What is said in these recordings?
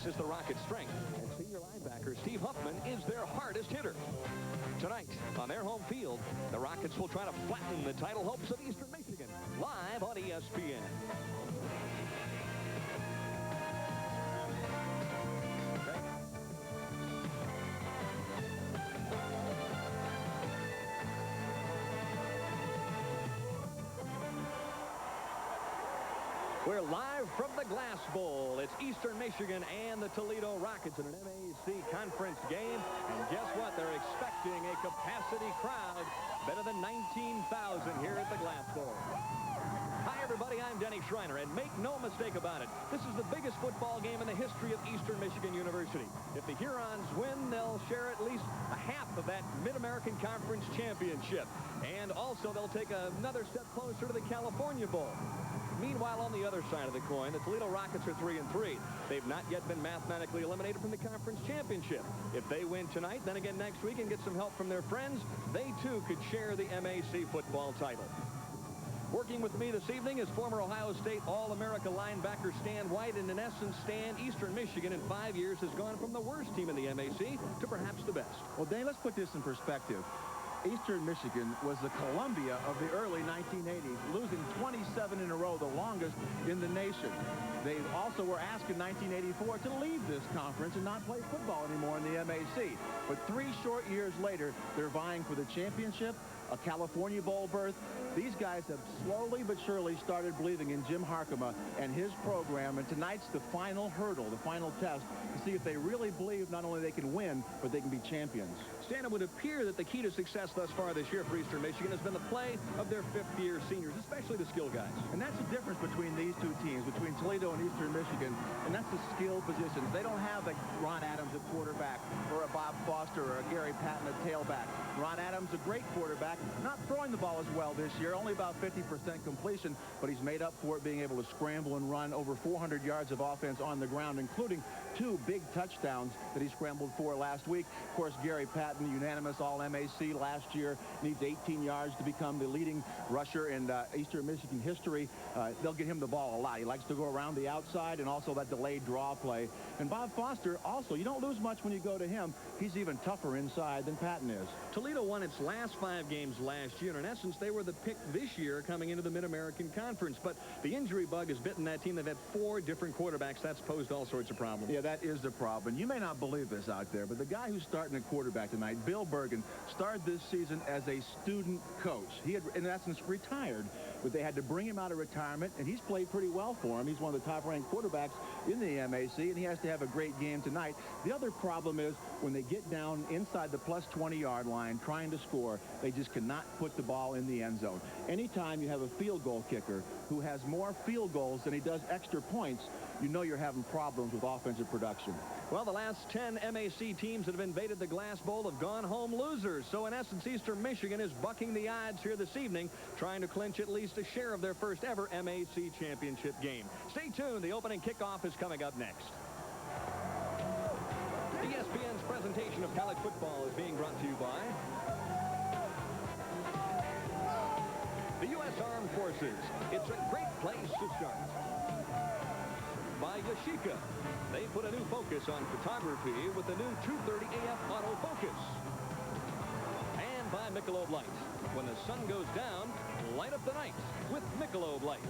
Pace is the Rockets' strength, and senior linebacker Steve Huffman is their hardest hitter. Tonight, on their home field, the Rockets will try to flatten the title hopes of Eastern Michigan, live on ESPN. We're live from the Glass Bowl. It's Eastern Michigan and the Toledo Rockets in an MAC conference game. And guess what? They're expecting a capacity crowd better than 19,000 here at the Glass Bowl. Hi, everybody. I'm Denny Schreiner, and make no mistake about it, this is the biggest football game in the history of Eastern Michigan University. If the Hurons win, they'll share at least a half of that Mid-American Conference championship. And also, they'll take another step closer to the California Bowl. Meanwhile, on the other side of the coin, the Toledo Rockets are 3-3. They've not yet been mathematically eliminated from the conference championship. If they win tonight, then again next week, and get some help from their friends, they too could share the MAC football title. Working with me this evening is former Ohio State All-America linebacker Stan White. And in essence, Stan, Eastern Michigan in 5 years has gone from the worst team in the MAC to perhaps the best. Well, Dane, let's put this in perspective. Eastern Michigan was the Columbia of the early 1980s, losing 27 in a row, the longest in the nation. They also were asked in 1984 to leave this conference and not play football anymore in the MAC. But 3 short years later, they're vying for the championship, a California Bowl berth. These guys have slowly but surely started believing in Jim Harkema and his program, and tonight's the final hurdle, the final test, to see if they really believe not only they can win, but they can be champions. Stan, it would appear that the key to success thus far this year for Eastern Michigan has been the play of their fifth-year seniors, especially the skill guys. And that's the difference between these two teams, between Toledo and Eastern Michigan, and that's the skill positions. They don't have a Ron Adams at quarterback or a Bob Foster or a Gary Patton at tailback. Ron Adams, a great quarterback, not throwing the ball as well this year, only about 50% completion, but he's made up for it being able to scramble and run over 400 yards of offense on the ground, including 2 big touchdowns that he scrambled for last week. Of course, Gary Patton, unanimous All-MAC last year, needs 18 yards to become the leading rusher in Eastern Michigan history. They'll get him the ball a lot. He likes to go around the outside and also that delayed draw play. And Bob Foster, also, you don't lose much when you go to him. He's even tougher inside than Patton is. Toledo won its last 5 games last year, and in essence, they were the pick this year coming into the Mid-American Conference. But the injury bug has bitten that team. They've had 4 different quarterbacks. That's posed all sorts of problems. Yeah, that is the problem. You may not believe this out there, but the guy who's starting at quarterback tonight, Bill Bergan, started this season as a student coach. He had, in essence, retired, but they had to bring him out of retirement, and he's played pretty well for him. He's one of the top-ranked quarterbacks in the MAC, and he has to have a great game tonight. The other problem is when they get down inside the plus 20-yard line trying to score, they just cannot put the ball in the end zone. Anytime you have a field goal kicker who has more field goals than he does extra points, you know you're having problems with offensive production. Well, the last 10 MAC teams that have invaded the Glass Bowl have gone home losers. So, in essence, Eastern Michigan is bucking the odds here this evening, trying to clinch at least a share of their first ever MAC championship game. Stay tuned. The opening kickoff is coming up next. ESPN's presentation of college football is being brought to you by the U.S. Armed Forces. It's a great place to start. By Yashica. They put a new focus on photography with the new 230 AF autofocus. And by Michelob Light. When the sun goes down, light up the night with Michelob Light.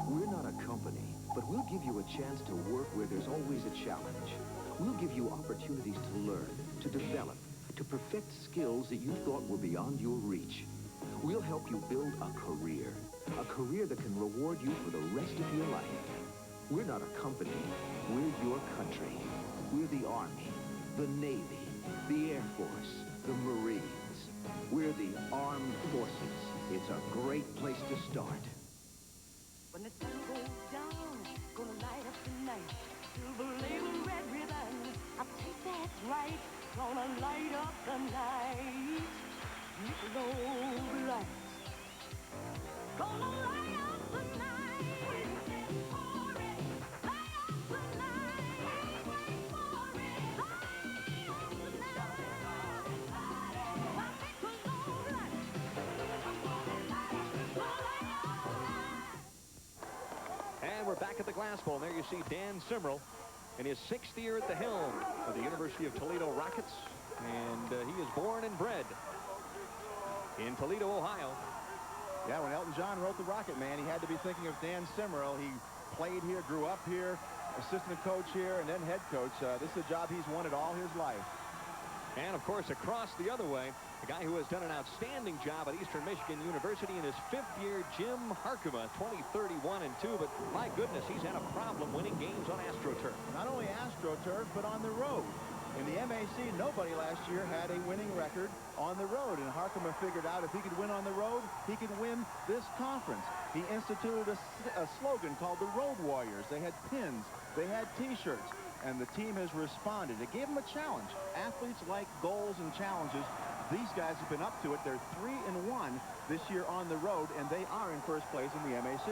We're not a company, but we'll give you a chance to work where there's always a challenge. We'll give you opportunities to learn, to develop, to perfect skills that you thought were beyond your reach. We'll help you build a career that can reward you for the rest of your life. We're not a company, we're your country. We're the Army, the Navy, the Air Force, the Marines. We're the Armed Forces. It's a great place to start. When the sun goes down, gonna light up the night. Silver label, red ribbon, I'll take that right. Gonna light up the night. Michelob Light. Gonna light up the night. Wait for it. Light up the night. Wait for it. Light up the night. My Michelob Light. I'm gonna light up the night. And we're we're back at the Glass Bowl. And there you see Dan Simrell in his 6th year at the helm of the University of Toledo Rockets. And he is born and bred in Toledo, Ohio. Yeah, when Elton John wrote The Rocket Man, he had to be thinking of Dan Simrell. He played here, grew up here, assistant coach here, and then head coach. This is a job he's wanted all his life. And, of course, across the other way, a guy who has done an outstanding job at Eastern Michigan University in his 5th year, Jim Harkema, 20-31-2. But, my goodness, he's had a problem winning games on AstroTurf. Not only AstroTurf, but on the road. In the MAC, nobody last year had a winning record on the road. And Harkema figured out if he could win on the road, he could win this conference. He instituted a slogan called the Road Warriors. They had pins. They had T-shirts. And the team has responded. It gave them a challenge. Athletes like goals and challenges. These guys have been up to it. They're 3-1 this year on the road, and they are in first place in the MAC.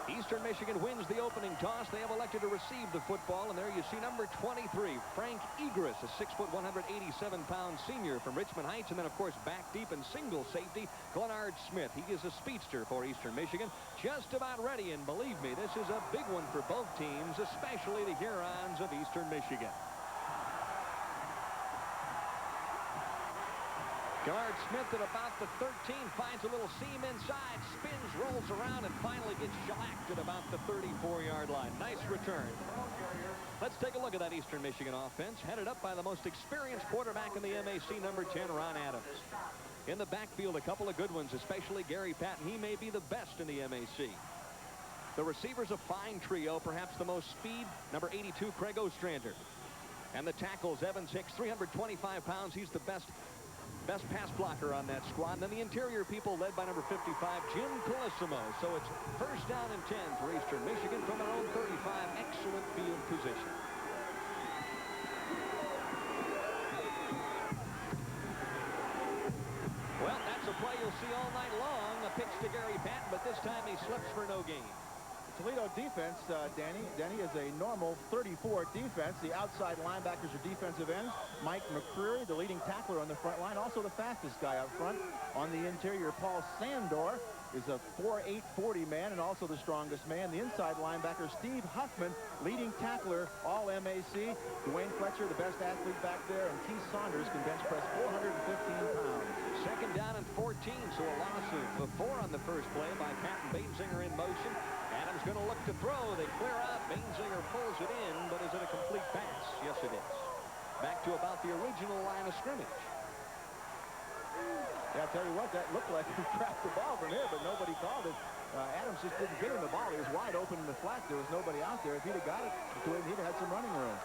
Eastern Michigan wins the opening toss. They have elected to receive the football, and there you see number 23, Frank Egris, a 6', 187-pound senior from Richmond Heights, and then, of course, back deep in single safety, Glenard Smith. He is a speedster for Eastern Michigan, just about ready, and believe me, this is a big one for both teams, especially the Hurons of Eastern Michigan. Glenard Smith at about the 13 finds a little seam inside, spins, rolls around, and finally gets shellacked at about the 34-yard line. Nice return. Let's take a look at that Eastern Michigan offense, headed up by the most experienced quarterback in the MAC, number 10, Ron Adams. In the backfield, a couple of good ones, especially Gary Patton. He may be the best in the MAC. The receivers, a fine trio, perhaps the most speed, number 82, Craig Ostrander. And the tackles, Evans Hicks, 325 pounds. He's the best pass blocker on that squad. And then the interior people led by number 55, Jim Colissimo. So it's first down and 10 for Eastern Michigan from their own 35. Excellent field position. Well, that's a play you'll see all night long. A pitch to Gary Patton, but this time he slips for no gain. Toledo defense, Denny is a normal 34 defense. The outside linebackers are defensive ends. Mike McCreary, the leading tackler on the front line, also the fastest guy up front. On the interior, Paul Sandor is a 4'8", 40 man and also the strongest man. The inside linebacker, Steve Huffman, leading tackler, all MAC. Dwayne Fletcher, the best athlete back there, and Keith Saunders can bench press 415 pounds. Second down and 14, so a loss of 4 on the first play by Patton. Bainzinger in motion. Adams going to look to throw. They clear out. Bainzinger pulls it in, but is it a complete pass? Yes, it is. Back to about the original line of scrimmage. Yeah, I'll tell you what, that looked like he cracked the ball from here, but nobody called it. Adams just didn't get him the ball. He was wide open in the flat. There was nobody out there. If he'd have got it to him, he'd have had some running room.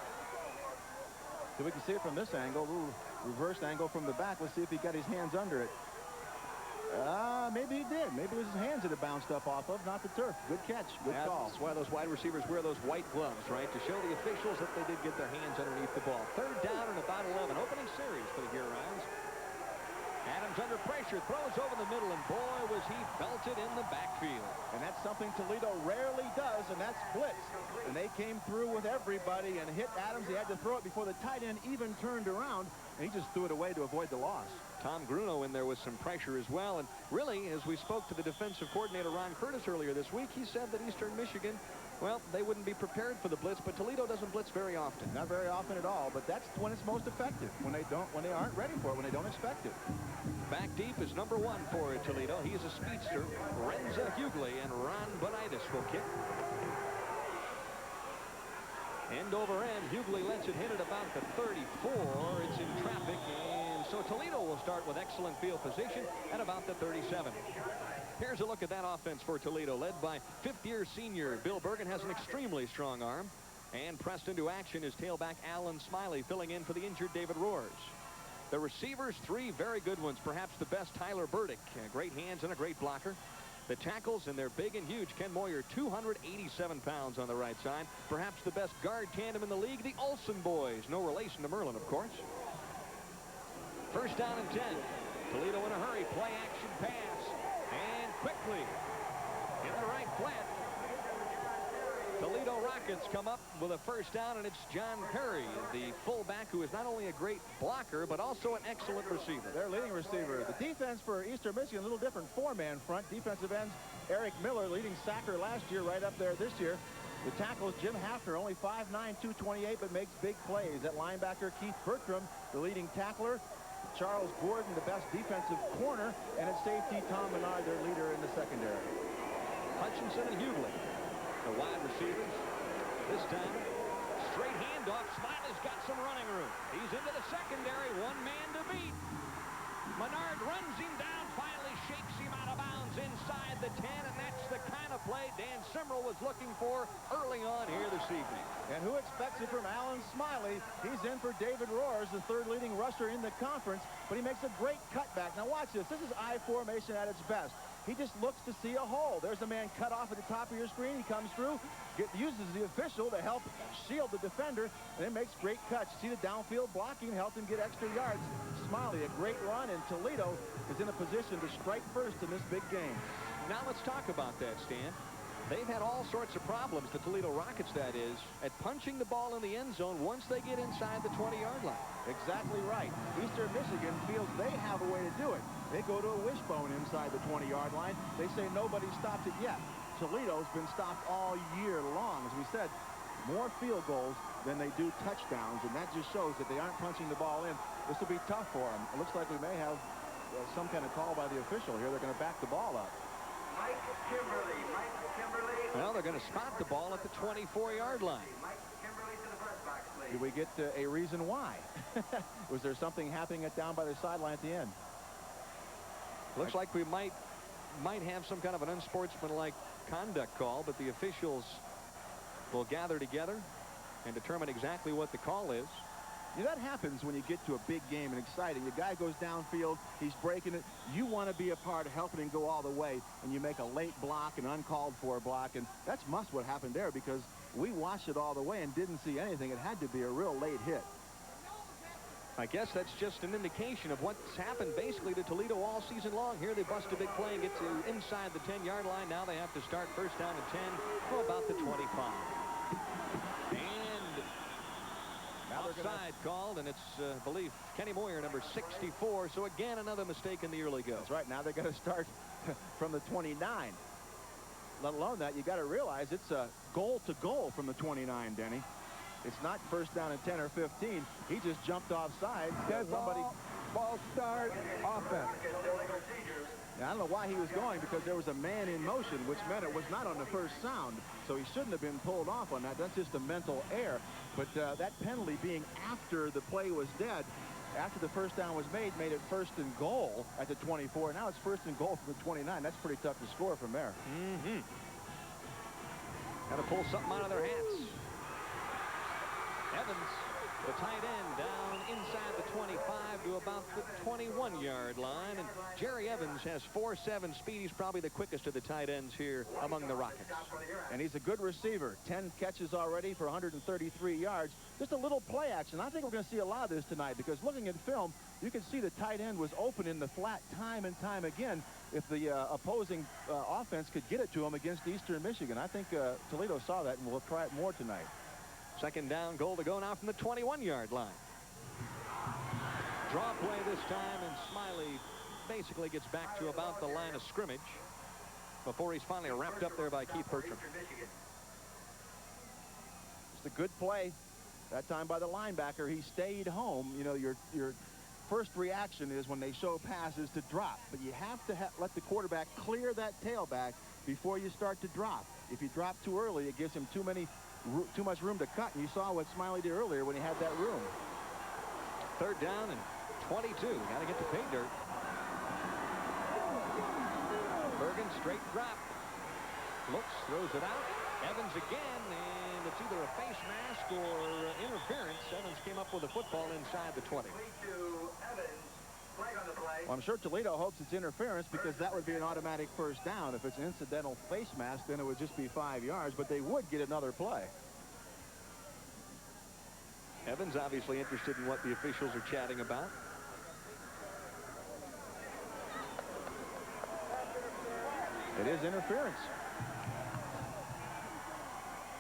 So we can see it from this angle, a little reversed angle from the back. Let's see if he got his hands under it. Maybe he did. Maybe it was his hands that it bounced up off of, not the turf. Good catch. Good call. That's why those wide receivers wear those white gloves, right? To show the officials that they did get their hands underneath the ball. Third down and about 11. Opening series for the Hurons. Adams under pressure, throws over the middle, and boy, was he belted in the backfield. And that's something Toledo rarely does, and that's blitz. And they came through with everybody and hit Adams. He had to throw it before the tight end even turned around, and he just threw it away to avoid the loss. Tom Gruno in there with some pressure as well. And really, as we spoke to the defensive coordinator, Ron Curtis, earlier this week, he said that Eastern Michigan, well, they wouldn't be prepared for the blitz, but Toledo doesn't blitz very often. Not very often at all, but that's when it's most effective, when they aren't ready for it, when they don't expect it. Back deep is number 1 for Toledo. He is a speedster, Renza Hughley, and Ron Bonitis will kick. End over end, Hughley lets it hit at about the 34. It's in traffic, and so Toledo will start with excellent field position at about the 37. Here's a look at that offense for Toledo, led by 5th-year senior Bill Bergan. Has an extremely strong arm, and pressed into action is tailback Alan Smiley, filling in for the injured David Roars. The receivers, 3 very good ones, perhaps the best, Tyler Burdick, great hands and a great blocker. The tackles, and they're big and huge. Ken Moyer, 287 pounds on the right side. Perhaps the best guard tandem in the league, the Olsen boys. No relation to Merlin, of course. First down and 10. Toledo in a hurry. Play action pass. And quickly in the right flat. Toledo Rockets come up with a first down, and it's John Perry, the fullback, who is not only a great blocker, but also an excellent receiver. Their leading receiver. The defense for Eastern Michigan, a little different 4-man front. Defensive ends, Eric Miller, leading sacker last year, right up there this year. The tackles, Jim Hafner, only 5'9", 228, but makes big plays. At linebacker, Keith Bertram, the leading tackler. Charles Gordon, the best defensive corner. And at safety, Tom Menard, their leader in the secondary. Hutchinson and Hughley, the wide receivers. This time, straight handoff. Smiley's got some running room. He's into the secondary. One man to beat. Menard runs him down, finally shakes him out of bounds inside the 10, and that's the kind of play Dan Simrell was looking for early on here this evening. And who expects it from Alan Smiley? He's in for David Roars, the third leading rusher in the conference, but he makes a great cutback. Now watch this. This is I formation at its best. He just looks to see a hole. There's a man cut off at the top of your screen. He comes through, uses the official to help shield the defender, and then makes great cuts. See the downfield blocking, helped him get extra yards. Smiley, a great run, and Toledo is in a position to strike first in this big game. Now let's talk about that, Stan. They've had all sorts of problems, the Toledo Rockets, that is, at punching the ball in the end zone once they get inside the 20-yard line. Exactly right. Eastern Michigan feels they have a way to do it. They go to a wishbone inside the 20-yard line. They say nobody stopped it yet. Toledo's been stopped all year long. As we said, more field goals than they do touchdowns, and that just shows that they aren't punching the ball in. This will be tough for them. It looks like we may have some kind of call by the official here. They're going to back the ball up. Mike Kimberly. Well, they're going to spot the ball at the 24-yard line. Mike Kimberly to the press box, please. Did we get a reason why? Was there something happening down by the sideline at the end? Looks like we might have some kind of an unsportsmanlike conduct call, but the officials will gather together and determine exactly what the call is. You know, that happens when you get to a big game and exciting. The guy goes downfield, he's breaking it. You want to be a part of helping him go all the way, and you make a late block, an uncalled for block, and that's what happened there, because we watched it all the way and didn't see anything. It had to be a real late hit. I guess that's just an indication of what's happened basically to Toledo all season long. Here they bust a big play and get to inside the 10-yard line. Now they have to start first down and 10 from about the 25. And offside called, and it's, I believe, Kenny Moyer, number 64. So again, another mistake in the early go. That's right. Now they're going to start from the 29. Let alone that, you got to realize it's a goal to goal from the 29, Denny. It's not first down and 10 or 15. He just jumped offside. Somebody ball start, offense. Now, I don't know why he was going, because there was a man in motion, which meant it was not on the first sound. So he shouldn't have been pulled off on that. That's just a mental error. But that penalty being after the play was dead, after the first down was made it first and goal at the 24. Now it's first and goal from the 29. That's pretty tough to score from there. Got to pull something out of their hats. Evans, the tight end, down inside the 25 to about the 21-yard line. And Jerry Evans has 4.7 speed. He's probably the quickest of the tight ends here among the Rockets. And he's a good receiver. 10 catches already for 133 yards. Just a little play action. I think we're going to see a lot of this tonight, because looking at film, you can see the tight end was open in the flat time and time again. If the opposing offense could get it to him against Eastern Michigan. I think Toledo saw that, and we'll try it more tonight. Second down, goal to go now from the 21-yard line. Draw play this time, and Smiley basically gets back to about the line of scrimmage before he's finally wrapped up there by Keith Bertram. It's a good play. That time by the linebacker. He stayed home. You know, your first reaction is when they show passes to drop, but you have to let the quarterback clear that tailback before you start to drop. If you drop too early, it gives him too much room to cut, and you saw what Smiley did earlier when he had that room. Third down and 22. Got to get the pay dirt. Bergan, straight drop. Looks, throws it out. Evans again, and it's either a face mask or interference. Evans came up with a football inside the 20. Well, I'm sure Toledo hopes it's interference, because that would be an automatic first down. If it's an incidental face mask, then it would just be 5 yards, but they would get another play. Evans obviously interested in what the officials are chatting about. It is interference.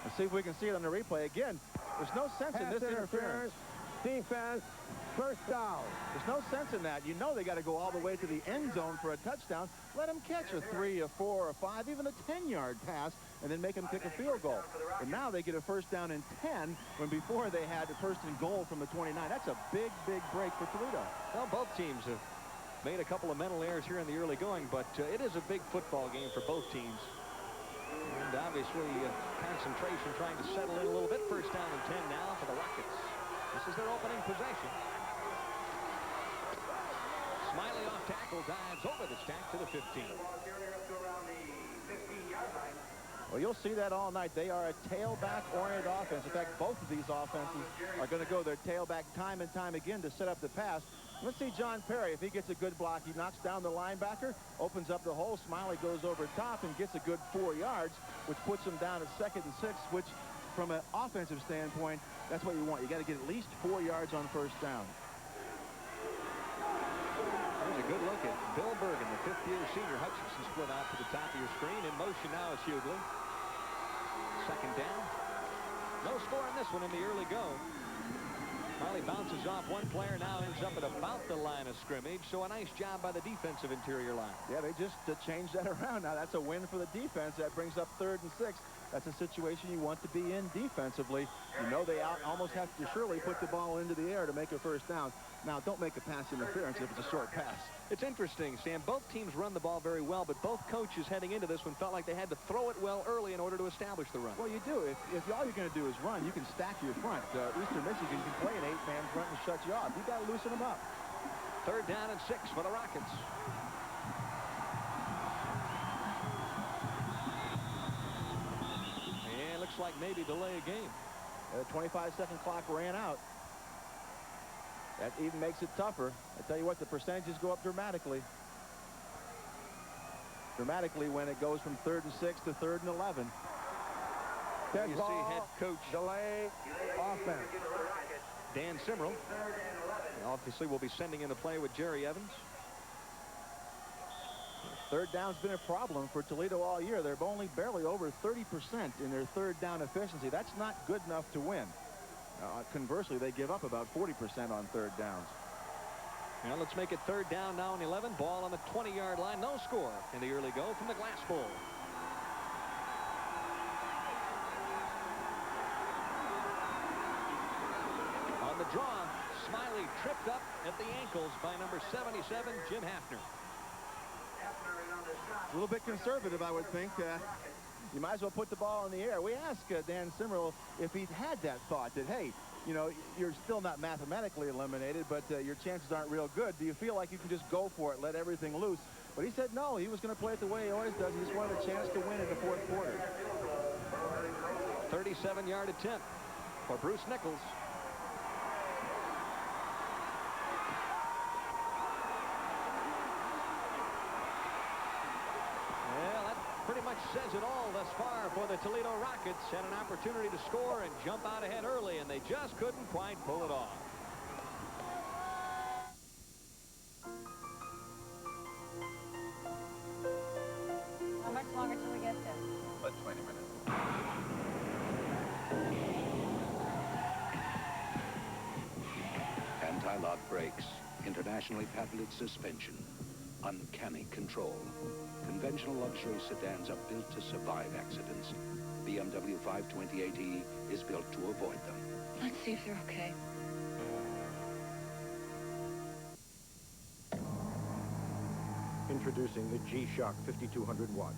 Let's see if we can see it on the replay again. There's no sense in this interference. Defense, first down. There's no sense in that. You know they got to go all the way to the end zone for a touchdown. Let them catch a 3, a 4, a 5, even a 10-yard pass. and then make them kick a field goal. But now they get a first down and 10 when before they had a first and goal from the 29. That's a big, big break for Toledo. Well, both teams have made a couple of mental errors here in the early going, but it is a big football game for both teams. And obviously, concentration trying to settle in a little bit. First down and 10 now for the Rockets. This is their opening possession. Smiley off tackle, dives over the stack to the 15. Well, you'll see that all night. They are a tailback-oriented offense. In fact, both of these offenses are going to go their tailback time and time again to set up the pass. Let's see John Perry. If he gets a good block, he knocks down the linebacker, opens up the hole. Smiley goes over top and gets a good 4 yards, which puts him down at 2nd and 6, which from an offensive standpoint, that's what you want. You got to get at least 4 yards on first down. Here's a good look at Bill Bergan, the 5th-year senior. Hutchinson split out to the top of your screen. In motion now is Hughley. Second down. No score in this one in the early go. Smiley bounces off one player, now ends up at about the line of scrimmage. So a nice job by the defensive interior line. Yeah, they just changed that around. Now that's a win for the defense. That brings up 3rd and 6. That's a situation you want to be in defensively. You know they almost have to surely put the ball into the air to make a first down. Now, don't make a pass interference if it's a short pass. It's interesting, Sam. Both teams run the ball very well, but both coaches heading into this one felt like they had to throw it well early in order to establish the run. Well, you do. If all you're going to do is run, you can stack your front. Eastern Michigan can play an 8-man front and shut you off. You got to loosen them up. 3rd down and 6 for the Rockets. And looks like maybe delay a game. The 25-second clock ran out. That even makes it tougher. I tell you what, the percentages go up dramatically. Dramatically when it goes from 3rd and 6 to 3rd and 11. You see head coach Delay offense. Dan Simrell. Obviously, we'll be sending in a play with Jerry Evans. 3rd down's been a problem for Toledo all year. They're only barely over 30% in their 3rd down efficiency. That's not good enough to win. Conversely, they give up about 40% on 3rd downs. Now let's make it 3rd down now and 11. Ball on the 20-yard line. No score in the early go from the Glass Bowl. On the draw, Smiley tripped up at the ankles by number 77, Jim Hafner. A little bit conservative, I would think. You might as well put the ball in the air. We asked Dan Simrell if he'd had that thought that, hey, you know, you're still not mathematically eliminated, but your chances aren't real good. Do you feel like you can just go for it, let everything loose? But he said no, he was going to play it the way he always does. He just wanted a chance to win in the 4th quarter. 37-yard attempt for Bruce Nichols. Pretty much says it all thus far for the Toledo Rockets. Had an opportunity to score and jump out ahead early, and they just couldn't quite pull it off. How much longer till we get there? About 20 minutes. Anti-lock brakes, internationally patented suspension, uncanny control. Conventional luxury sedans are built to survive accidents. BMW 528e is built to avoid them. Let's see if they're okay. Introducing the G-Shock 5200 watch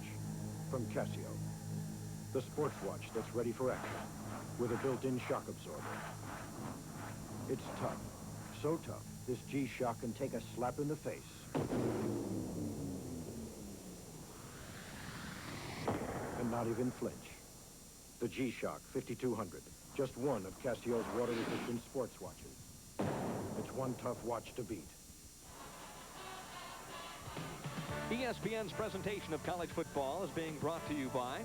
from Casio. The sports watch that's ready for action with a built-in shock absorber. It's tough. So tough, this G-Shock can take a slap in the face. And not even flinch. The G-Shock 5200, just one of Casio's water-resistant sports watches. It's one tough watch to beat. ESPN's presentation of college football is being brought to you by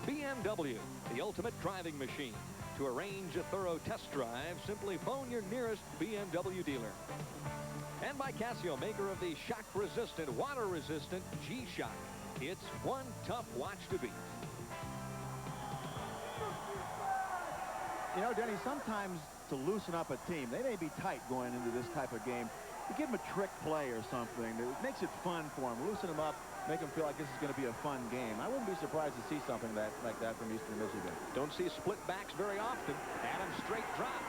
BMW, the ultimate driving machine. To arrange a thorough test drive, simply phone your nearest BMW dealer. And by Casio, maker of the shock-resistant, water-resistant G-Shock. It's one tough watch to beat. You know, Denny, sometimes to loosen up a team, they may be tight going into this type of game. You give them a trick play or something. It makes it fun for them. Loosen them up. make them feel like this is going to be a fun game. I wouldn't be surprised to see something like that from Eastern Michigan. Don't see split backs very often. Adams straight drop.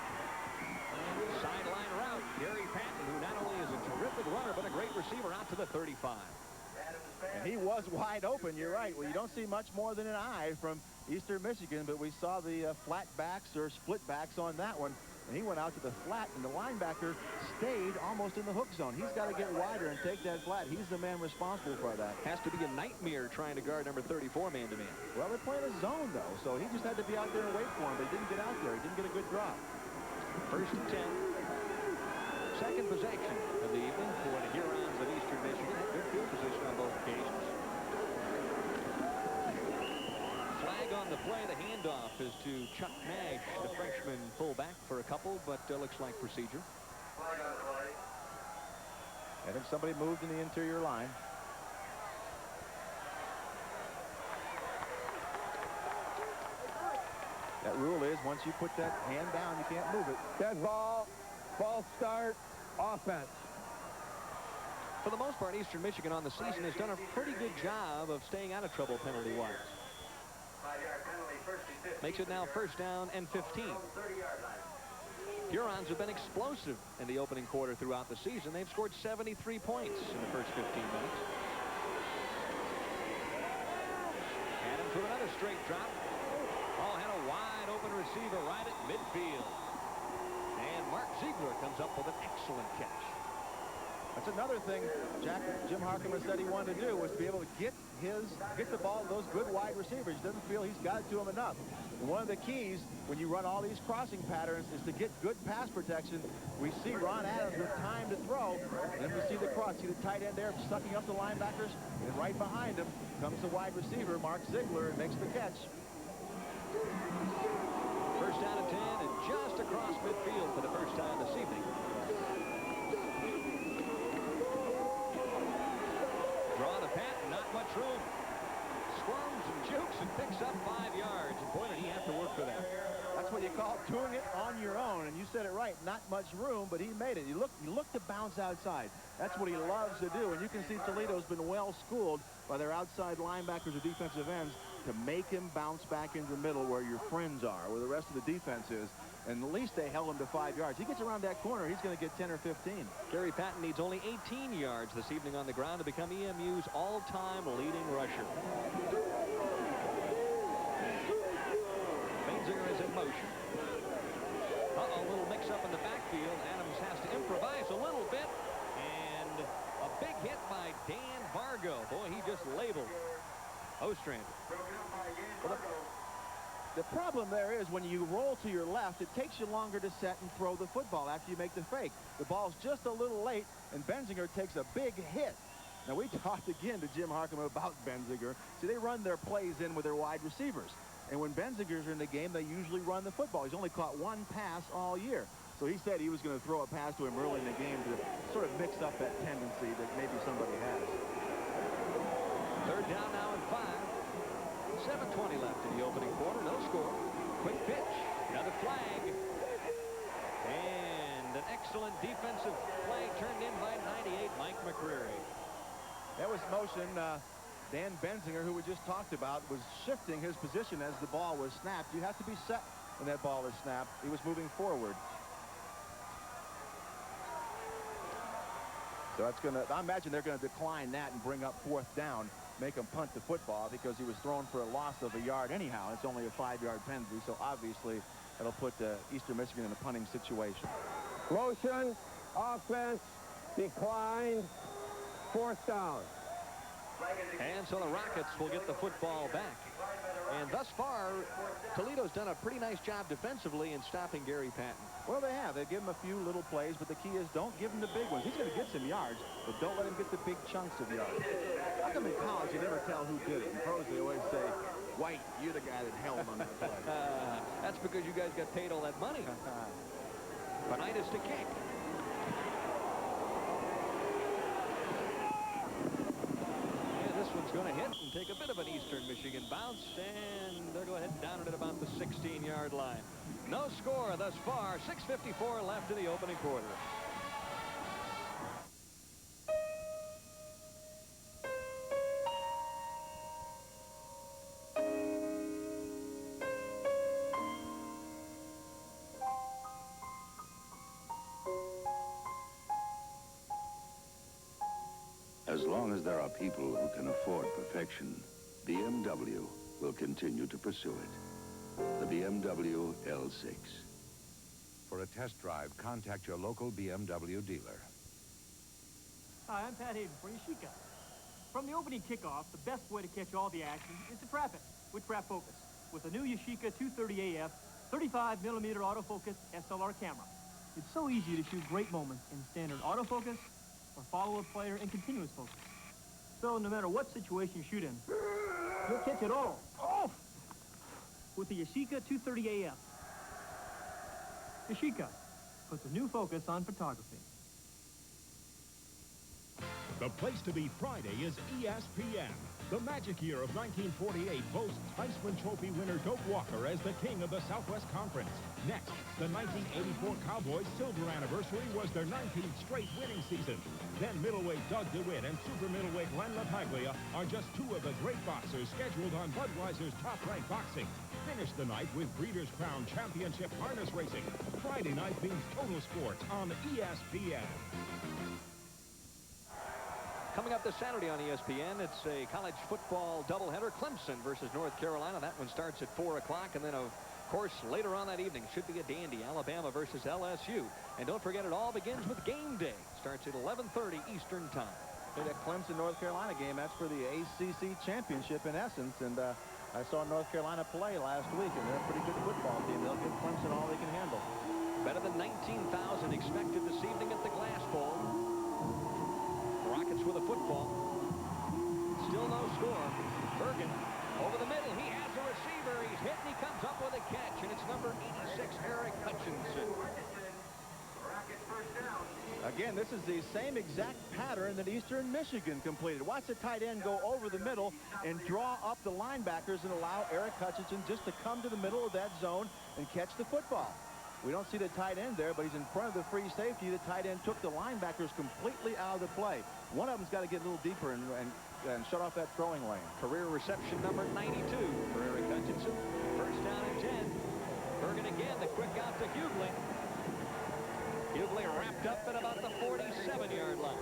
Sideline route. Gary Patton, who not only is a terrific runner, but a great receiver, out to the 35. And he was wide open, you're right. Well, you don't see much more than an eye from Eastern Michigan, but we saw the flat backs or split backs on that one. And he went out to the flat, and the linebacker stayed almost in the hook zone. He's got to get wider and take that flat. He's the man responsible for that. Has to be a nightmare trying to guard number 34 man-to-man. Well, they're playing a zone, though, so he just had to be out there and wait for him, but he didn't get out there. He didn't get a good drop. First and 10. Second possession of the evening for the Hurons of Eastern Michigan. Had good field position on both occasions. Flag on the play. The handoff is to Chuck Nash, the freshman fullback, for a couple, but looks like procedure. I think somebody moved in the interior line. That rule is once you put that hand down, you can't move it. Dead ball, false start, offense. For the most part, Eastern Michigan on the season has done a pretty good job of staying out of trouble penalty-wise. Makes it now first down and 15. Hurons have been explosive in the opening quarter throughout the season. They've scored 73 points in the first 15 minutes. Adams with another straight drop. Oh, had a wide open receiver right at midfield. And Mark Zeigler comes up with an excellent catch. That's another thing Jim Harkema said he wanted to do, was to be able to get the ball to those good wide receivers. He doesn't feel he's got it to him enough. And one of the keys when you run all these crossing patterns is to get good pass protection. We see Ron Adams with time to throw, and then we see the cross. See the tight end there sucking up the linebackers, and right behind him comes the wide receiver, Mark Zeigler, and makes the catch. First down and 10, and just across midfield for the first time this evening. Draw to Patton, not much room. Squirms and jukes and picks up 5 yards. And boy, did he have to work for that. That's what you call doing it on your own. And you said it right, not much room, but he made it. You look to bounce outside. That's what he loves to do. And you can see Toledo's been well schooled by their outside linebackers or defensive ends to make him bounce back into the middle where your friends are, where the rest of the defense is. And at least they held him to 5 yards. He gets around that corner, he's going to get 10 or 15. Gary Patton needs only 18 yards this evening on the ground to become EMU's all-time leading rusher. Benzinger is in motion. Uh-oh, little mix-up in the backfield. Adams has to improvise a little bit. And a big hit by Dan Vargo. Boy, he just labeled Ostrander. Well, the problem there is when you roll to your left, it takes you longer to set and throw the football after you make the fake. The ball's just a little late, and Benzinger takes a big hit. Now, we talked again to Jim Harkema about Benzinger. See, they run their plays in with their wide receivers. And when Benzinger's in the game, they usually run the football. He's only caught one pass all year. So he said he was going to throw a pass to him early in the game to sort of mix up that tendency that maybe somebody has. Third down now and 5. 7:20 left in the opening quarter. No score. Quick pitch. Another flag. And an excellent defensive play turned in by 98, Mike McCreary. That was motion. Dan Benzinger, who we just talked about, was shifting his position as the ball was snapped. You have to be set when that ball is snapped. He was moving forward. So that's going to, I imagine they're going to decline that and bring up 4th down, make him punt the football because he was thrown for a loss of a yard anyhow. It's only a 5-yard penalty, so obviously it'll put Eastern Michigan in a punting situation. Motion, offense, declined, 4th down. And so the Rockets will get the football back. And thus far, Toledo's done a pretty nice job defensively in stopping Gary Patton. Well, they have. They give him a few little plays, but the key is don't give him the big ones. He's going to get some yards, but don't let him get the big chunks of yards. How come in college you never tell who did it? In pros, they always say, White, you're the guy that held on that play. That's because you guys got paid all that money. Benitez to kick. This one's going to hit and take a bit of an Eastern Michigan bounce, and they'll go ahead and down it at about the 16-yard line. No score thus far. 6:54 left in the opening quarter. long as there are people who can afford perfection, BMW will continue to pursue it. The BMW L6. For a test drive, contact your local BMW dealer. Hi, I'm Pat Hayden for Yashica. From the opening kickoff, the best way to catch all the action is to trap it with Trap Focus. With the new Yashica 230AF 35mm autofocus SLR camera. It's so easy to shoot great moments in standard autofocus or follow a player in continuous focus. So no matter what situation you shoot in, you'll catch it all. Oh! With the Yashica 230AF. Yashica puts a new focus on photography. The place to be Friday is ESPN. The magic year of 1948 boasts Heisman Trophy winner Doak Walker as the king of the Southwest Conference. Next, the 1984 Cowboys' silver anniversary was their 19th straight winning season. Then middleweight Doug DeWitt and super middleweight Len LaPaglia are just two of the great boxers scheduled on Budweiser's Top-Rank Boxing. Finish the night with Breeders' Crown Championship harness racing. Friday night means total sports on ESPN. Coming up this Saturday on ESPN, it's a college football doubleheader. Clemson versus North Carolina. That one starts at 4 o'clock. And then, of course, later on that evening should be a dandy. Alabama versus LSU. And don't forget, it all begins with game day. Starts at 11:30 Eastern time. Hey, that Clemson-North Carolina game, that's for the ACC championship in essence. And I saw North Carolina play last week, and they're a pretty good football team. They'll give Clemson all they can handle. Better than 19,000 expected this evening at the Glass Bowl. Rockets with a football. Still no score. Bergan over the middle. He has a receiver. He's hit and he comes up with a catch. And it's number 86, Eric Hutchinson. Again, this is the same exact pattern that Eastern Michigan completed. Watch the tight end go over the middle and draw up the linebackers and allow Eric Hutchinson just to come to the middle of that zone and catch the football. We don't see the tight end there, but he's in front of the free safety. The tight end took the linebackers completely out of the play. One of them's got to get a little deeper and shut off that throwing lane. Career reception number 92 for Eric Hutchinson. First down and 10. Bergan again, the quick out to Hughley. Hughley wrapped up at about the 47-yard line.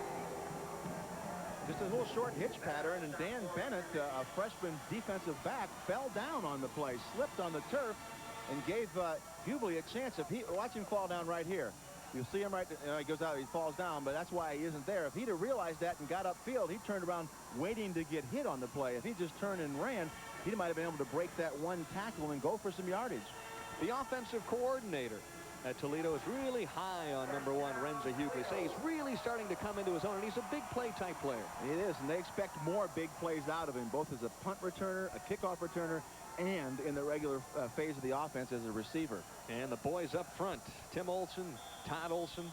Just a little short hitch pattern, and Dan Bennett, a freshman defensive back, fell down on the play, slipped on the turf, and gave Hughley a chance. Watch him fall down right here. You'll see him right there. He goes out, he falls down, but that's why he isn't there. If he'd have realized that and got upfield, he turned around waiting to get hit on the play. If he just turned and ran, he might have been able to break that one tackle and go for some yardage. The offensive coordinator at Toledo is really high on number 1, Renza Hughley. Say he's really starting to come into his own, and he's a big play type player. It is, and they expect more big plays out of him, both as a punt returner, a kickoff returner, and in the regular phase of the offense as a receiver. And the boys up front, Tim Olson, Todd Olson,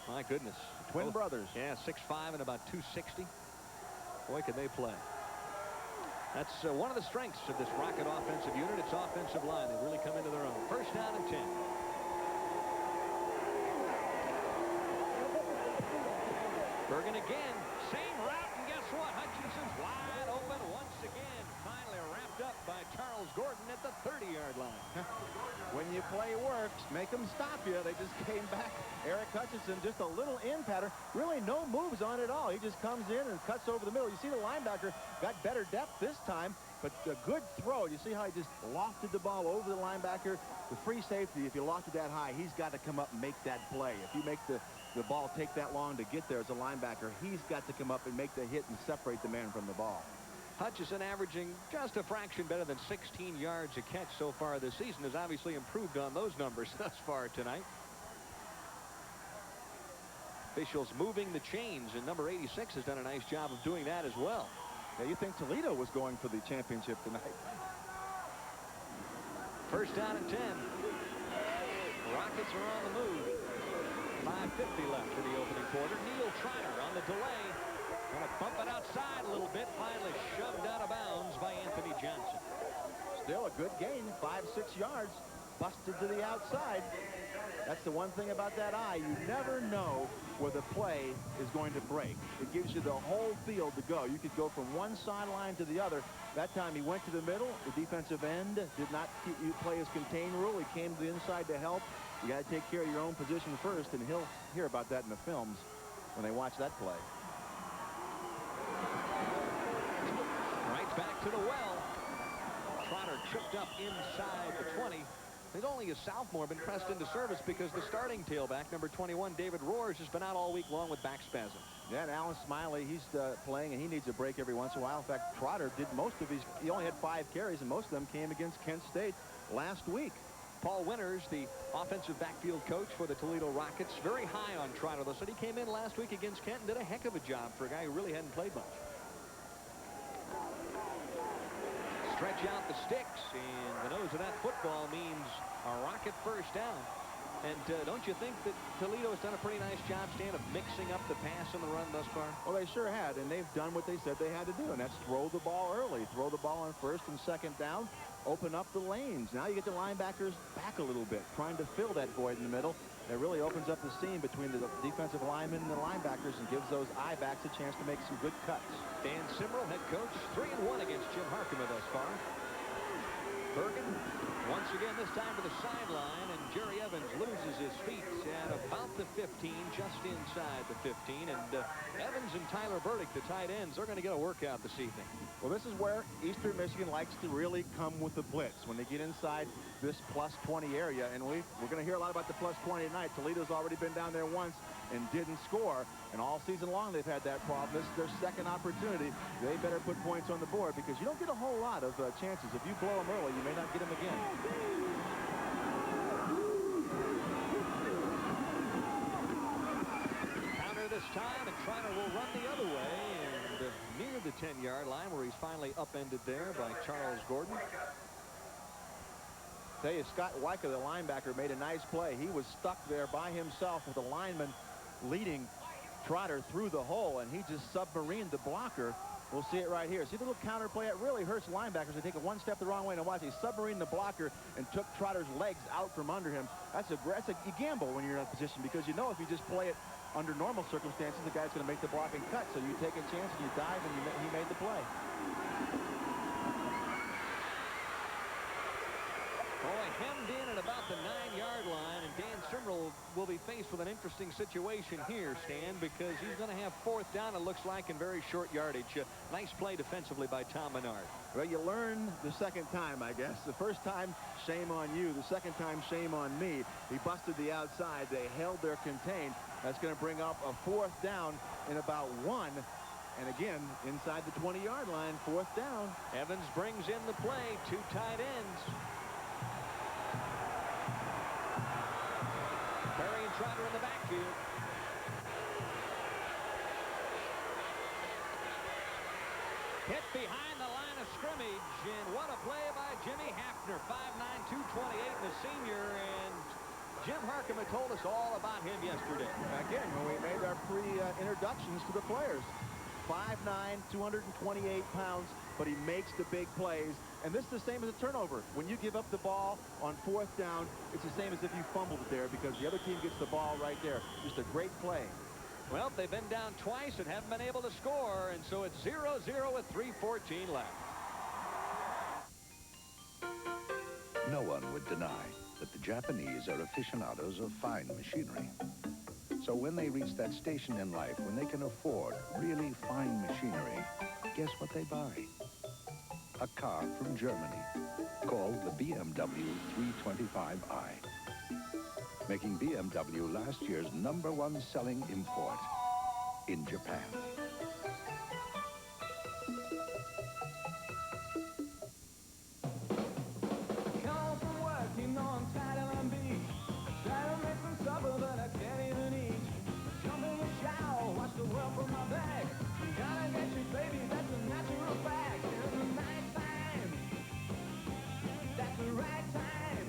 my goodness. Twin brothers. Yeah, 6'5" and about 260. Boy, can they play. That's one of the strengths of this Rocket offensive unit, its offensive line. They really come into their own. First down and 10. Bergan again, same route, and guess what? Hutchinson's wide open once again. Finally wrapped up by Charles Gordon at the 30-yard line. When you play works, make them stop you. They just came back. Eric Hutchinson, just a little in pattern. Really no moves on it at all. He just comes in and cuts over the middle. You see the linebacker got better depth this time, but a good throw. You see how he just lofted the ball over the linebacker. The free safety, if you loft it that high, he's got to come up and make that play. If you make the ball take that long to get there as a linebacker, he's got to come up and make the hit and separate the man from the ball. Hutchinson averaging just a fraction better than 16 yards a catch so far this season, has obviously improved on those numbers thus far tonight. Officials moving the chains, and number 86 has done a nice job of doing that as well. Yeah, you think Toledo was going for the championship tonight. First down and 10. Rockets are on the move. 5:50 left for the opening quarter. Neil Schreiner on the delay. Going to bump it outside a little bit. Finally shoved out of bounds by Anthony Johnson. Still a good gain, 5-6 yards. Busted to the outside. That's the one thing about that eye. You never know where the play is going to break. It gives you the whole field to go. You could go from one sideline to the other. That time he went to the middle. The defensive end did not play his contain rule. He came to the inside to help. You got to take care of your own position first, and he'll hear about that in the films when they watch that play. back to the well. Trotter tripped up inside the 20. He's only a sophomore, been pressed into service because the starting tailback, number 21, David Roars, has been out all week long with back spasms. Yeah, and Alan Smiley, he's playing, and he needs a break every once in a while. In fact, Trotter did most of his, he only had 5 carries, and most of them came against Kent State last week. Paul Winters, the offensive backfield coach for the Toledo Rockets, very high on Trotter. They said he came in last week against Kent and did a heck of a job for a guy who really hadn't played much. Stretch out the sticks, and the nose of that football means a Rocket first down. And don't you think that Toledo has done a pretty nice job, Stan, of mixing up the pass and the run thus far? Well, they sure had, and they've done what they said they had to do, and that's throw the ball early. Throw the ball on first and second down, open up the lanes. Now you get the linebackers back a little bit, trying to fill that void in the middle. That really opens up the seam between the defensive linemen and the linebackers and gives those I-backs a chance to make some good cuts. Dan Simrell, head coach, 3-1 against Jim Harkema thus far. Bergan, once again, this time to the sideline, and Jerry Evans loses his feet at about the 15, just inside the 15. And Evans and Tyler Burdick, the tight ends, are going to get a workout this evening. Well, this is where Eastern Michigan likes to really come with the blitz when they get inside this +20 area. And we're going to hear a lot about the +20 tonight. Toledo's already been down there once and didn't score. And all season long they've had that problem. This is their second opportunity. They better put points on the board because you don't get a whole lot of chances. If you blow them early, you may not get them again. Counter this time, and Schreiner will run the other way. And near the 10-yard line where he's finally upended there by Charles Gordon. Tell you, Scott Weicker, the linebacker, made a nice play. He was stuck there by himself with the lineman leading Trotter through the hole, and he just submarined the blocker. We'll see it right here. See the little counter play? It really hurts linebackers. They take it one step the wrong way, and watch, he submarined the blocker and took Trotter's legs out from under him. You gamble when you're in that position because you know if you just play it under normal circumstances, the guy's going to make the blocking cut. So you take a chance and you dive, and he made the play. Boy, hemmed in at about the 9-yard line, and Dan Simrell will be faced with an interesting situation here, Stan, because he's going to have 4th down, it looks like, in very short yardage. Nice play defensively by Tom Menard. Well, you learn the second time, I guess. The first time, shame on you. The second time, shame on me. He busted the outside. They held their contained. That's going to bring up a 4th down in about 1. And again, inside the 20-yard line, 4th down. Evans brings in the play, 2 tight ends. Perry and Trotter in the backfield. Hit behind the line of scrimmage, and what a play by Jimmy Hafner, 5'9", 228, the senior, and Jim Harkema told us all about him yesterday. Again, when we made our pre-introductions to the players. 5'9", 228 pounds, but he makes the big plays. And this is the same as a turnover. When you give up the ball on 4th down, it's the same as if you fumbled it there because the other team gets the ball right there. Just a great play. Well, they've been down twice and haven't been able to score, and so it's 0-0 with 3:14 left. No one would deny that the Japanese are aficionados of fine machinery. So when they reach that station in life when they can afford really fine machinery, guess what they buy? A car from Germany called the BMW 325i, making BMW last year's #1 selling import in Japan. Come from work, you know I'm tired of my beach. Try to make some supper, but I can't even eat. Jump in the shower, watch the world from my back. Gotta get you, baby, that's a natural fact. In the night time, that's the right time.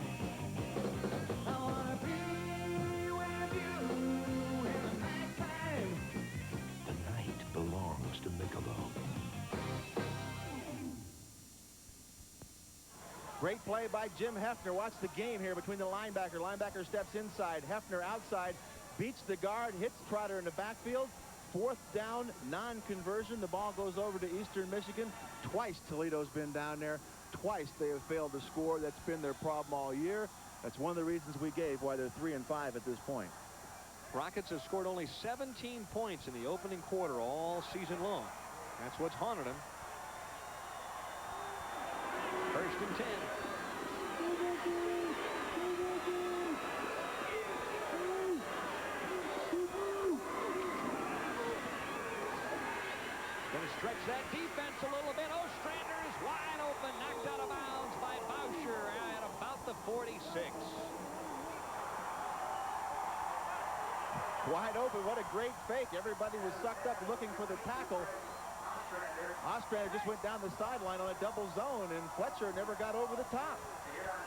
I wanna be with you in the night time. The night belongs to Michelob. Great play by Jim Hefner. Watch the game here between the linebacker. Linebacker steps inside. Hefner outside. Beats the guard. Hits Trotter in the backfield. 4th down, non-conversion. The ball goes over to Eastern Michigan. Twice Toledo's been down there. Twice they have failed to score. That's been their problem all year. That's one of the reasons we gave why they're 3-5 at this point. Rockets have scored only 17 points in the opening quarter all season long. That's what's haunted them. and 10. Going to stretch that defense a little bit. Ostrander is wide open, knocked out of bounds by Boucher at about the 46. Wide open. What a great fake. Everybody was sucked up looking for the tackle. Ostrander just went down the sideline on a double zone, and Fletcher never got over the top.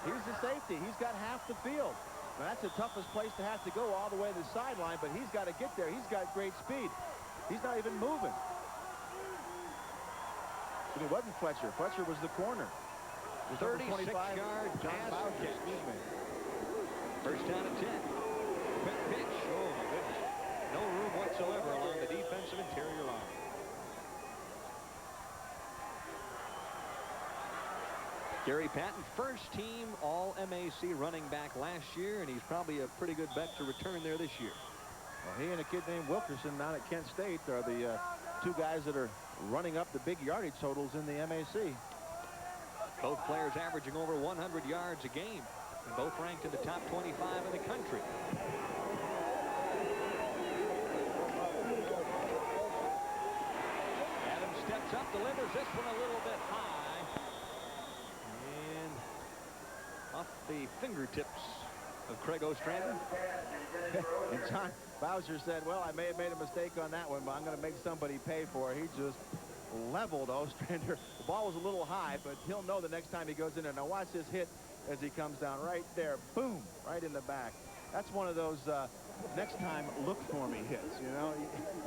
He's the safety. He's got half the field. Now, that's the toughest place to have to go all the way to the sideline, but he's got to get there. He's got great speed. He's not even moving. It wasn't Fletcher. Fletcher was the corner. 36-yard pass. First down and 10. Quick pitch. Oh, my goodness. No room whatsoever along the defensive interior line. Gary Patton, first team All-MAC running back last year, and he's probably a pretty good bet to return there this year. Well, he and a kid named Wilkerson down at Kent State are the two guys that are running up the big yardage totals in the MAC. Both players averaging over 100 yards a game, and both ranked in the top 25 in the country. Adams steps up, delivers this one a little bit high, and off the fingertips of Craig Ostrander. And John Bowser said, well, I may have made a mistake on that one, but I'm going to make somebody pay for it. He just leveled Ostrander. The ball was a little high, but he'll know the next time he goes in there. Now watch this hit as he comes down right there. Boom, right in the back. That's one of those next time look for me hits, you know.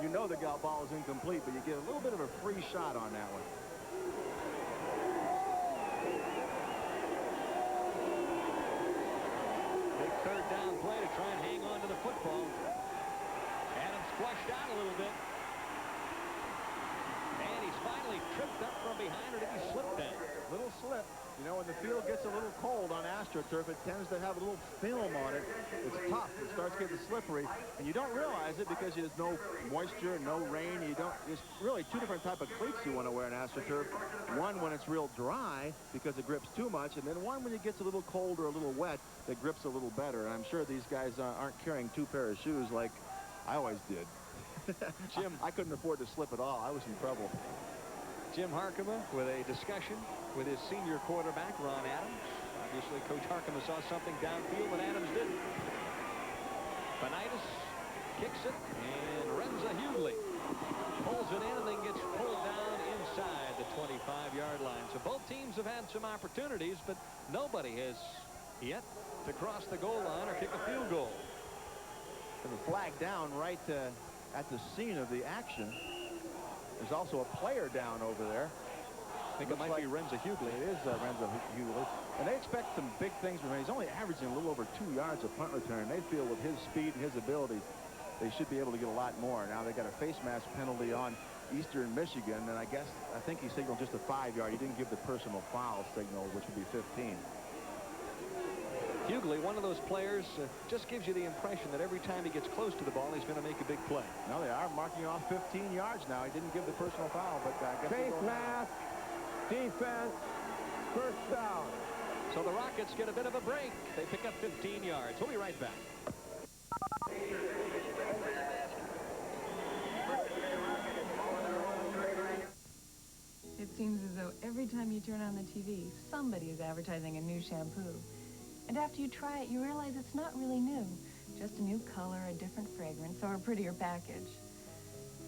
You know the ball is incomplete, but you get a little bit of a free shot on that one. Big third down play to try and hang on to the football. Adams flushed out a little bit. And he's finally tripped up from behind, or did he slip down? Little slip. You know, when the field gets a little cold on AstroTurf, it tends to have a little film on it. It's tough. It starts getting slippery, and you don't realize it because there's no moisture, no rain. There's really two different type of cleats you want to wear in AstroTurf. One when it's real dry because it grips too much, and then one when it gets a little cold or a little wet that grips a little better. And I'm sure these guys aren't carrying two pairs of shoes like I always did. Jim, I couldn't afford to slip at all. I was in trouble. Jim Harkema with a discussion with his senior quarterback, Ron Adams. Obviously, Coach Harkema saw something downfield that Adams didn't. Benitez kicks it, and Renza Hughley pulls it in and then gets pulled down inside the 25-yard line. So both teams have had some opportunities, but nobody has yet to cross the goal line or kick a field goal. And the flag down right at the scene of the action. There's also a player down over there. I think it might be Renza Hughley. It is Renza Hughley. And they expect some big things from him. He's only averaging a little over 2 yards of punt return. They feel with his speed and his ability, they should be able to get a lot more. Now they got a face mask penalty on Eastern Michigan, and I think he signaled just a 5-yard. He didn't give the personal foul signal, which would be 15. Hughley, one of those players, just gives you the impression that every time he gets close to the ball, he's going to make a big play. No, they are marking off 15 yards now. He didn't give the personal foul, but I guess face mask, defense, first down. So the Rockets get a bit of a break. They pick up 15 yards. We'll be right back. It seems as though every time you turn on the TV, somebody is advertising a new shampoo. And after you try it, you realize it's not really new. Just a new color, a different fragrance, or a prettier package.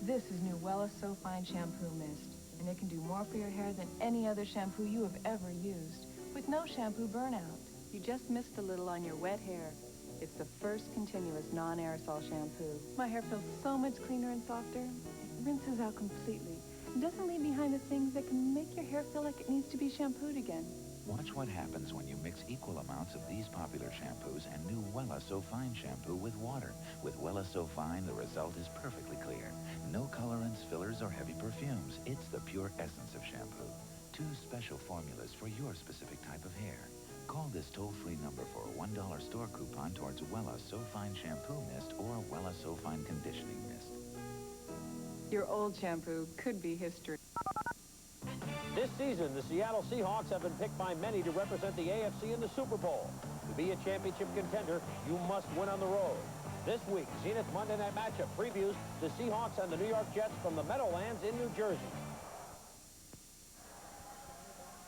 This is new Wella So Fine Shampoo Mist, and it can do more for your hair than any other shampoo you have ever used, with no shampoo burnout. You just mist a little on your wet hair. It's the first continuous non-aerosol shampoo. My hair feels so much cleaner and softer. It rinses out completely and doesn't leave behind the things that can make your hair feel like it needs to be shampooed again. Watch what happens when you mix equal amounts of these popular shampoos and new Wella So Fine shampoo with water. With Wella So Fine, the result is perfectly clear. No colorants, fillers, or heavy perfumes. It's the pure essence of shampoo. 2 special formulas for your specific type of hair. Call this toll-free number for a $1 store coupon towards Wella So Fine Shampoo Mist or Wella So Fine Conditioning Mist. Your old shampoo could be history. This season, the Seattle Seahawks have been picked by many to represent the AFC in the Super Bowl. To be a championship contender, you must win on the road. This week, Zenith Monday Night Matchup previews the Seahawks and the New York Jets from the Meadowlands in New Jersey.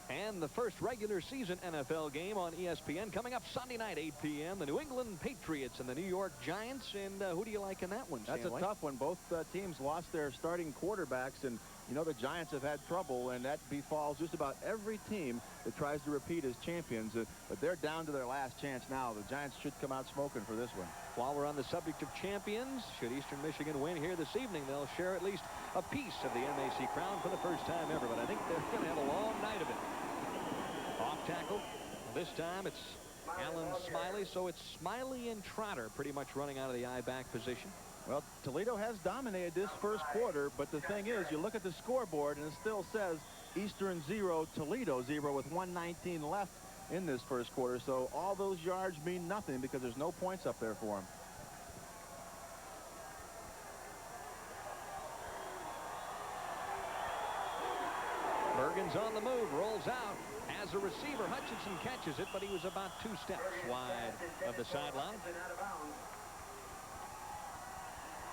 And the first regular season NFL game on ESPN coming up Sunday night, 8 p.m. The New England Patriots and the New York Giants. And who do you like in that one, That's Stanley? a tough one. Both teams lost their starting quarterbacks, and you know the Giants have had trouble, and that befalls just about every team that tries to repeat as champions. But they're down to their last chance now. The Giants should come out smoking for this one. While we're on the subject of champions, should Eastern Michigan win here this evening, they'll share at least a piece of the MAC crown for the first time ever. But I think they're going to have a long night of it. Off tackle. This time it's Alan Smiley, so it's Smiley and Trotter pretty much running out of the I-back position. Well, Toledo has dominated this first quarter, but the thing is, you look at the scoreboard, and it still says Eastern 0, Toledo 0 with 1:19 left in this first quarter. So all those yards mean nothing because there's no points up there for them. Bergan's on the move, rolls out. As a receiver, Hutchinson catches it, but he was about 2 steps wide of the sideline.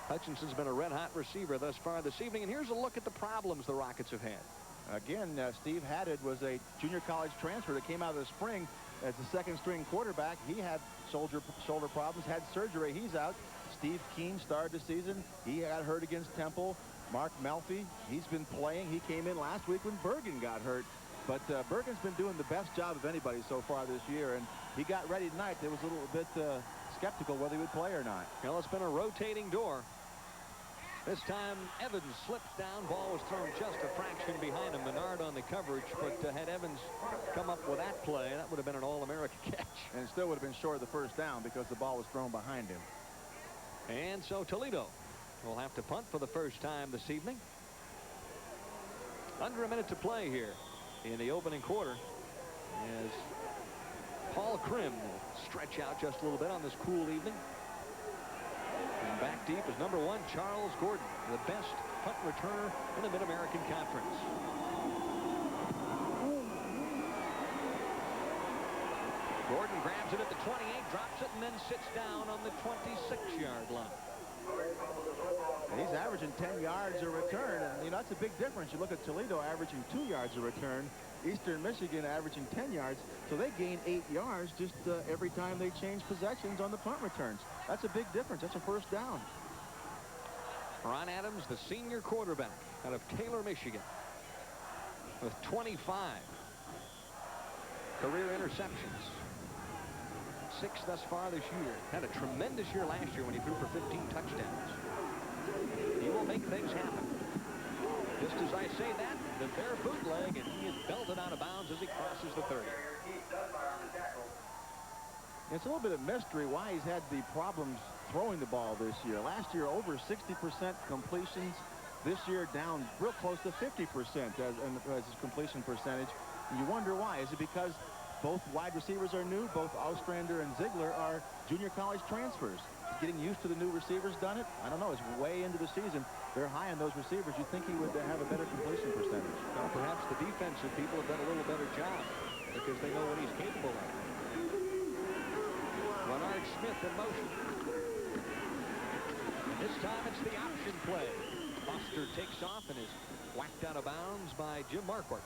Hutchinson's been a red-hot receiver thus far this evening, and here's a look at the problems the Rockets have had. Again, Steve Haddad was a junior college transfer that came out of the spring as a second-string quarterback. He had shoulder problems, had surgery. He's out. Steve Keene started the season. He got hurt against Temple. Mark Melfi, he's been playing. He came in last week when Bergan got hurt. But Bergan's been doing the best job of anybody so far this year, and he got ready tonight. They was a little bit skeptical whether he would play or not. Well, it's been a rotating door. This time, Evans slips down. Ball was thrown just a fraction behind him. Menard on the coverage, but had Evans come up with that play, that would have been an All-America catch. And it still would have been short of the first down because the ball was thrown behind him. And so Toledo will have to punt for the first time this evening. Under a minute to play here in the opening quarter as Paul Krim will stretch out just a little bit on this cool evening. And back deep is number 1, Charles Gordon, the best punt returner in the Mid-American Conference. Gordon grabs it at the 28, drops it, and then sits down on the 26-yard line. And he's averaging 10 yards a return, and you know that's a big difference. You look at Toledo averaging 2 yards a return, Eastern Michigan averaging 10 yards, so they gain 8 yards just every time they change possessions on the punt returns. That's a big difference. That's a first down. Ron Adams, the senior quarterback out of Taylor, Michigan, with 25 career interceptions. 6 thus far this year. Had a tremendous year last year when he threw for 15 touchdowns. He will make things happen. Just as I say that, the bare bootleg, and he is belted out of bounds as he crosses the 30. It's a little bit of mystery why he's had the problems throwing the ball this year. Last year, over 60% completions. This year, down real close to 50% as his completion percentage. And you wonder why. Is it because both wide receivers are new? Both Ostrander and Zeigler are junior college transfers. Getting used to the new receivers done it? I don't know. It's way into the season. They're high on those receivers. You'd think he would have a better completion percentage. Well, perhaps the defensive people have done a little better job because they know what he's capable of. Menard Smith in motion. And this time it's the option play. Foster takes off and is whacked out of bounds by Jim Marquardt.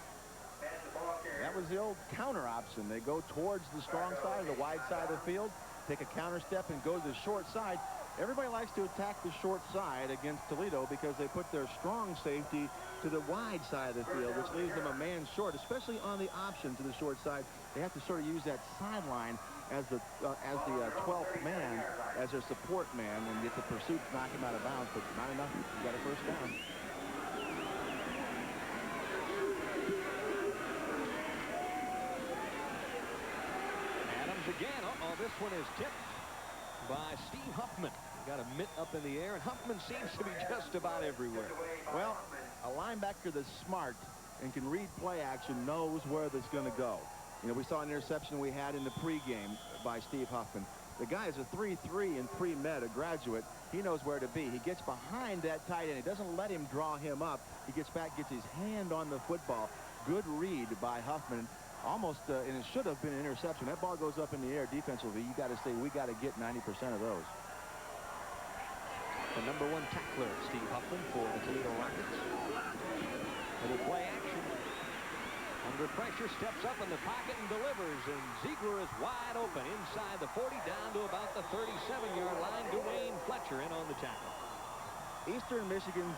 That was the old counter option. They go towards the strong side, the wide side of the field, take a counter step and go to the short side. Everybody likes to attack the short side against Toledo because they put their strong safety to the wide side of the field, which leaves them a man short, especially on the option to the short side. They have to sort of use that sideline as the 12th man, as their support man, and get the pursuit to knock him out of bounds, but not enough. You got a first down. Again, this one is tipped by Steve Huffman. Got a mitt up in the air, and Huffman seems to be just about everywhere. Well, a linebacker that's smart and can read play action knows where that's going to go. You know, we saw an interception we had in the pregame by Steve Huffman. The guy is a 3-3 in pre-med, a graduate. He knows where to be. He gets behind that tight end. He doesn't let him draw him up. He gets back, gets his hand on the football, good read by Huffman. Almost, and it should have been an interception. That ball goes up in the air defensively. You got to say, we got to get 90% of those. The #1 tackler, Steve Huffman, for the Toledo Rockets. Little play action. Under pressure, steps up in the pocket and delivers. And Zeigler is wide open inside the 40, down to about the 37-yard line. Dwayne Fletcher in on the tackle. Eastern Michigan's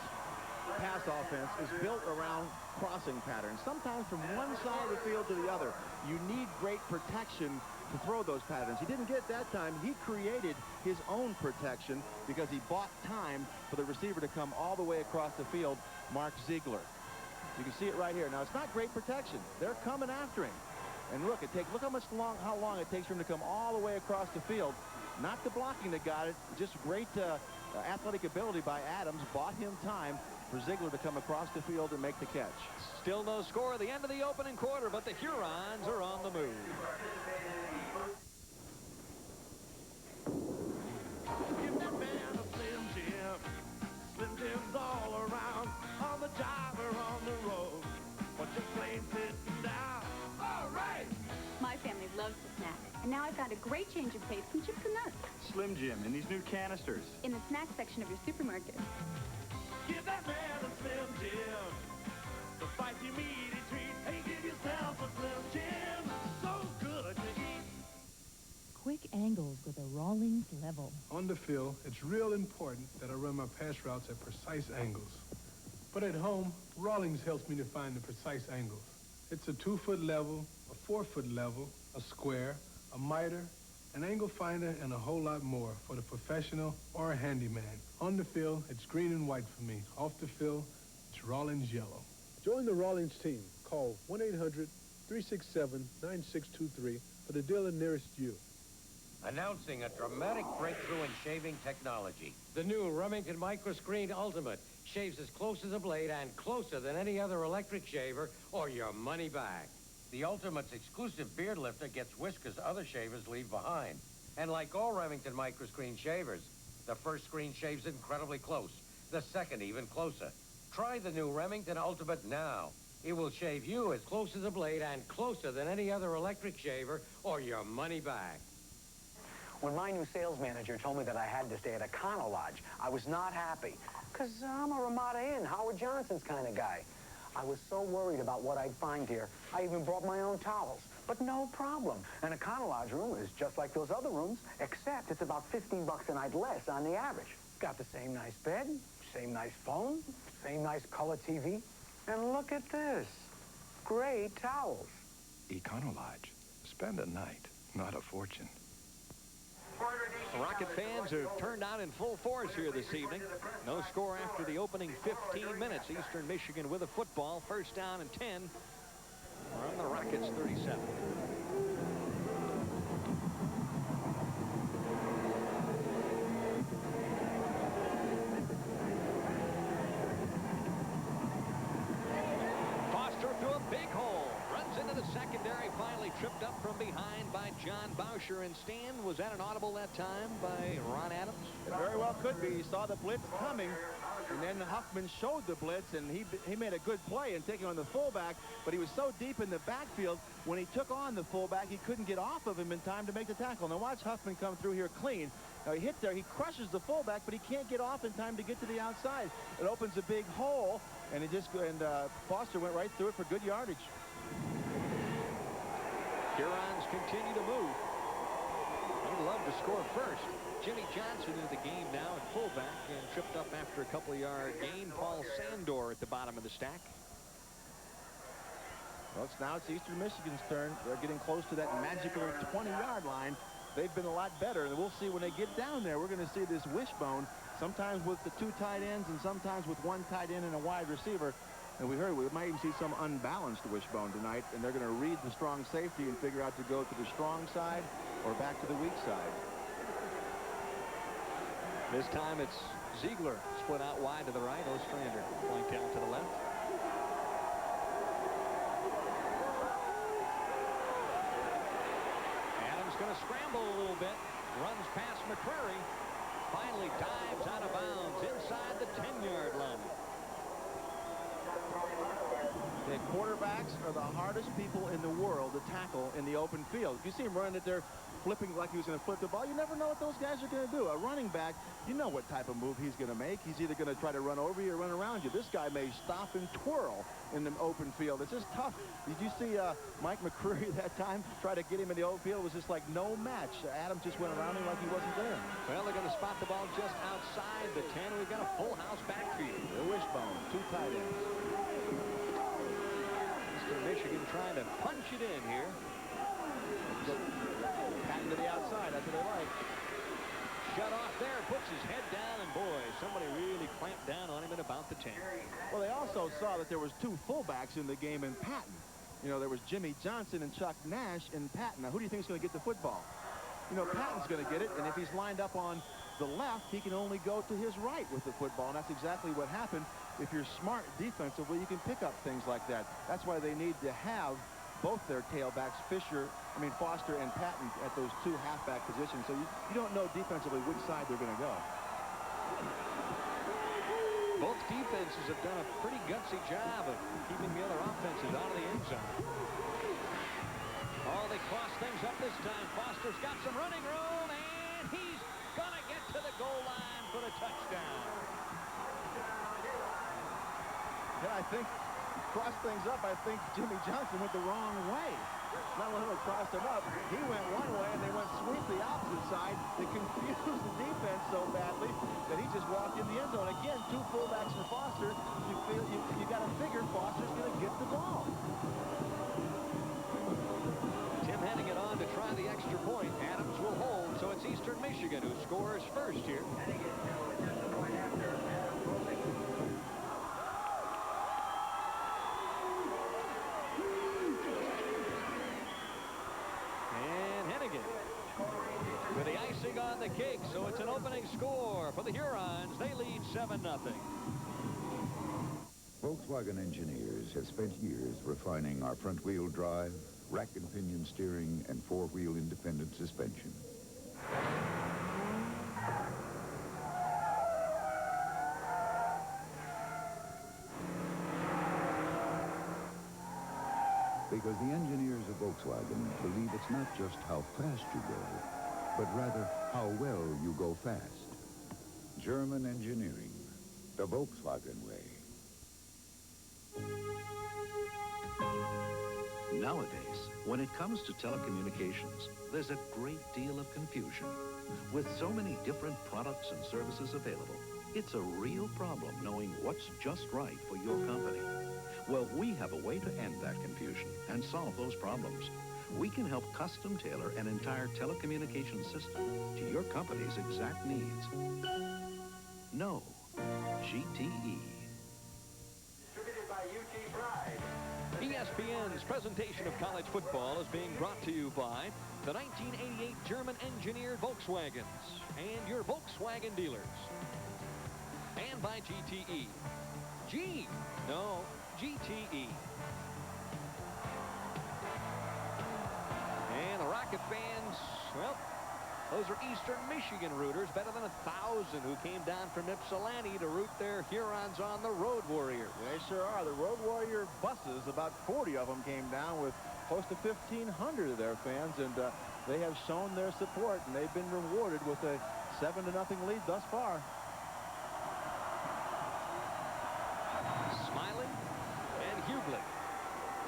pass offense is built around crossing patterns. Sometimes from one side of the field to the other. You need great protection to throw those patterns. He didn't get it that time. He created his own protection because he bought time for the receiver to come all the way across the field, Mark Zeigler. You can see it right here. Now, it's not great protection. They're coming after him. And look, look how long it takes for him to come all the way across the field. Not the blocking that got it, just great athletic ability by Adams. Bought him time for Zeigler to come across the field and make the catch. Still no score at the end of the opening quarter, but the Hurons are on the move. Give that man a Slim Jim. Slim Jims all around, on the job or on the road, or just plain sitting down. All right. My family loves to snack, and now I found a great change of pace from chips and nuts. Slim Jim in these new canisters. In the snack section of your supermarket. Give that man a Slim Jim. The spicy meaty treat. Hey, give yourself a Slim Jim. So good to eat. Quick angles with a Rawlings level. On the field, it's real important that I run my pass routes at precise angles. But at home, Rawlings helps me to find the precise angles. It's a 2-foot level, a 4-foot level, a square, a miter, an angle finder, and a whole lot more for the professional or a handyman. On the field, it's green and white for me. Off the field, it's Rawlings yellow. Join the Rawlings team. Call 1-800-367-9623 for the dealer nearest you. Announcing a dramatic breakthrough in shaving technology. The new Remington Microscreen Ultimate shaves as close as a blade and closer than any other electric shaver, or your money back. The Ultimate's exclusive beard lifter gets whiskers other shavers leave behind. And like all Remington Microscreen shavers, the first screen shaves incredibly close, the second even closer. Try the new Remington Ultimate now. It will shave you as close as a blade and closer than any other electric shaver, or your money back. When my new sales manager told me that I had to stay at a Econo Lodge, I was not happy. Because I'm a Ramada Inn, Howard Johnson's kind of guy. I was so worried about what I'd find here, I even brought my own towels. But no problem. An Econo Lodge room is just like those other rooms, except it's about $15 a night less on the average. Got the same nice bed, same nice phone, same nice color TV. And look at this. Great towels. Econo Lodge. Spend a night, not a fortune. Rocket fans have turned out in full force here this evening. No score after the opening 15 minutes. Eastern Michigan with a football. First down and 10 from the Rockets 37. Foster through a big hole. Runs into the secondary. Finally tripped up from behind by John Boucher. And Stan, was that an audible that time by Ron Adams? It very well could be. He saw the blitz coming, and then Huffman showed the blitz, and he made a good play in taking on the fullback, but he was so deep in the backfield, when he took on the fullback, he couldn't get off of him in time to make the tackle. Now watch Huffman come through here clean. Now he hit there, he crushes the fullback, but he can't get off in time to get to the outside. It opens a big hole, and Foster went right through it for good yardage. Hurons continue to move. They'd love to score first. Jimmy Johnson into the game now at fullback and tripped up after a couple of yard gain. Paul Sandor at the bottom of the stack. Well, now it's Eastern Michigan's turn. They're getting close to that magical 20-yard line. They've been a lot better, and we'll see when they get down there. We're going to see this wishbone, sometimes with the 2 tight ends and sometimes with 1 tight end and a wide receiver. And we might even see some unbalanced wishbone tonight, and they're going to read the strong safety and figure out to go to the strong side or back to the weak side. This time it's Zeigler split out wide to the right. Ostrander point down to the left. Adams going to scramble a little bit. Runs past McCreary. Finally dives out of bounds inside the 10-yard line. that quarterbacks are the hardest people in the world to tackle in the open field. You see him running it there, flipping like he was going to flip the ball. You never know what those guys are going to do. A running back, you know what type of move he's going to make. He's either going to try to run over you or run around you. This guy may stop and twirl in the open field. It's just tough. Did you see Mike McCreary that time try to get him in the open field? It was just like no match. Adams just went around him like he wasn't there. Well, they're going to spot the ball just outside the 10. We've got a full house backfield. The wishbone, 2 tight ends. Eastern Michigan trying to punch it in here. Patton to the outside. That's what they like. Shut off there, puts his head down, and boy, somebody really clamped down on him at about the 10. Well, they also saw that there was 2 fullbacks in the game in Patton. You know, there was Jimmy Johnson and Chuck Nash in Patton. Now, who do you think is going to get the football? You know, Patton's going to get it, and if he's lined up on the left, he can only go to his right with the football, and that's exactly what happened. If you're smart defensively, you can pick up things like that. That's why they need to have both their tailbacks, Foster and Patton, at those 2 halfback positions. So you don't know defensively which side they're going to go. Both defenses have done a pretty gutsy job of keeping the other offenses out of the end zone. Oh, they cross things up this time. Foster's got some running room, and he's going to get to the goal line for the touchdown. Yeah, I think cross things up. I think Jimmy Johnson went the wrong way. Not only crossed him up, he went one way and they went sweep the opposite side. They confused the defense so badly that he just walked in the end zone. Again, 2 fullbacks for Foster. You got to figure Foster's going to get the ball. Tim heading it on to try the extra point. Adams will hold, so it's Eastern Michigan who scores first here. With the icing on the cake, so it's an opening score for the Hurons. They lead 7-0. Volkswagen engineers have spent years refining our front-wheel drive, rack and pinion steering, and 4-wheel independent suspension. Because the engineers of Volkswagen believe it's not just how fast you go, but rather how well you go fast. German engineering, the Volkswagen way. Nowadays, when it comes to telecommunications, there's a great deal of confusion. With so many different products and services available, it's a real problem knowing what's just right for your company. Well, we have a way to end that confusion and solve those problems. We can help custom tailor an entire telecommunications system to your company's exact needs. No, GTE. Distributed by UT Pride. ESPN's presentation of college football is being brought to you by the 1988 German-engineered Volkswagens and your Volkswagen dealers. And by GTE. GTE. And the Rocket fans, well, those are Eastern Michigan rooters, better than 1,000 who came down from Ypsilanti to root their Hurons on the Road Warriors. They sure are. The Road Warrior buses, about 40 of them came down with close to 1,500 of their fans, and they have shown their support, and they've been rewarded with a 7-0 lead thus far. Smiley and Hughley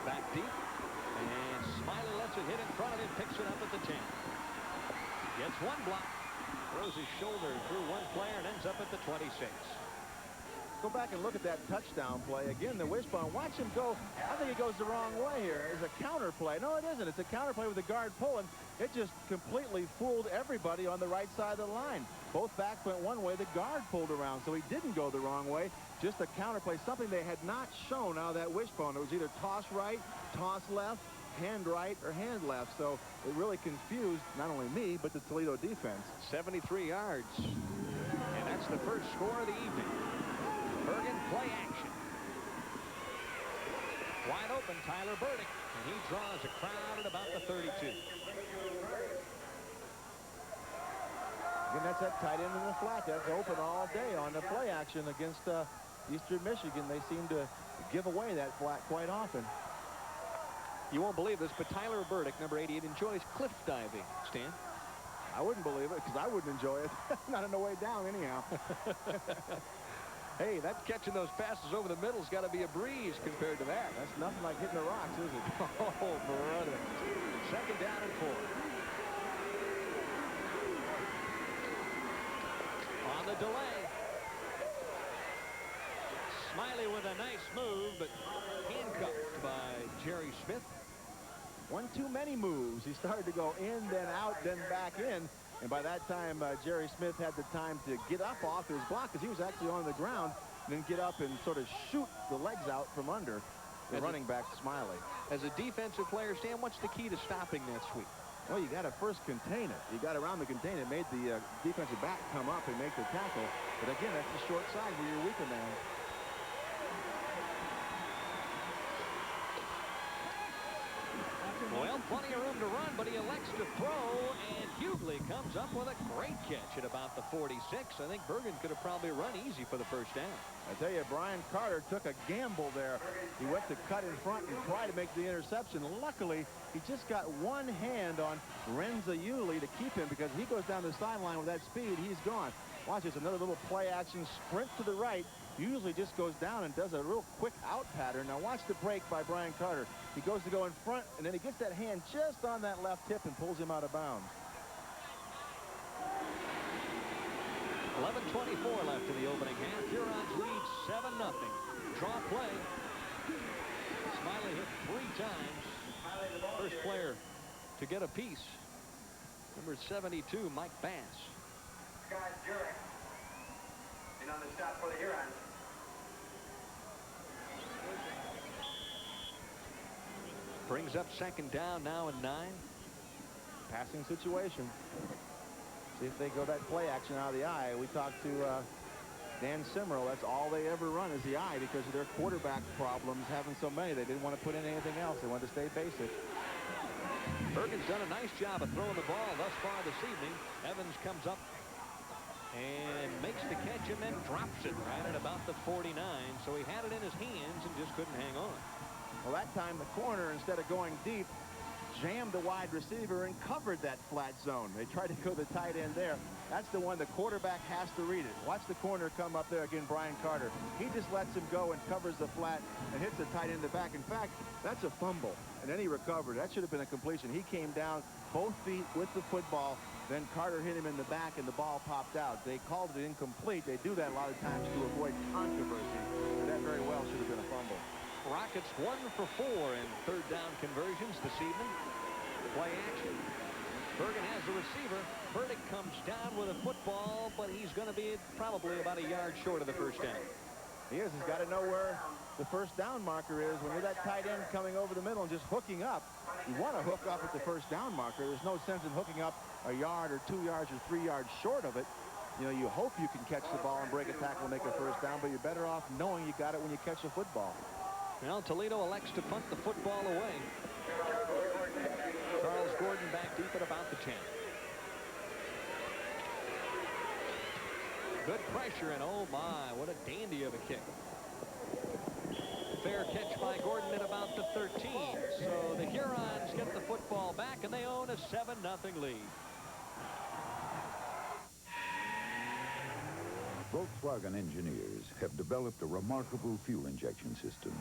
back deep, and Smiley lets it hit in front of him, picks it up at the 10. Gets one block, throws his shoulder through one player, and ends up at the 26. Go back and look at that touchdown play. Again, the wishbone. Watch him go. I think he goes the wrong way here. It's a counter play. No, it isn't. It's a counter play with the guard pulling. It just completely fooled everybody on the right side of the line. Both backs went one way. The guard pulled around, so he didn't go the wrong way. Just a counter play, something they had not shown out of that wishbone. It was either toss right, toss left, hand right, or hand left. So it really confused not only me, but the Toledo defense. 73 yards. And that's the first score of the evening. Bergan play action. Wide open, Tyler Burdick, and he draws a crowd at about the 32. And that's that tight end in the flat. That's open all day on the play action against Eastern Michigan, they seem to give away that flat quite often. You won't believe this, but Tyler Burdick, number 88, enjoys cliff diving. Stan? I wouldn't believe it because I wouldn't enjoy it. Not on the way down anyhow. Hey, that catching those passes over the middle's got to be a breeze compared to that. That's nothing like hitting the rocks, is it? Oh, brother. Second down and 4. On the delay. Smiley with a nice move, but handcuffed by Jerry Smith. One too many moves. He started to go in, then out, then back in. And by that time, Jerry Smith had the time to get up off his block because he was actually on the ground, and then get up and sort of shoot the legs out from under the running back, Smiley. As a defensive player, Stan, what's the key to stopping that sweep? Well, you got to first contain it. You got around the contain it, made the defensive back come up and make the tackle. But again, that's the short side where you're weaker man. Well, plenty of room to run, but he elects to throw, and Hughley comes up with a great catch at about the 46. I think Bergan could have probably run easy for the first down. I tell you, Brian Carter took a gamble there. He went to cut in front and try to make the interception. Luckily, he just got one hand on Renza Hughley to keep him because if he goes down the sideline with that speed, he's gone. Watch this, another little play action sprint to the right. Usually just goes down and does a real quick out pattern. Now watch the break by Brian Carter. He goes to go in front, and then he gets that hand just on that left hip and pulls him out of bounds. 11:24 left in the opening half. Hurons lead 7-0. Draw play. Smiley hit 3 times. First player to get a piece. Number 72, Mike Bass. Jurek. And on the stop for the Hurons. Brings up second down now and 9. Passing situation. See if they go that play action out of the eye. We talked to Dan Simrell. That's all they ever run is the eye because of their quarterback problems, having so many. They didn't want to put in anything else. They wanted to stay basic. Bergan's done a nice job of throwing the ball thus far this evening. Evans comes up and makes the catch and then drops it right at about the 49. So he had it in his hands and just couldn't hang on. Well, that time the corner, instead of going deep, jammed the wide receiver and covered that flat zone. They tried to go the tight end there. That's the one the quarterback has to read it. Watch the corner come up there again, Brian Carter. He just lets him go and covers the flat and hits the tight end in the back. In fact, that's a fumble, and then he recovered. That should have been a completion. He came down both feet with the football. Then Carter hit him in the back, and the ball popped out. They called it incomplete. They do that a lot of times to avoid controversy. But that very well should have been a fumble. Rockets 1 for 4 in third down conversions this evening. Play action. Bergan has the receiver. Burdick comes down with a football, but he's going to be probably about a yard short of the first down. He is. He's got to know where the first down marker is. When you're that tight end coming over the middle and just hooking up, you want to hook up at the first down marker. There's no sense in hooking up a yard or 2 yards or 3 yards short of it. You know, you hope you can catch the ball and break a tackle and make a first down, but you're better off knowing you got it when you catch a football. Well, Toledo elects to punt the football away. Charles Gordon back deep at about the 10. Good pressure, and oh my, what a dandy of a kick. Fair catch by Gordon at about the 13. So the Hurons get the football back, and they own a 7-0 lead. Volkswagen engineers have developed a remarkable fuel injection system,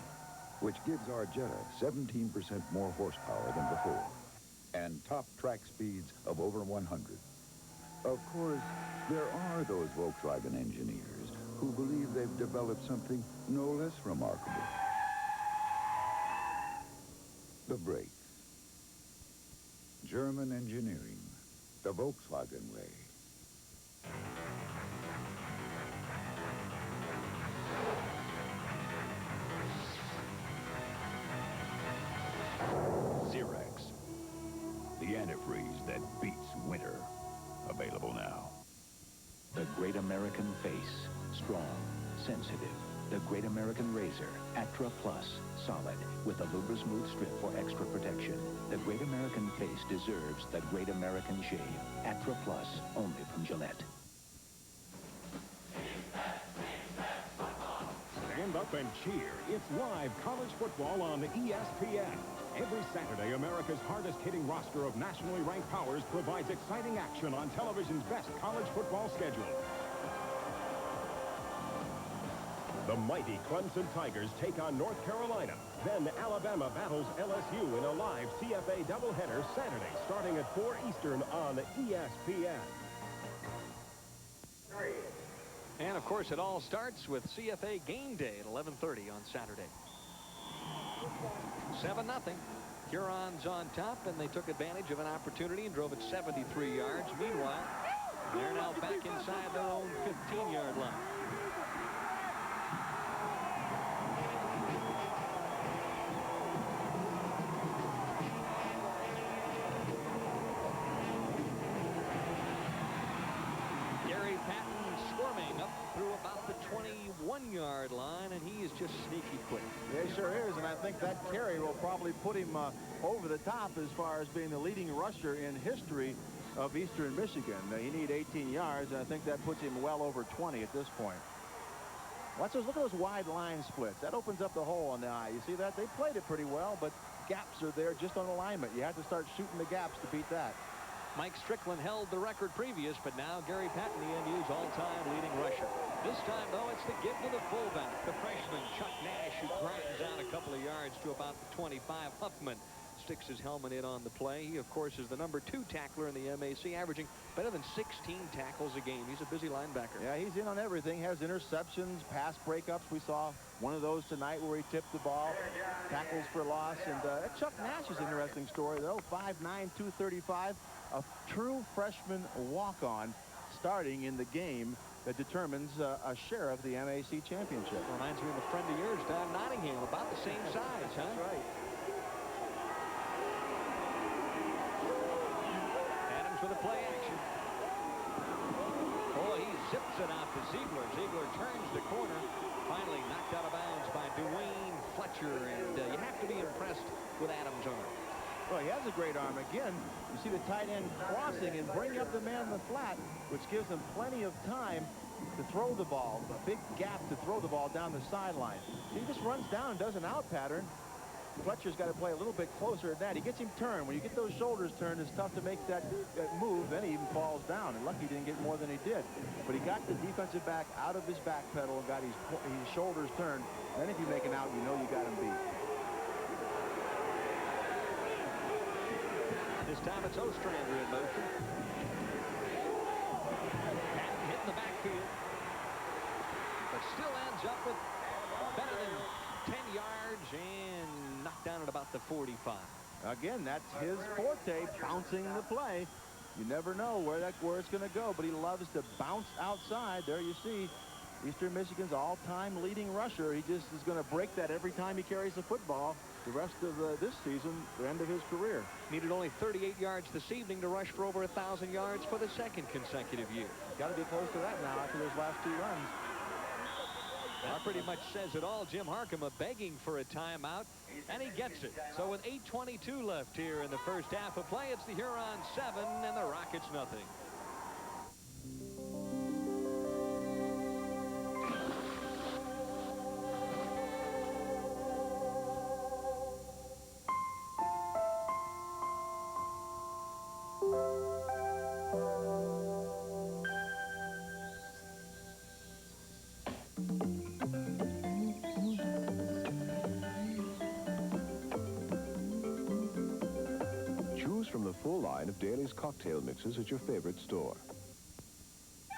which gives our Jetta 17% more horsepower than before, and top track speeds of over 100. Of course, there are those Volkswagen engineers who believe they've developed something no less remarkable. The brakes. German engineering, the Volkswagen way. Zerex, the antifreeze that beats winter. Available now. The Great American Face. Strong, sensitive. The Great American Razor. Atra Plus. Solid. With a Luber Smooth strip for extra protection. The Great American Face deserves the Great American Shave. Atra Plus. Only from Gillette. Stand up and cheer. It's live college football on ESPN. Every Saturday, America's hardest-hitting roster of nationally ranked powers provides exciting action on television's best college football schedule. The mighty Clemson Tigers take on North Carolina. Then Alabama battles LSU in a live CFA doubleheader Saturday, starting at 4 Eastern on ESPN. And, of course, it all starts with CFA game day at 11:30 on Saturday. 7-0. Hurons on top, and they took advantage of an opportunity and drove it 73 yards. Meanwhile, they're now back inside their own 15-yard line. Patton squirming up through about the 21-yard line, and he is just sneaky quick. Yeah, he sure is, and I think that carry will probably put him over the top as far as being the leading rusher in history of Eastern Michigan. You need 18 yards, and I think that puts him well over 20 at this point. Watch those, look at those wide line splits. That opens up the hole on the eye. You see that? They played it pretty well, but gaps are there just on alignment. You have to start shooting the gaps to beat that. Mike Strickland held the record previous, but now Gary Patton, the EMU's all-time leading rusher. This time, though, it's the give to the fullback, the freshman Chuck Nash, who grinds out a couple of yards to about the 25. Huffman sticks his helmet in on the play. He, of course, is the number 2 tackler in the MAC, averaging better than 16 tackles a game. He's a busy linebacker. Yeah, he's in on everything. Has interceptions, pass breakups. We saw one of those tonight where he tipped the ball, tackles for loss. And Chuck Nash is an interesting story, though. 5'9", 235. A true freshman walk-on starting in the game that determines a share of the MAC championship. Reminds me of a friend of yours down Nottingham, about the same size, huh? That's right. Adams with a play action. Oh, he zips it out to Zeigler. Zeigler turns the corner. Finally knocked out of bounds by Dwayne Fletcher, and you have to be impressed with Adams' arm. Well, he has a great arm. Again, you see the tight end crossing and bringing up the man in the flat, which gives him plenty of time to throw the ball. A big gap to throw the ball down the sideline. He just runs down and does an out pattern. Fletcher's got to play a little bit closer at that. He gets him turned. When you get those shoulders turned, it's tough to make that move. Then he even falls down. And lucky he didn't get more than he did. But he got the defensive back out of his back pedal and got his shoulders turned. Then if you make an out, you know you got him beat. This time it's Ostrander in motion. Patton hitting the backfield, but still ends up with better than 10 yards and knocked down at about the 45. Again, that's his forte, bouncing the play. You never know where it's going to go, but he loves to bounce outside. There you see Eastern Michigan's all-time leading rusher. He just is going to break that every time he carries the football. The rest of this season, the end of his career. Needed only 38 yards this evening to rush for over 1,000 yards for the second consecutive year. Got to be close to that now after those last 2 runs. That pretty much says it all. Jim Harkema begging for a timeout, and he gets it. So with 8:22 left here in the first half of play, it's the Hurons 7 and the Rockets nothing. From the full line of Daly's cocktail mixes at your favorite store.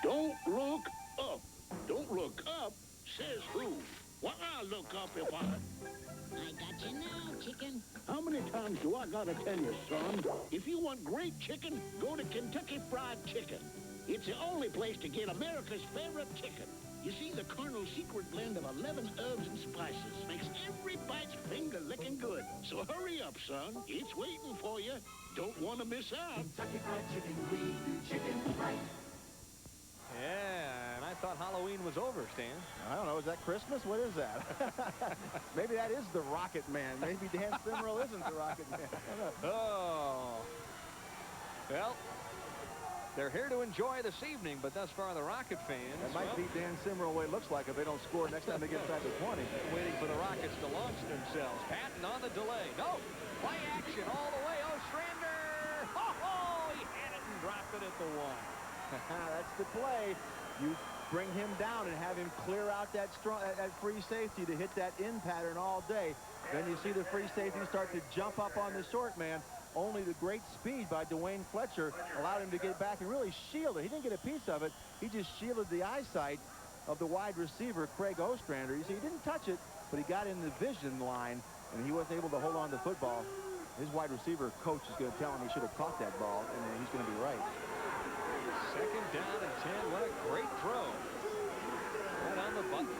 Don't look up. Don't look up, says who? Well, I'll look up if I got you now, chicken. How many times do I gotta tell you, son? If you want great chicken, go to Kentucky Fried Chicken. It's the only place to get America's favorite chicken. You see, the Colonel's secret blend of 11 herbs and spices makes every bite's finger-licking good. So hurry up, son. It's waiting for you. Don't want to miss out. Kentucky Fried Chicken, we do chicken right. Yeah, and I thought Halloween was over, Stan. I don't know. Is that Christmas? What is that? Maybe that is the Rocket Man. Maybe Dan Simrell isn't the Rocket Man. Oh. Well, They're here to enjoy this evening, but thus far the Rocket fans... That might be Dan Simrell way it looks like if they don't score next time they get inside the 20. Waiting for the Rockets to launch themselves. Patton on the delay. No! Play action all the way. Ostrander! Oh, he had it and dropped it at the 1. That's the play. You bring him down and have him clear out that free safety to hit that in pattern all day. Then you see the free safety start to jump up on the short man. Only the great speed by Dwayne Fletcher allowed him to get back and really shield it. He didn't get a piece of it. He just shielded the eyesight of the wide receiver, Craig Ostrander. You see, he didn't touch it, but he got in the vision line, and he wasn't able to hold on to the football. His wide receiver coach is going to tell him he should have caught that ball, and he's going to be right. Second down and 10. What a great throw. Right on the button.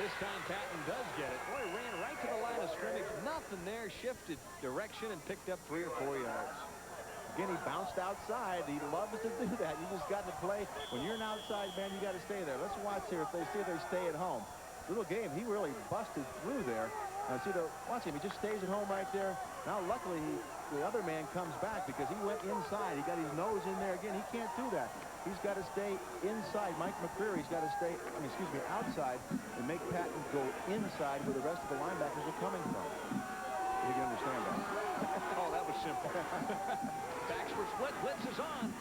This time Patton does get it. Boy, ran right to the line of scrimmage. Nothing there. Shifted direction and picked up 3 or 4 yards. Again, he bounced outside. He loves to do that. You just got to play. When you're an outside man, you got to stay there. Let's watch here if they see they stay at home. Little game. He really busted through there. See, watch him. He just stays at home right there. Now, luckily, the other man comes back because he went inside. He got his nose in there again. He can't do that. He's got to stay inside. Mike McCreary's got to stay, outside and make Patton go inside where the rest of the linebackers are coming from. You can understand that. Oh, that was simple. Backs were split. Blitz is on.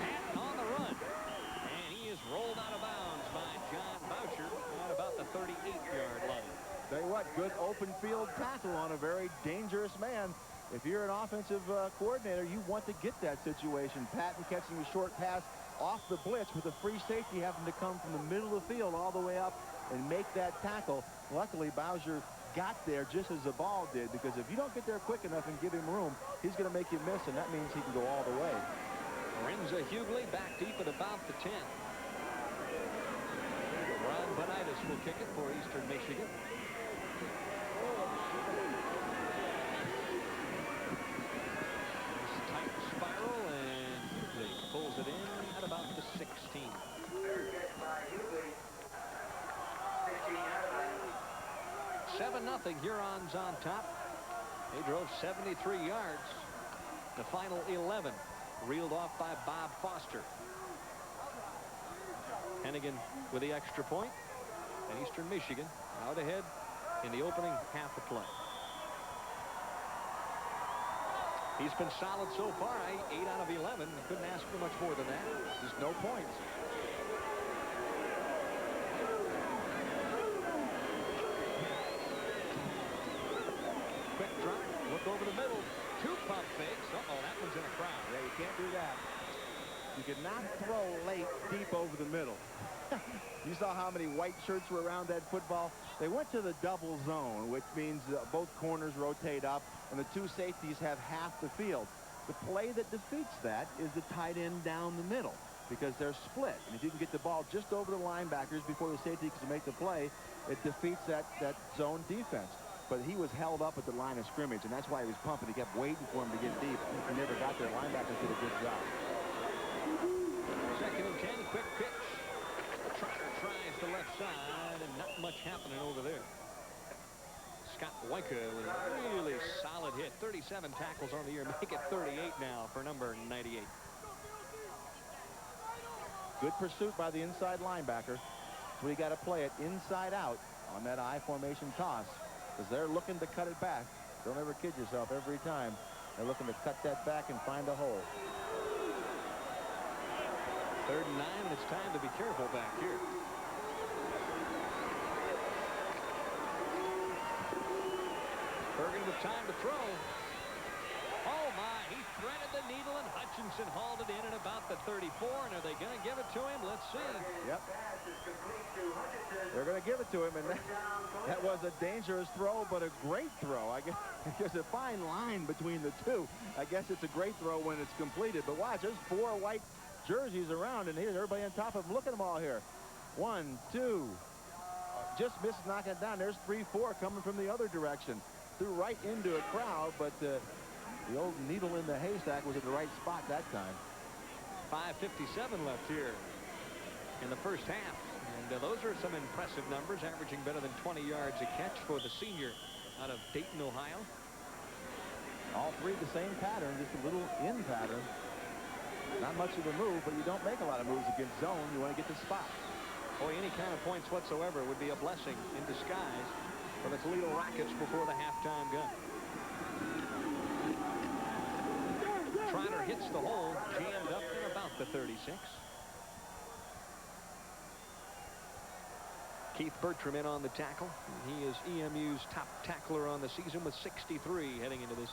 Patton on the run. And he is rolled out of bounds by John Boucher at about the 38-yard line. Tell you what, good open field tackle on a very dangerous man. If you're an offensive coordinator, you want to get that situation. Patton catching a short pass off the blitz with a free safety having to come from the middle of the field all the way up and make that tackle. Luckily, Boucher got there just as the ball did, because if you don't get there quick enough and give him room, he's going to make you miss, and that means he can go all the way. Lorenzo Hughley back deep at about the 10. Ron Bonitis will kick it for Eastern Michigan. Tight spiral, and he pulls it in at about the 16. 7-0, Hurons on top. They drove 73 yards. The final 11 reeled off by Bob Foster. Hennigan with the extra point, and Eastern Michigan out ahead in the opening half of play. He's been solid so far. 8 out of 11. Couldn't ask for much more than that. Just no points. Quick drop. Look over the middle. 2 pump fakes. Uh-oh, that one's in a crowd. Yeah, you can't do that. You cannot throw late deep over the middle. You saw how many white shirts were around that football. They went to the double zone, which means both corners rotate up, and the 2 safeties have half the field. The play that defeats that is the tight end down the middle, because they're split. And if you can get the ball just over the linebackers before the safety can make the play, it defeats that zone defense. But he was held up at the line of scrimmage, and that's why he was pumping. He kept waiting for him to get deep. He never got there. Linebackers did a good job. 2nd and 10, quick pitch. Schreiner tries the left side, and not much happening over there. Scott Weicker with a really solid hit. 37 tackles on the year. Make it 38 now for number 98. Good pursuit by the inside linebacker. So we got to play it inside out on that I formation toss, because they're looking to cut it back. Don't ever kid yourself every time. They're looking to cut that back and find a hole. 3rd and 9, and it's time to be careful back here. Bergan with time to throw. Oh, my. He threaded the needle, and Hutchinson hauled it in at about the 34. And are they going to give it to him? Let's see. Yep. They're going to give it to him, and that was a dangerous throw, but a great throw. I guess there's a fine line between the two. I guess it's a great throw when it's completed. But watch, there's 4 white jerseys around, and here's everybody on top of them. Look at them all here. 1, 2. Just missed knocking it down. There's 3, 4 coming from the other direction. Threw right into a crowd, but the old needle in the haystack was at the right spot that time. 5:57 left here in the first half. And those are some impressive numbers, averaging better than 20 yards a catch for the senior out of Dayton, Ohio. All three the same pattern, just a little in pattern. Not much of a move, but you don't make a lot of moves against zone. You want to get the spots. Boy, any kind of points whatsoever would be a blessing in disguise for the Toledo Rockets before the halftime gun. Schreiner hits the hole, jammed up in about the 36. Keith Bertram in on the tackle. He is EMU's top tackler on the season with 63 heading into this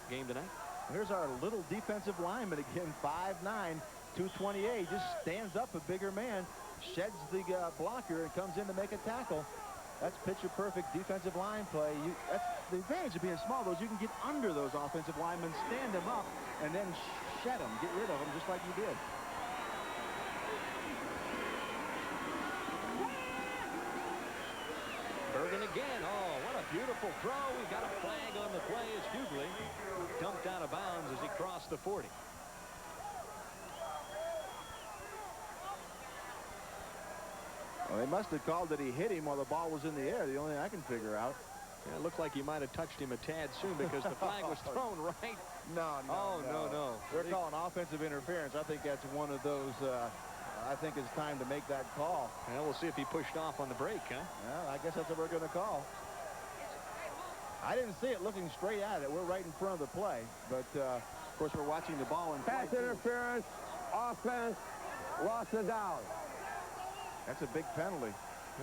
game tonight. Here's our little defensive lineman again, 5'9", 228. Just stands up a bigger man, sheds the blocker, and comes in to make a tackle. That's picture-perfect defensive line play. That's the advantage of being small, though, is you can get under those offensive linemen, stand them up, and then shed them, get rid of them, just like you did. Bergan again. Oh, what a beautiful throw. We got a flag on the play as Hughley dumped out of bounds as he crossed the 40. Well, they must have called that he hit him while the ball was in the air. The only thing I can figure out. Yeah, it looked like he might have touched him a tad soon because the flag was thrown right. No. They're calling offensive interference. I think that's one of those. I think it's time to make that call. Well, we'll see if he pushed off on the break, huh? Well, I guess that's what we're going to call. I didn't see it looking straight at it. We're right in front of the play. But, of course, we're watching the ball in pass interference, offense, loss of down. That's a big penalty.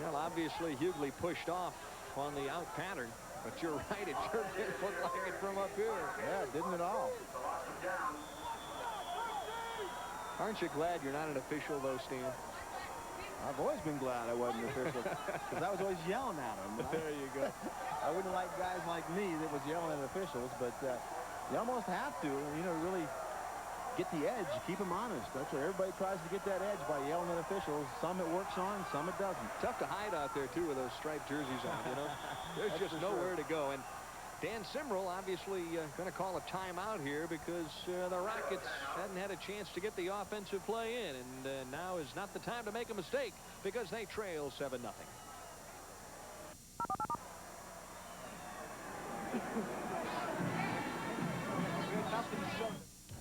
Well, obviously, Hughley pushed off on the out pattern. But you're right, it sure did look like it from up here. Yeah, it didn't at all. Aren't you glad you're not an official, though, Stan? I've always been glad I wasn't an official because I was always yelling at them. There you go. I wouldn't like guys like me that was yelling at officials, but you almost have to, really get the edge, keep them honest. That's what everybody tries to get, that edge by yelling at officials. Some it works on, some it doesn't. Tough to hide out there, too, with those striped jerseys on, There's just nowhere to go. And Dan Simrell obviously going to call a timeout here because the Rockets hadn't had a chance to get the offensive play in. And now is not the time to make a mistake because they trail 7-0.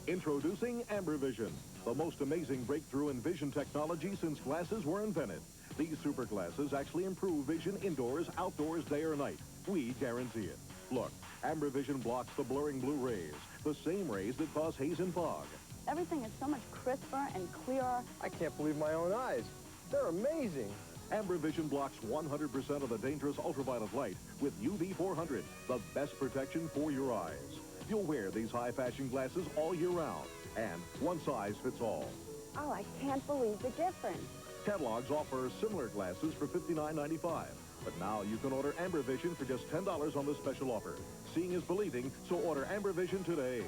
Introducing AmberVision, the most amazing breakthrough in vision technology since glasses were invented. These super glasses actually improve vision indoors, outdoors, day or night. We guarantee it. Look, AmberVision blocks the blurring blue rays, the same rays that cause haze and fog. Everything is so much crisper and clearer. I can't believe my own eyes. They're amazing. AmberVision blocks 100% of the dangerous ultraviolet light with UV 400, the best protection for your eyes. You'll wear these high-fashion glasses all year round, and one size fits all. Oh, I can't believe the difference. Catalogs offer similar glasses for $59.95. But now you can order AmberVision for just $10 on this special offer. Seeing is believing, so order AmberVision today.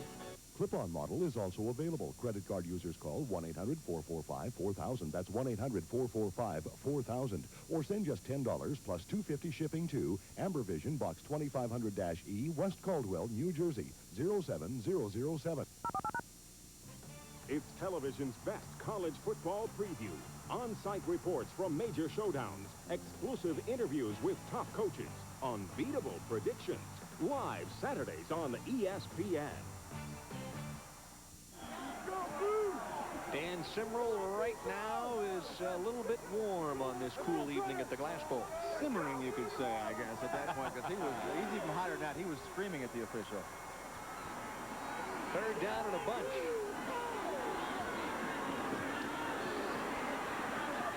Clip-on model is also available. Credit card users call 1-800-445-4000. That's 1-800-445-4000. Or send just $10 plus $2.50 shipping to AmberVision, Box 2500-E, West Caldwell, New Jersey, 07007. It's television's best college football preview. On-site reports from major showdowns, exclusive interviews with top coaches, unbeatable predictions, live Saturdays on ESPN. Dan Simrell right now is a little bit warm on this cool evening at the Glass Bowl. Simmering, you could say, I guess, at that point, because he's even hotter than that. He was screaming at the official. Third down and a bunch.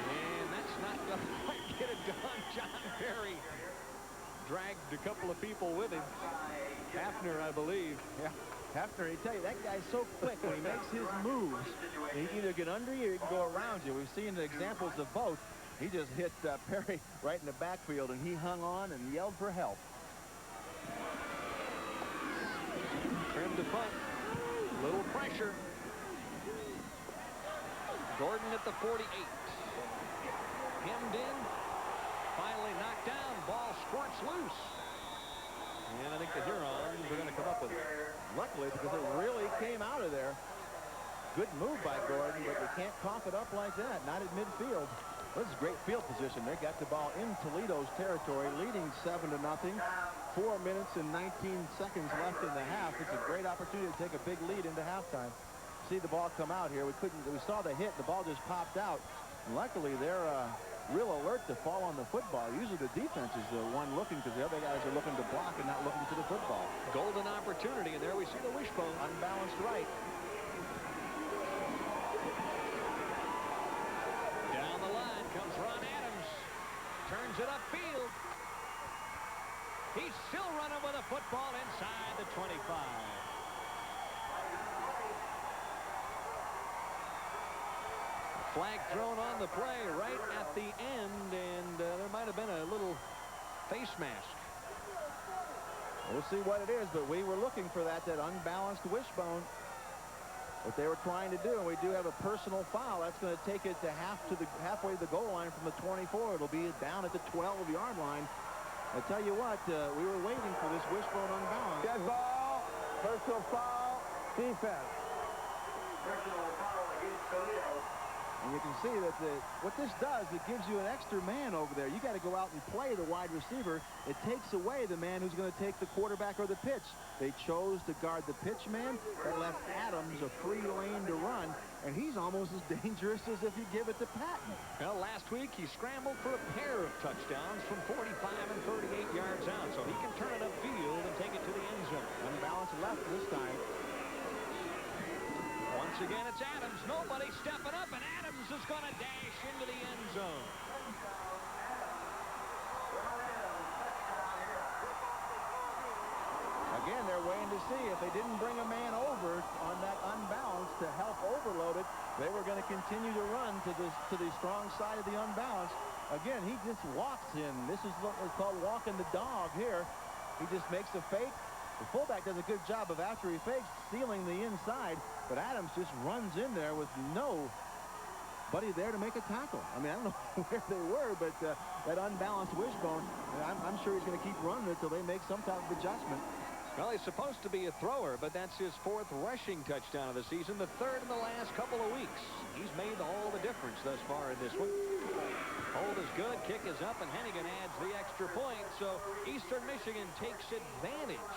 And that's not going to quite get it done. John Perry dragged a couple of people with him. Hafner, I believe. Yeah. Hafner, I tell you, that guy's so quick when he makes his moves. He can either get under you or he can go around you. We've seen the examples of both. He just hit Perry right in the backfield, and he hung on and yelled for help. Trimmed to punt. Little pressure. Gordon at the 48. Hemmed in. Finally knocked down. Ball squirts loose. And I think the Hurons are going to come up with it. Luckily, because it really came out of there. Good move by Gordon, but you can't cough it up like that. Not at midfield. This is great field position. They got the ball in Toledo's territory, leading 7-0. 4 minutes and 19 seconds left in the half. It's a great opportunity to take a big lead into halftime. See the ball come out here. We saw the hit. The ball just popped out. And luckily, they're real alert to fall on the football. Usually the defense is the one looking because the other guys are looking to block and not looking to the football. Golden opportunity, and there we see the wishbone. Unbalanced right. Down the line comes Ron Adams. Turns it upfield. He's still running with a football inside the 25. Flag thrown on the play right at the end, and there might have been a little face mask. We'll see what it is, but we were looking for that unbalanced wishbone. What they were trying to do, and we do have a personal foul. That's going to take it to halfway to the goal line from the 24. It'll be down at the 12-yard line. I tell you what, we were waiting for this wishbone unbalanced. Dead ball, personal foul, defense. Personal foul against Toledo. And you can see that what this does, it gives you an extra man over there. You got to go out and play the wide receiver. It takes away the man who's going to take the quarterback or the pitch. They chose to guard the pitch man. That left Adams a free lane to run, and he's almost as dangerous as if you give it to Patton. Well, last week he scrambled for a pair of touchdowns from 45 and 38 yards out, so he can turn it upfield and take it to the end zone. Unbalanced left this time. Once again, it's Adams. Nobody stepping up, and Adams is going to dash into the end zone. Again, they're waiting to see if they didn't bring a man over on that unbalance to help overload it. They were going to continue to run to the strong side of the unbalance. Again, he just walks in. This is what is called walking the dog here. He just makes a fake. The fullback does a good job of, after he fakes, sealing the inside, but Adams just runs in there with nobody there to make a tackle. I mean, I don't know where they were, but that unbalanced wishbone, I'm sure he's going to keep running it until they make some type of adjustment. Well, he's supposed to be a thrower, but that's his 4th rushing touchdown of the season, the 3rd in the last couple of weeks. He's made all the difference thus far in this one. Hold is good, kick is up, and Hennigan adds the extra point, so Eastern Michigan takes advantage,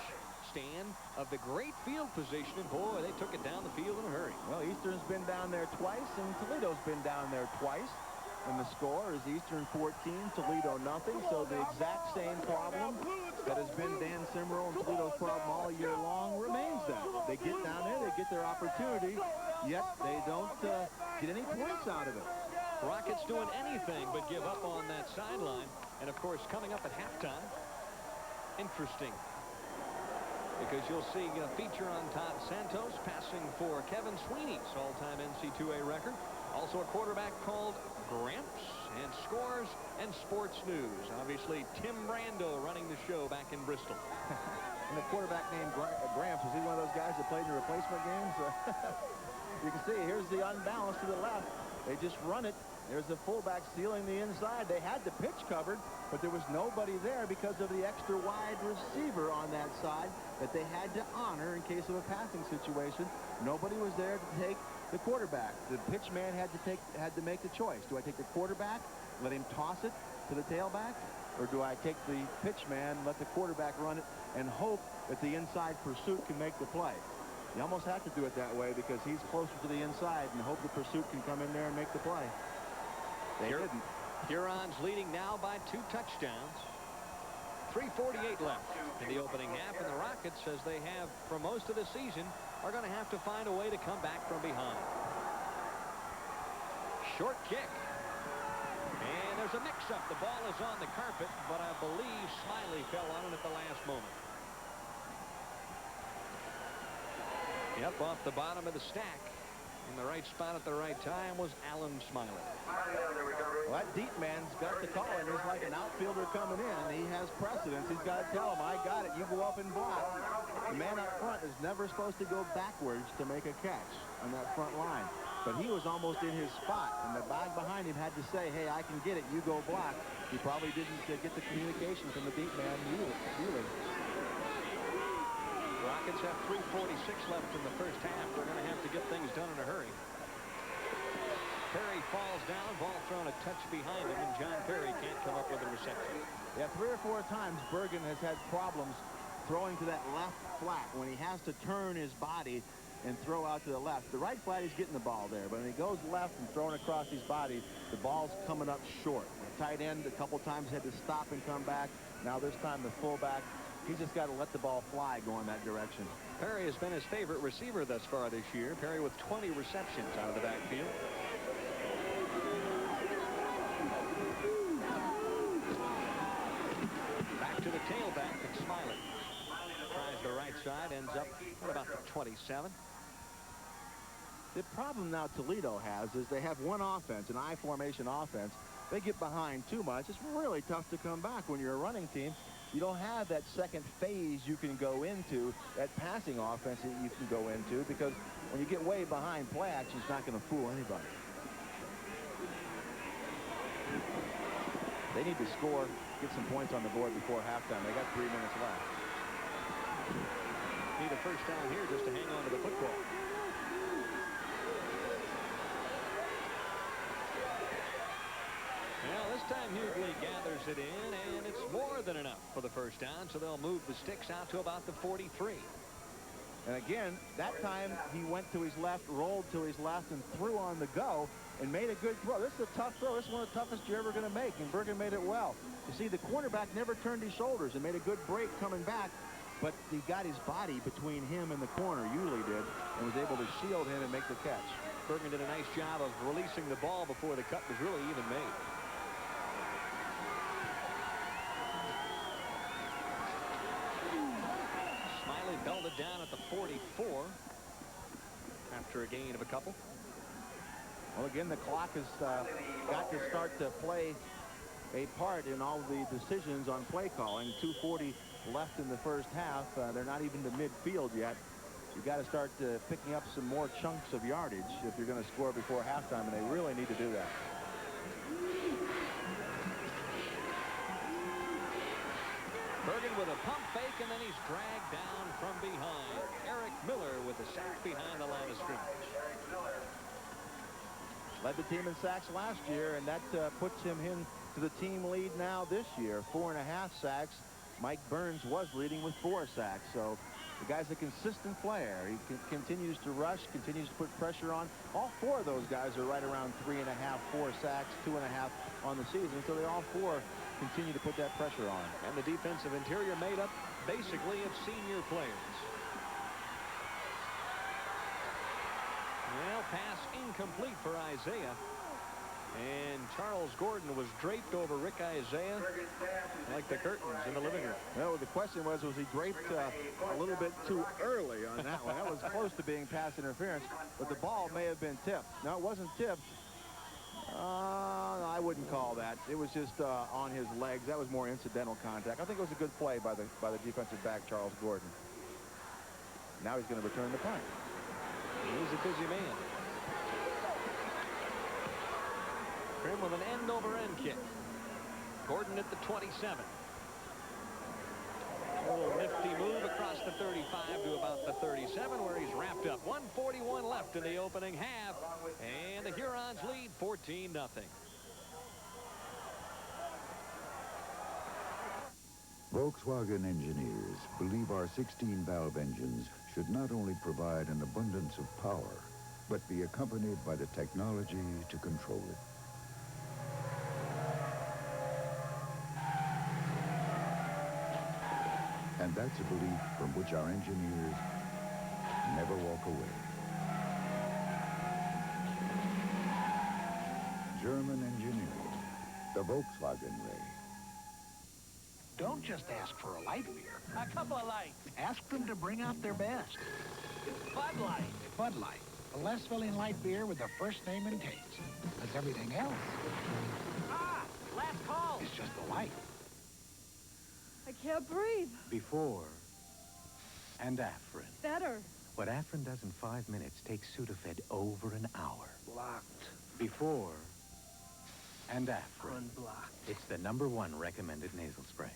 Stan, of the great field position, and boy, they took it down the field in a hurry. Well, Eastern's been down there twice, and Toledo's been down there twice. And the score is Eastern 14, Toledo nothing. So the exact same problem that has been Dan Simrell and Toledo's problem all year long remains that. They get down there, they get their opportunity, yet they don't get any points out of it. Rockets doing anything but give up on that sideline. And, of course, coming up at halftime, interesting. Because you'll see a feature on Todd Santos passing for Kevin Sweeney's all-time NC2A record. Also a quarterback called Gramps, and scores and sports news. Obviously, Tim Brando running the show back in Bristol. And the quarterback named Gramps, was he one of those guys that played in the replacement games? You can see, here's the unbalance to the left. They just run it. There's the fullback sealing the inside. They had the pitch covered, but there was nobody there because of the extra wide receiver on that side that they had to honor in case of a passing situation. Nobody was there to take the quarterback. The pitch man had to make the choice. Do I take the quarterback, let him toss it to the tailback, or do I take the pitch man, let the quarterback run it, and hope that the inside pursuit can make the play? You almost have to do it that way because he's closer to the inside and hope the pursuit can come in there and make the play. They didn't. Hurons leading now by 2 touchdowns. 3:48 left in the opening half, and the Rockets, as they have for most of the season, are going to have to find a way to come back from behind. Short kick. And there's a mix-up. The ball is on the carpet, but I believe Smiley fell on it at the last moment. Yep, off the bottom of the stack. In the right spot at the right time was Alan Smiley. Well, that deep man's got the call, and he's like an outfielder coming in. He has precedence. He's got to tell him, I got it. You go up and block. The man up front is never supposed to go backwards to make a catch on that front line. But he was almost in his spot, and the guy behind him had to say, hey, I can get it. You go block. He probably didn't get the communication from the deep man, Mueller. Rockets have 3:46 left in the first half. They're going to have to get things done in a hurry. Perry falls down. Ball thrown a touch behind him, and John Perry can't come up with a reception. Yeah, 3 or 4 times Bergan has had problems throwing to that left flat when he has to turn his body and throw out to the left. The right flat, he's getting the ball there, but when he goes left and throwing across his body, the ball's coming up short. The tight end a couple times had to stop and come back. Now this time the fullback, he's just got to let the ball fly going that direction. Perry has been his favorite receiver thus far this year. Perry with 20 receptions out of the backfield. Back to the tailback, it's Smiley. Tries the right side, ends up at about the 27. The problem now Toledo has is they have one offense, an I formation offense. They get behind too much. It's really tough to come back when you're a running team. You don't have that second phase you can go into, that passing offense that you can go into, because when you get way behind, play action is not going to fool anybody. They need to score, get some points on the board before halftime. They got 3 minutes left. Need a first down here just to hang on to the football. Well, this time Hughley gathers it in, and it's more than enough for the first down, so they'll move the sticks out to about the 43. And again, that time he went to his left, rolled to his left, and threw on the go and made a good throw. This is a tough throw. This is one of the toughest you're ever going to make, and Bergan made it well. You see, the cornerback never turned his shoulders and made a good break coming back, but he got his body between him and the corner, usually did, and was able to shield him and make the catch. Bergan did a nice job of releasing the ball before the cut was really even made. Smiley belted down at the 44 after a gain of a couple. Well, again, the clock has got to start to play a part in all the decisions on play calling. 2:40 left in the first half. They're not even to midfield yet. You've got to start picking up some more chunks of yardage if you're going to score before halftime, and they really need to do that. Bergan with a pump fake, and then he's dragged down from behind. Eric Miller with a sack behind the line of scrimmage. Led the team in sacks last year, and that puts him into the team lead now this year. 4.5 sacks. Mike Burns was leading with 4 sacks. So the guy's a consistent player. He continues to rush, continues to put pressure on. All 4 of those guys are right around 3.5, 4 sacks, 2.5 on the season. So they all 4 continue to put that pressure on. And the defensive interior made up basically of senior players. Well, pass incomplete for Isaiah. And Charles Gordon was draped over Rick Isaiah like the curtains in the living room. Well, the question was he draped a little bit too early on that one? That was close to being pass interference, but the ball may have been tipped. No, it wasn't tipped. I wouldn't call that. It was just on his legs. That was more incidental contact. I think it was a good play by the defensive back, Charles Gordon. Now he's going to return the punt. He's a busy man. Prim with an end-over-end kick. Gordon at the 27. A little nifty move across the 35 to about the 37, where he's wrapped up. 1:41 left in the opening half, and the Hurons lead 14-0. Volkswagen engineers believe our 16-valve engines should not only provide an abundance of power, but be accompanied by the technology to control it. And that's a belief from which our engineers never walk away. German engineering, the Volkswagen way. Don't just ask for a light beer. A couple of lights. Ask them to bring out their best. Bud Light. Bud Light, a less filling light beer with the first name and taste. As everything else. Last call. It's just a light. I can't breathe. Before and Afrin. Better. What Afrin does in 5 minutes takes Sudafed over an hour. Blocked. Before and Afrin. Unblocked. It's the #1 recommended nasal spray.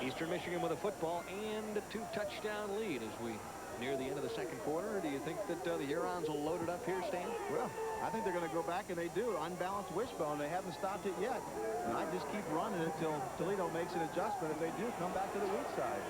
Eastern Michigan with a football and a 2-touchdown lead as we near the end of the second quarter? Or do you think that the Hurons will load it up here, Stan? Well, I think they're going to go back, and they do. Unbalanced wishbone. They haven't stopped it yet. And I just keep running it until Toledo makes an adjustment. If they do, come back to the weak side.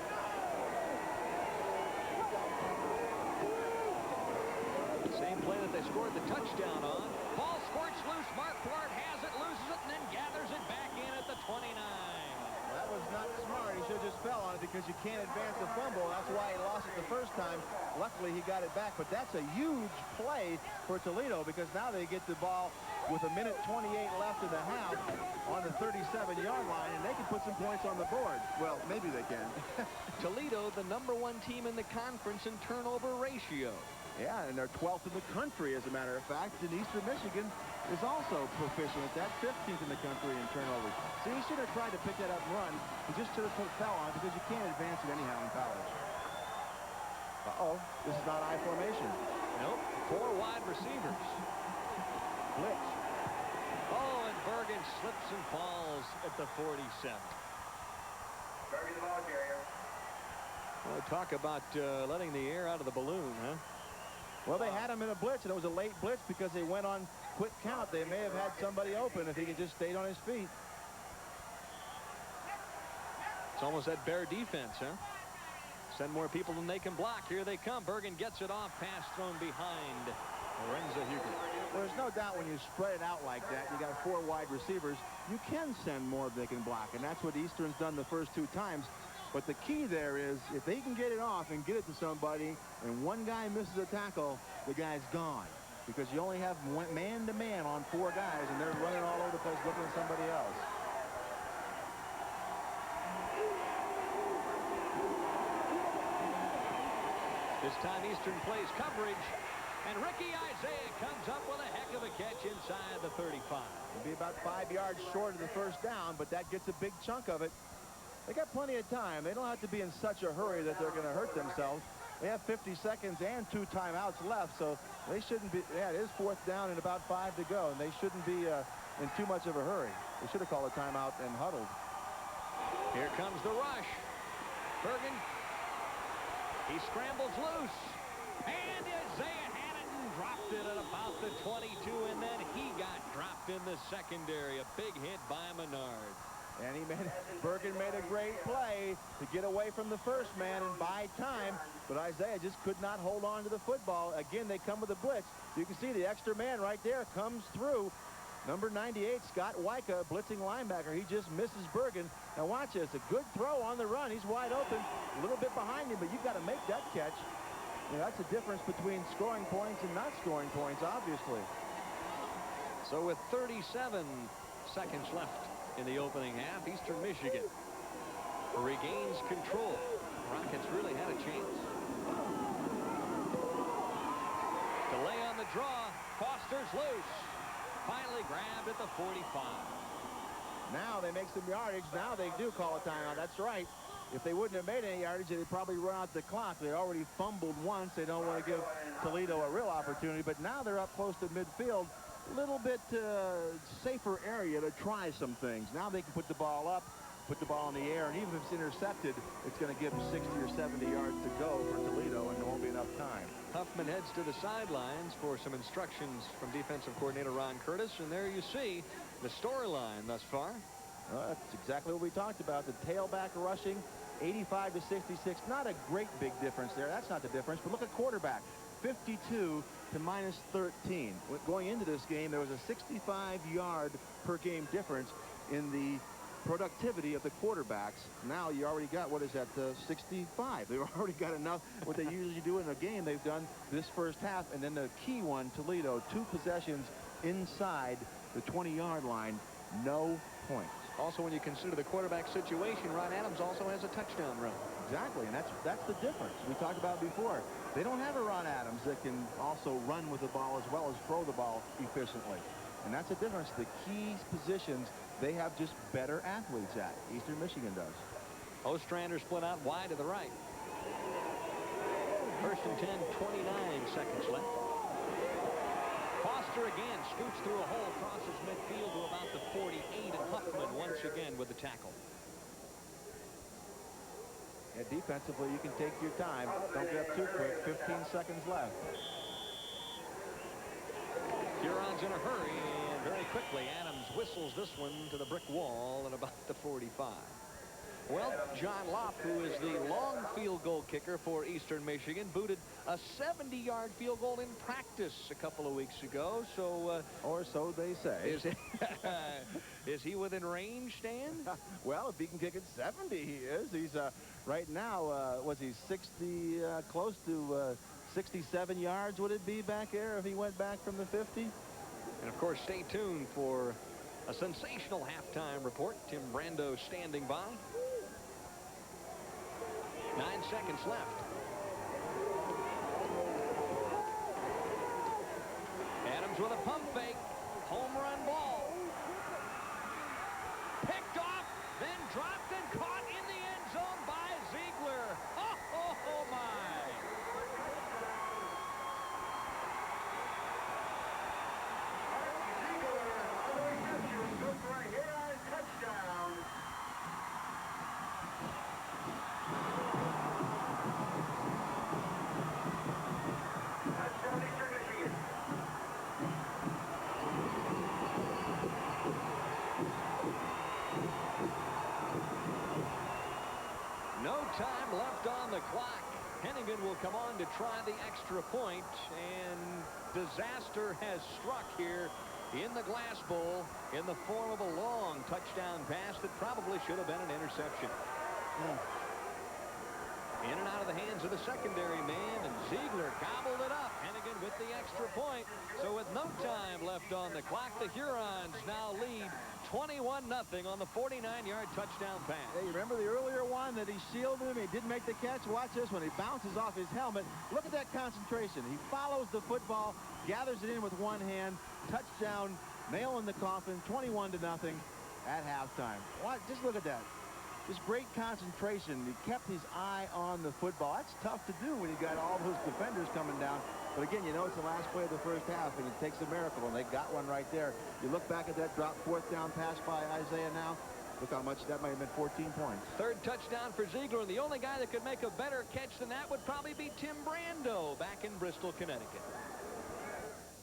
Same play that they scored the touchdown on. Ball squirts loose. Mark Ward has it, loses it, and then gathers it back in at the 29. Well, that was not smart. He should have just fell on it because you can't advance a fumble. That's why he lost it the first time. Luckily, he got it back. But that's a huge play for Toledo because now they get the ball with 1:28 left in the half on the 37-yard line, and they can put some points on the board. Well, maybe they can. Toledo, the #1 team in the conference in turnover ratio. Yeah, and they're 12th in the country, as a matter of fact. And Eastern Michigan is also proficient at that, 15th in the country in turnovers. See, he should have tried to pick that up and run. He just should have fell on it because you can't advance it anyhow in college. Uh-oh, this is not I formation. Nope, 4 wide receivers. Blitz. Oh, and Bergan slips and falls at the 47. Bergan, the ball carrier. Well, talk about letting the air out of the balloon, huh? Well, they had him in a blitz, and it was a late blitz because they went on quick count. They may have had somebody open if he had just stayed on his feet. It's almost that bear defense, huh? Send more people than they can block. Here they come. Bergan gets it off. Pass thrown behind. Lorenzo Hugo. Well, there's no doubt when you spread it out like that, you got 4 wide receivers, you can send more than they can block, and that's what Eastern's done the first 2 times. But the key there is if they can get it off and get it to somebody and one guy misses a tackle, the guy's gone. Because you only have man-to-man on 4 guys, and they're running all over the place looking at somebody else. This time Eastern plays coverage, and Ricky Isaiah comes up with a heck of a catch inside the 35. It'll be about 5 yards short of the first down, but that gets a big chunk of it. They got plenty of time. They don't have to be in such a hurry that they're going to hurt themselves. They have 50 seconds and 2 timeouts left, so they shouldn't be. Yeah, it is 4th down and about 5 to go, and they shouldn't be in too much of a hurry. They should have called a timeout and huddled. Here comes the rush. Bergan. He scrambles loose. And Isaiah had it and dropped it at about the 22, and then he got dropped in the secondary. A big hit by Menard. And Bergan made a great play to get away from the first man and buy time, but Isaiah just could not hold on to the football. Again, they come with a blitz. You can see the extra man right there comes through. Number 98, Scott Wyka, blitzing linebacker. He just misses Bergan. Now watch this, a good throw on the run. He's wide open, a little bit behind him, but you've got to make that catch. You know, that's the difference between scoring points and not scoring points, obviously. So with 37 seconds left in the opening half, Eastern Michigan regains control. Rockets really had a chance. Delay on the draw. Foster's loose. Finally grabbed at the 45. Now they make some yardage. Now they do call a timeout. That's right. If they wouldn't have made any yardage, they'd probably run out the clock. They already fumbled once. They don't want to give Toledo a real opportunity, but now they're up close to midfield. Little bit safer area to try some things. Now they can put the ball up, put the ball in the air, and even if it's intercepted, it's going to give them 60 or 70 yards to go for Toledo, and there won't be enough time. Huffman heads to the sidelines for some instructions from defensive coordinator Ron Curtis, and there you see the storyline thus far. That's exactly what we talked about. The tailback rushing, 85 to 66. Not a great big difference there. That's not the difference, but look at quarterback. 52 to minus 13. Going into this game, there was a 65-yard per game difference in the productivity of the quarterbacks. Now you already got, what is that, 65. They've already got enough. What they usually do in a game, they've done this first half. And then the key one, Toledo, 2 possessions inside the 20-yard line, no points. Also, when you consider the quarterback situation, Ron Adams also has a touchdown run. Exactly, and that's the difference we talked about before. They don't have a Ron Adams that can also run with the ball as well as throw the ball efficiently. And that's the difference. The key positions, they have just better athletes at. Eastern Michigan does. Ostrander split out wide to the right. 1st and 10, 29 seconds left. Foster again scoots through a hole, crosses midfield to about the 48, and Huffman once again with the tackle. And defensively, you can take your time. Don't get up too quick. 15 seconds left. Hurons in a hurry, and very quickly, Adams whistles this one to the brick wall at about the 45. Well, John Lopp, who is the long field goal kicker for Eastern Michigan, booted a 70-yard field goal in practice a couple of weeks ago. So, or so they say. Is he within range, Stan? Well, if he can kick it 70, he is. He's right now, was he 60, close to 67 yards, would it be back there if he went back from the 50? And, of course, stay tuned for a sensational halftime report. Tim Brando standing by. 9 seconds left. Adams with a pump fake. Home run ball. Picked off, then dropped and caught in the end zone by Zeigler. Oh my. No time left on the clock. Hennigan will come on to try the extra point, and disaster has struck here in the Glass Bowl in the form of a long touchdown pass that probably should have been an interception. In and out of the hands of the secondary man, and Zeigler gobbled it up. Hennigan with the extra point. So with no time left on the clock, the Hurons now lead 21-0 on the 49-yard touchdown pass. Hey, you remember the earlier one that he shielded him? He didn't make the catch. Watch this one. He bounces off his helmet. Look at that concentration. He follows the football, gathers it in with one hand. Touchdown, nail in the coffin, 21-0 at halftime. Just look at that. Just great concentration. He kept his eye on the football. That's tough to do when you got all those defenders coming down. But again, you know it's the last play of the first half, and it takes a miracle, and they got one right there. You look back at that drop fourth down pass by Isaiah now. Look how much that might have been 14 points. Third touchdown for Zeigler, and the only guy that could make a better catch than that would probably be Tim Brando back in Bristol, Connecticut.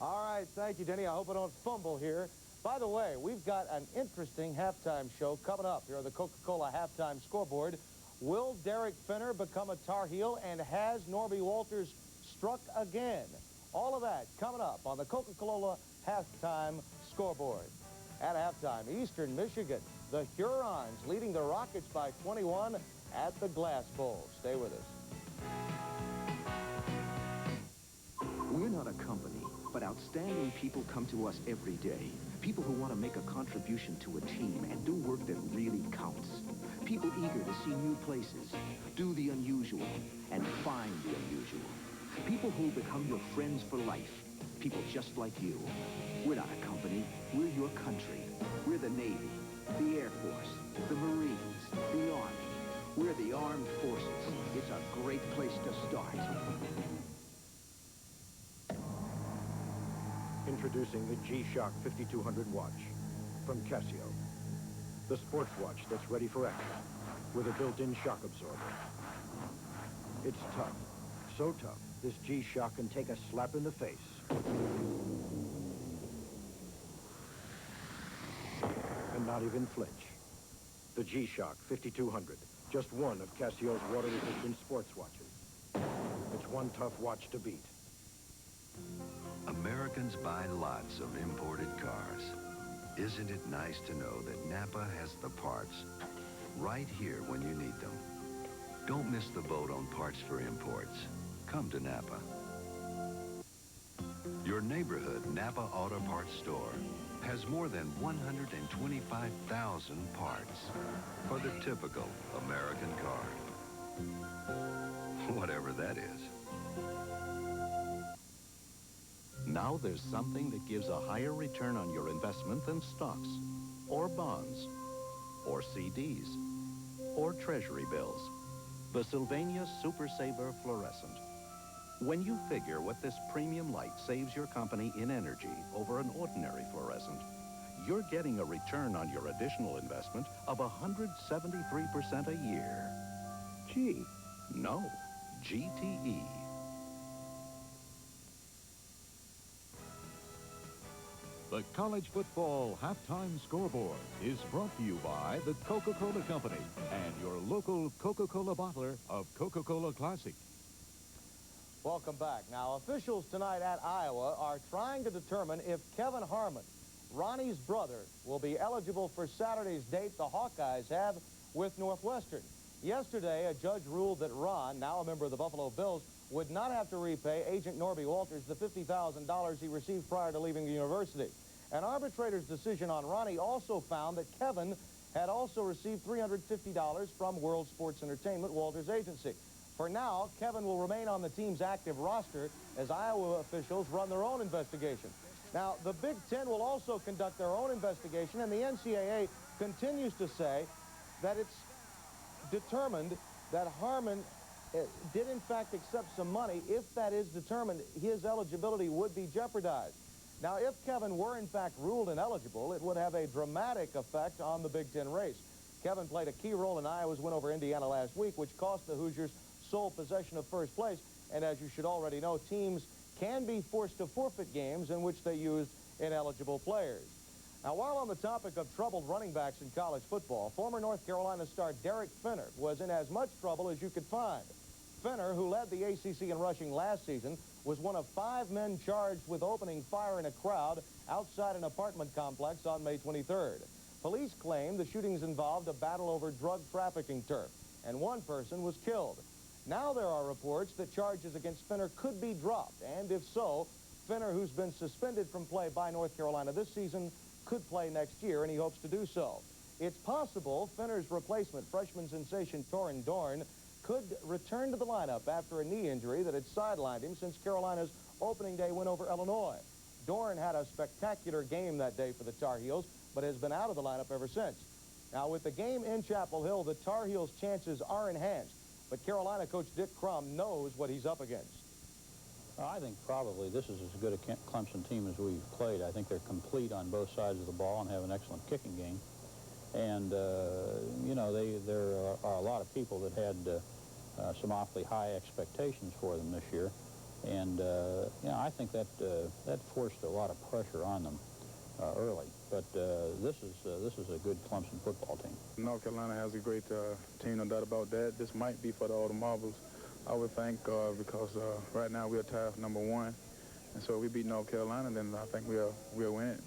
All right, thank you, Denny. I hope I don't fumble here. By the way, we've got an interesting halftime show coming up here on the Coca-Cola halftime scoreboard. Will Derek Finner become a Tar Heel, and has Norby Walters struck again? All of that coming up on the Coca-Cola halftime scoreboard. At halftime, Eastern Michigan, the Hurons leading the Rockets by 21 at the Glass Bowl. Stay with us. We're not a company, but outstanding people come to us every day. People who want to make a contribution to a team and do work that really counts. People eager to see new places, do the unusual, and find the unusual. People who become your friends for life. People just like you. We're not a company. We're your country. We're the Navy, the Air Force, the Marines, the Army. We're the Armed Forces. It's a great place to start. Introducing the G-Shock 5200 watch from Casio. The sports watch that's ready for action with a built-in shock absorber. It's tough. So tough, this G-Shock can take a slap in the face. And not even flinch. The G-Shock 5200, just one of Casio's water-resistant sports watches. It's one tough watch to beat. Americans buy lots of imported cars. Isn't it nice to know that Napa has the parts right here when you need them? Don't miss the boat on parts for imports. Come to Napa. Your neighborhood Napa Auto Parts store has more than 125,000 parts for the typical American car. Whatever that is. Now there's something that gives a higher return on your investment than stocks, or bonds, or CDs, or treasury bills. The Sylvania Super Saver Fluorescent. When you figure what this premium light saves your company in energy over an ordinary fluorescent, you're getting a return on your additional investment of 173% a year. G. No, GTE. The College Football Halftime Scoreboard is brought to you by the Coca-Cola Company and your local Coca-Cola bottler of Coca-Cola Classic. Welcome back. Now, officials tonight at Iowa are trying to determine if Kevin Harmon, Ronnie's brother, will be eligible for Saturday's date the Hawkeyes have with Northwestern. Yesterday, a judge ruled that Ron, now a member of the Buffalo Bills, would not have to repay Agent Norby Walters the $50,000 he received prior to leaving the university. An arbitrator's decision on Ronnie also found that Kevin had also received $350 from World Sports Entertainment, Walters' agency. For now, Kevin will remain on the team's active roster as Iowa officials run their own investigation. Now, the Big Ten will also conduct their own investigation, and the NCAA continues to say that it's determined that Harmon did in fact accept some money. If that is determined, his eligibility would be jeopardized. Now, if Kevin were in fact ruled ineligible, it would have a dramatic effect on the Big Ten race. Kevin played a key role in Iowa's win over Indiana last week, which cost the Hoosiers sole possession of first place. And as you should already know, teams can be forced to forfeit games in which they used ineligible players. Now, while on the topic of troubled running backs in college football, former North Carolina star Derek Finner was in as much trouble as you could find. Finner, who led the ACC in rushing last season, was one of 5 men charged with opening fire in a crowd outside an apartment complex on May 23rd. Police claim the shootings involved a battle over drug trafficking turf, and 1 person was killed. Now there are reports that charges against Finner could be dropped, and if so, Finner, who's been suspended from play by North Carolina this season, could play next year, and he hopes to do so. It's possible Finner's replacement, freshman sensation Torin Dorn, could return to the lineup after a knee injury that had sidelined him since Carolina's opening day win over Illinois. Dorn had a spectacular game that day for the Tar Heels, but has been out of the lineup ever since. Now, with the game in Chapel Hill, the Tar Heels' chances are enhanced, but Carolina coach Dick Crum knows what he's up against. I think probably this is as good a Clemson team as we've played. I think they're complete on both sides of the ball and have an excellent kicking game. And, you know, there are a lot of people that had some awfully high expectations for them this year. And, you know, I think that forced a lot of pressure on them early. But this is a good Clemson football team. North Carolina has a great team, no doubt about that. This might be for all the marbles, I would think, because right now we are tied for #1. And so if we beat North Carolina, then I think we'll win.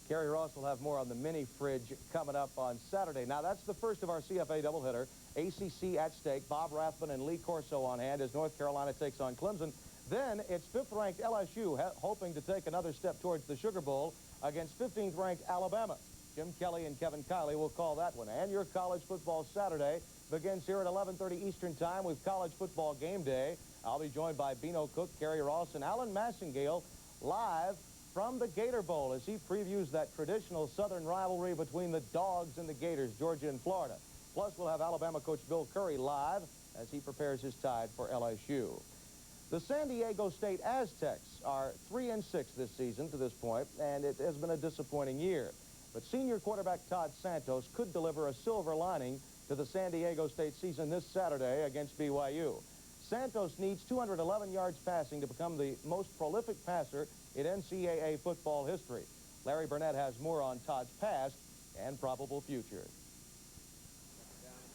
Kerry Ross will have more on the mini fridge coming up on Saturday. Now, that's the first of our CFA doubleheader. ACC at stake. Bob Rathman and Lee Corso on hand as North Carolina takes on Clemson. Then it's 5th-ranked LSU hoping to take another step towards the Sugar Bowl against 15th-ranked Alabama. Jim Kelly and Kevin Kiley will call that one. And your college football Saturday begins here at 11:30 Eastern Time with College Football Game Day. I'll be joined by Bino Cook, Kerry Ross, and Alan Massengale live from the Gator Bowl as he previews that traditional Southern rivalry between the Dogs and the Gators, Georgia and Florida. Plus, we'll have Alabama coach Bill Curry live as he prepares his Tide for LSU. The San Diego State Aztecs are 3-6 this season to this point, and it has been a disappointing year. But senior quarterback Todd Santos could deliver a silver lining to the San Diego State season this Saturday against BYU. Santos needs 211 yards passing to become the most prolific passer in NCAA football history. Larry Burnett has more on Todd's past and probable future.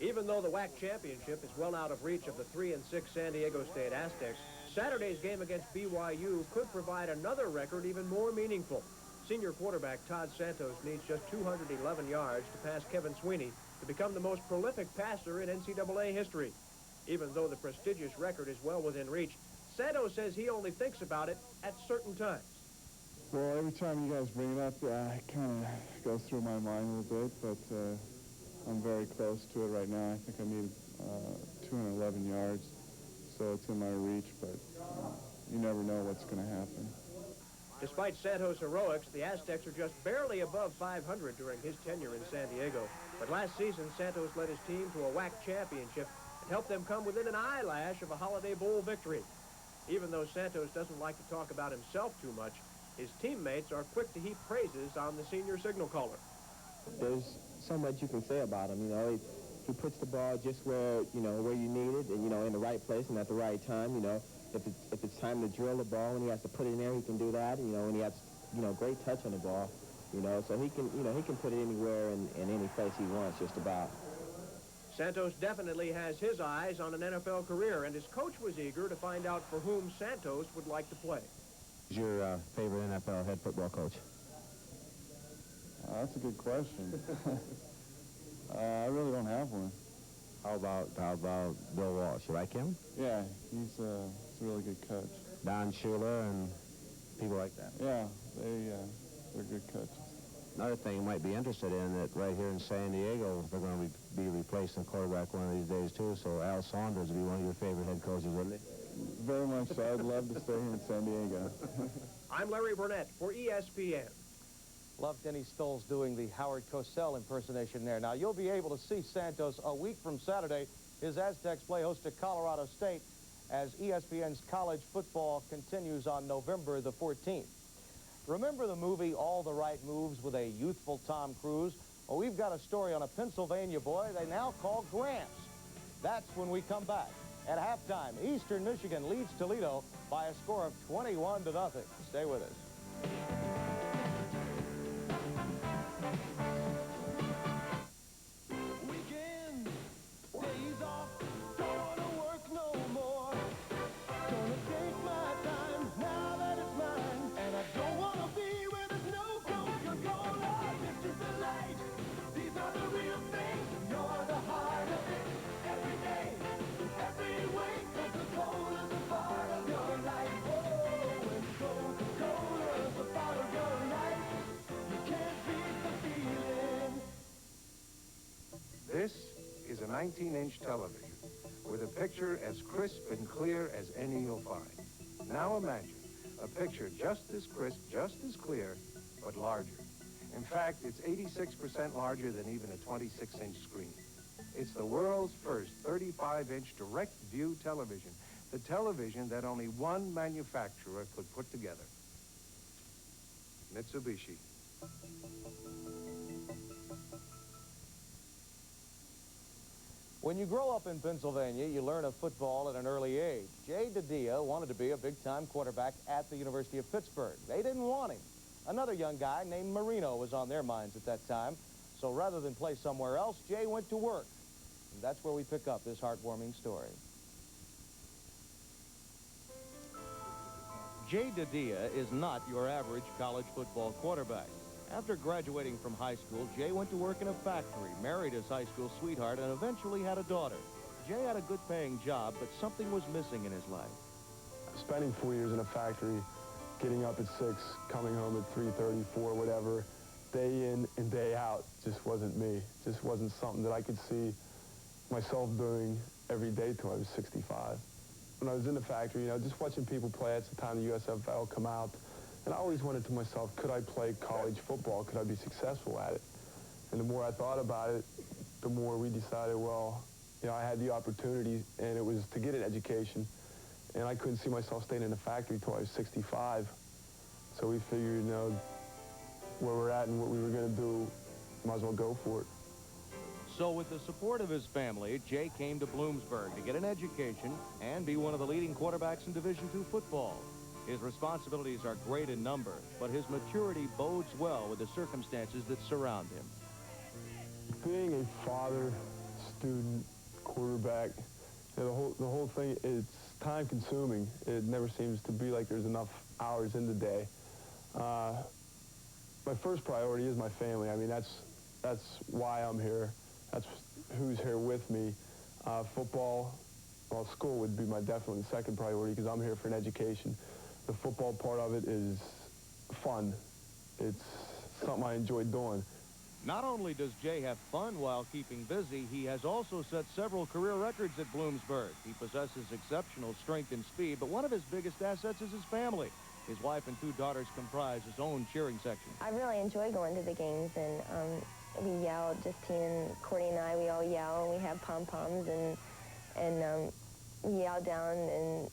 Even though the WAC championship is well out of reach of the 3-6 San Diego State Aztecs, Saturday's game against BYU could provide another record even more meaningful. Senior quarterback Todd Santos needs just 211 yards to pass Kevin Sweeney to become the most prolific passer in NCAA history. Even though the prestigious record is well within reach, Santos says he only thinks about it at certain times. Well, every time you guys bring it up, it kind of goes through my mind a little bit, but I'm very close to it right now. I think I need 211 yards, so it's in my reach, but you never know what's going to happen. Despite Santos' heroics, the Aztecs are just barely above 500 during his tenure in San Diego. But last season, Santos led his team to a WAC championship and helped them come within an eyelash of a Holiday Bowl victory. Even though Santos doesn't like to talk about himself too much, his teammates are quick to heap praises on the senior signal caller. There's so much you can say about him. You know, he puts the ball just where, where you need it, and, in the right place and at the right time, If it's time to drill the ball and he has to put it in there, he can do that, and he has, great touch on the ball, so he can put it anywhere in any place he wants, just about. Santos definitely has his eyes on an NFL career, and his coach was eager to find out for whom Santos would like to play. Who's your favorite NFL head football coach? That's a good question. I really don't have one. How about Bill Walsh? You like him? Yeah, he's a really good coach. Don Shula and people like that. Yeah, they're good coaches. Another thing you might be interested in, that right here in San Diego, they're going to be replacing quarterback one of these days, too. So Al Saunders would be one of your favorite head coaches, wouldn't he? Very much so. I'd love to stay here in San Diego. I'm Larry Burnett for ESPN. Love Denny Stoll's doing the Howard Cosell impersonation there. Now, you'll be able to see Santos a week from Saturday. His Aztecs play host to Colorado State as ESPN's college football continues on November the 14th. Remember the movie All the Right Moves with a youthful Tom Cruise? Well, we've got a story on a Pennsylvania boy they now call Gramps. That's when we come back. At halftime, Eastern Michigan leads Toledo by a score of 21-0. Stay with us. This is a 19-inch television with a picture as crisp and clear as any you'll find. Now imagine a picture just as crisp, just as clear, but larger. In fact, it's 86% larger than even a 26-inch screen. It's the world's first 35-inch direct-view television, the television that only one manufacturer could put together. Mitsubishi. When you grow up in Pennsylvania, you learn of football at an early age. Jay DiDia wanted to be a big-time quarterback at the University of Pittsburgh. They didn't want him. Another young guy named Marino was on their minds at that time. So rather than play somewhere else, Jay went to work. And that's where we pick up this heartwarming story. Jay DiDia is not your average college football quarterback. After graduating from high school, Jay went to work in a factory, married his high school sweetheart, and eventually had a daughter. Jay had a good-paying job, but something was missing in his life. Spending 4 years in a factory, getting up at 6, coming home at 3:30, 4, whatever, day in and day out just wasn't me. Just wasn't something that I could see myself doing every day till I was 65. When I was in the factory, just watching people play, that's the time the USFL come out. And I always wondered to myself, could I play college football? Could I be successful at it? And the more I thought about it, the more we decided, well, I had the opportunity, and it was to get an education. And I couldn't see myself staying in the factory until I was 65. So we figured, where we're at and what we were going to do, might as well go for it. So with the support of his family, Jay came to Bloomsburg to get an education and be one of the leading quarterbacks in Division II football. His responsibilities are great in number, but his maturity bodes well with the circumstances that surround him. Being a father, student, quarterback, the whole thing, it's time-consuming. It never seems to be like there's enough hours in the day. My first priority is my family. I mean, that's why I'm here. That's who's here with me. Football, well, school would be my definitely second priority because I'm here for an education. The football part of it is fun. It's something I enjoy doing. Not only does Jay have fun while keeping busy, he has also set several career records at Bloomsburg. He possesses exceptional strength and speed, but one of his biggest assets is his family. His wife and 2 daughters comprise his own cheering section. I really enjoy going to the games, and we yell, just Tina, Courtney and I, we all yell, and we have pom-poms, and we yell down and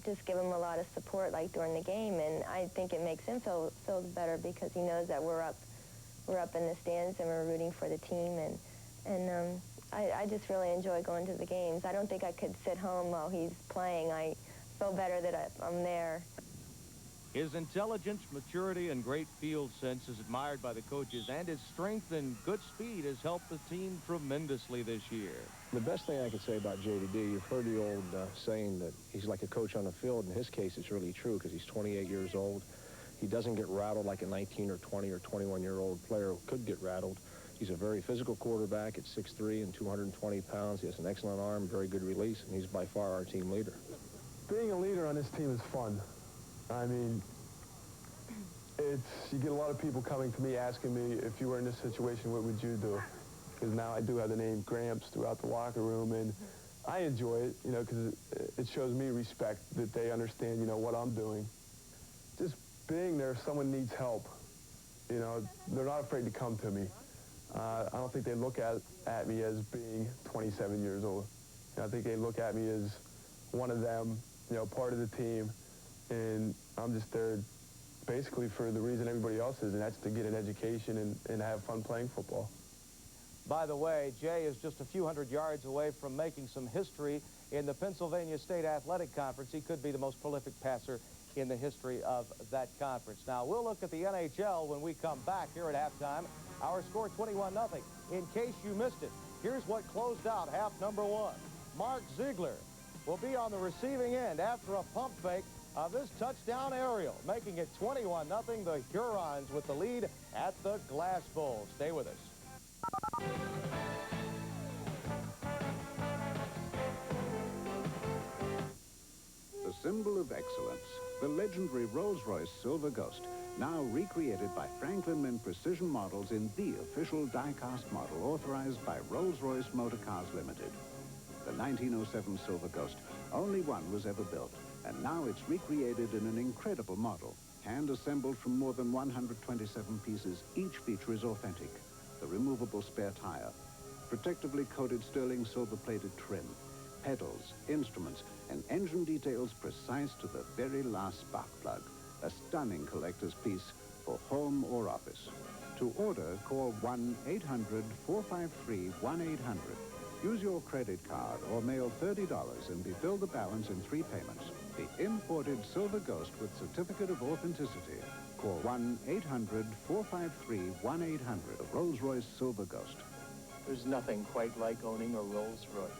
just give him a lot of support, like during the game, and I think it makes him feel better because he knows that we're up in the stands and we're rooting for the team, and I just really enjoy going to the games. I don't think I could sit home while he's playing. I feel better that I'm there. His intelligence, maturity, and great field sense is admired by the coaches, and his strength and good speed has helped the team tremendously this year. The best thing I can say about JDD, you've heard the old saying that he's like a coach on the field. In his case, it's really true because he's 28 years old. He doesn't get rattled like a 19 or 20 or 21-year-old player who could get rattled. He's a very physical quarterback at 6'3" and 220 pounds. He has an excellent arm, very good release, and he's by far our team leader. Being a leader on this team is fun. I mean, you get a lot of people coming to me asking me, if you were in this situation, what would you do? Because now I do have the name Gramps throughout the locker room, and I enjoy it, you know, because it shows me respect that they understand, you know, what I'm doing. Just being there, if someone needs help, you know, they're not afraid to come to me. I don't think they look at me as being 27 years old. You know, I think they look at me as one of them, you know, part of the team, and I'm just there basically for the reason everybody else is, and that's to get an education and have fun playing football. By the way, Jay is just a few hundred yards away from making some history in the Pennsylvania State Athletic Conference. He could be the most prolific passer in the history of that conference. Now, we'll look at the NHL when we come back here at halftime. Our score 21-0. In case you missed it, here's what closed out half number one. Mark Zeigler will be on the receiving end after a pump fake of this touchdown aerial, making it 21-0. The Hurons with the lead at the Glass Bowl. Stay with us. The symbol of excellence, the legendary Rolls-Royce Silver Ghost, now recreated by Franklin Mint Precision Models in the official die-cast model authorized by Rolls-Royce Motor Cars Limited. The 1907 Silver Ghost, only one was ever built, and now it's recreated in an incredible model, hand-assembled from more than 127 pieces. Each feature is authentic. The removable spare tire, protectively coated sterling silver-plated trim, pedals, instruments, and engine details precise to the very last spark plug. A stunning collector's piece for home or office. To order, call 1-800-453-1800. Use your credit card or mail $30 and be billed the balance in 3 payments. The imported Silver Ghost with certificate of authenticity. Call 1-800-453-1800. The Rolls-Royce Silver Ghost. There's nothing quite like owning a Rolls-Royce.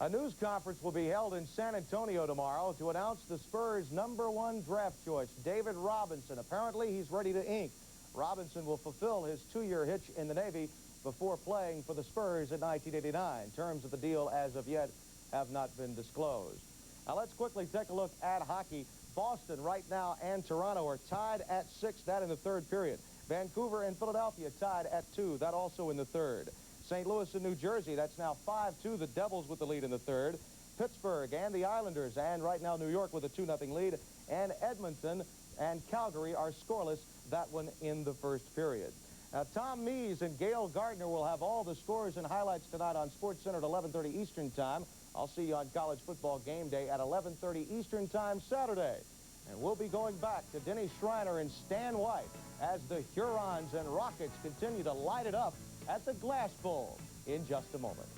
A news conference will be held in San Antonio tomorrow to announce the Spurs' #1 draft choice, David Robinson. Apparently, he's ready to ink. Robinson will fulfill his 2-year hitch in the Navy before playing for the Spurs in 1989. Terms of the deal as of yet have not been disclosed. Now, let's quickly take a look at hockey. Boston right now and Toronto are tied at 6, that in the 3rd period. Vancouver and Philadelphia tied at 2, that also in the 3rd. St. Louis and New Jersey, that's now 5-2. The Devils with the lead in the 3rd. Pittsburgh and the Islanders, and right now New York with a 2-0 lead. And Edmonton and Calgary are scoreless, that one in the 1st period. Now, Tom Mees and Gail Gardner will have all the scores and highlights tonight on SportsCenter at 11:30 Eastern Time. I'll see you on College Football Game Day at 11:30 Eastern Time Saturday. And we'll be going back to Denny Schreiner and Stan White as the Hurons and Rockets continue to light it up at the Glass Bowl in just a moment.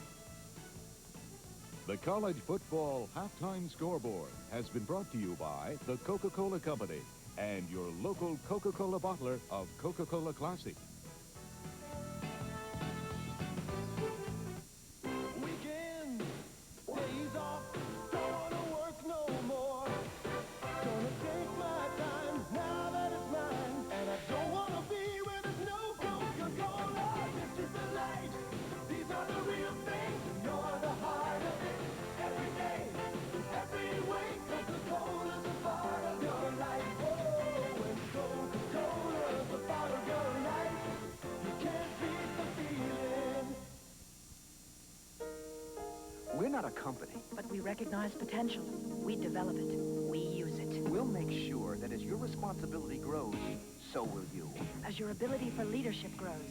The College Football Halftime Scoreboard has been brought to you by the Coca-Cola Company and your local Coca-Cola bottler of Coca-Cola Classic. Weekend, days off, don't wanna work no more. Gonna take my time now that it's mine, and I don't wanna be where there's no Coca-Cola. This is the light, these are the real things, you're the heart of it. Every day, every way, Coca-Cola's a part of your life. Oh, when Coca-Cola's a part of your life, you can't beat the feeling. We're not a company. But we recognize potential. We develop it. We use it. We'll make sure that as your responsibility grows, so will you. As your ability for leadership grows,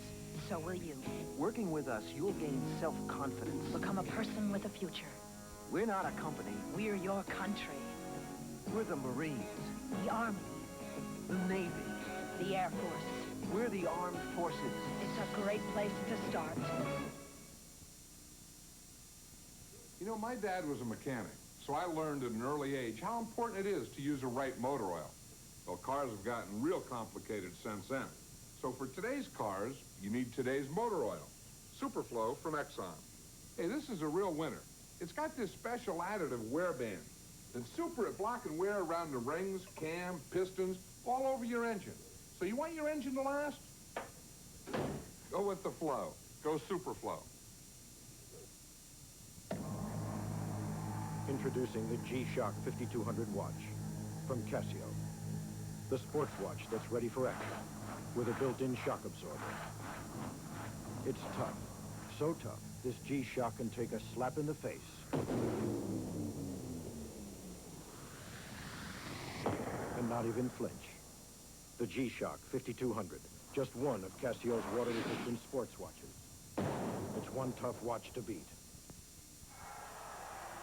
so will you. Working with us, you'll gain self-confidence. Become a person with a future. We're not a company. We're your country. We're the Marines. The Army. The Navy. The Air Force. We're the armed forces. It's a great place to start. You know, my dad was a mechanic, so I learned at an early age how important it is to use the right motor oil. Well, cars have gotten real complicated since then. So for today's cars, you need today's motor oil. Superflow from Exxon. Hey, this is a real winner. It's got this special additive wear band. It's super at block and wear around the rings, cam, pistons, all over your engine. So you want your engine to last? Go with the flow. Go Superflow. Introducing the G-Shock 5200 watch from Casio. The sports watch that's ready for action with a built-in shock absorber. It's tough, so tough, this G-Shock can take a slap in the face and not even flinch. The G-Shock 5200, just one of Casio's water-resistant sports watches. It's one tough watch to beat.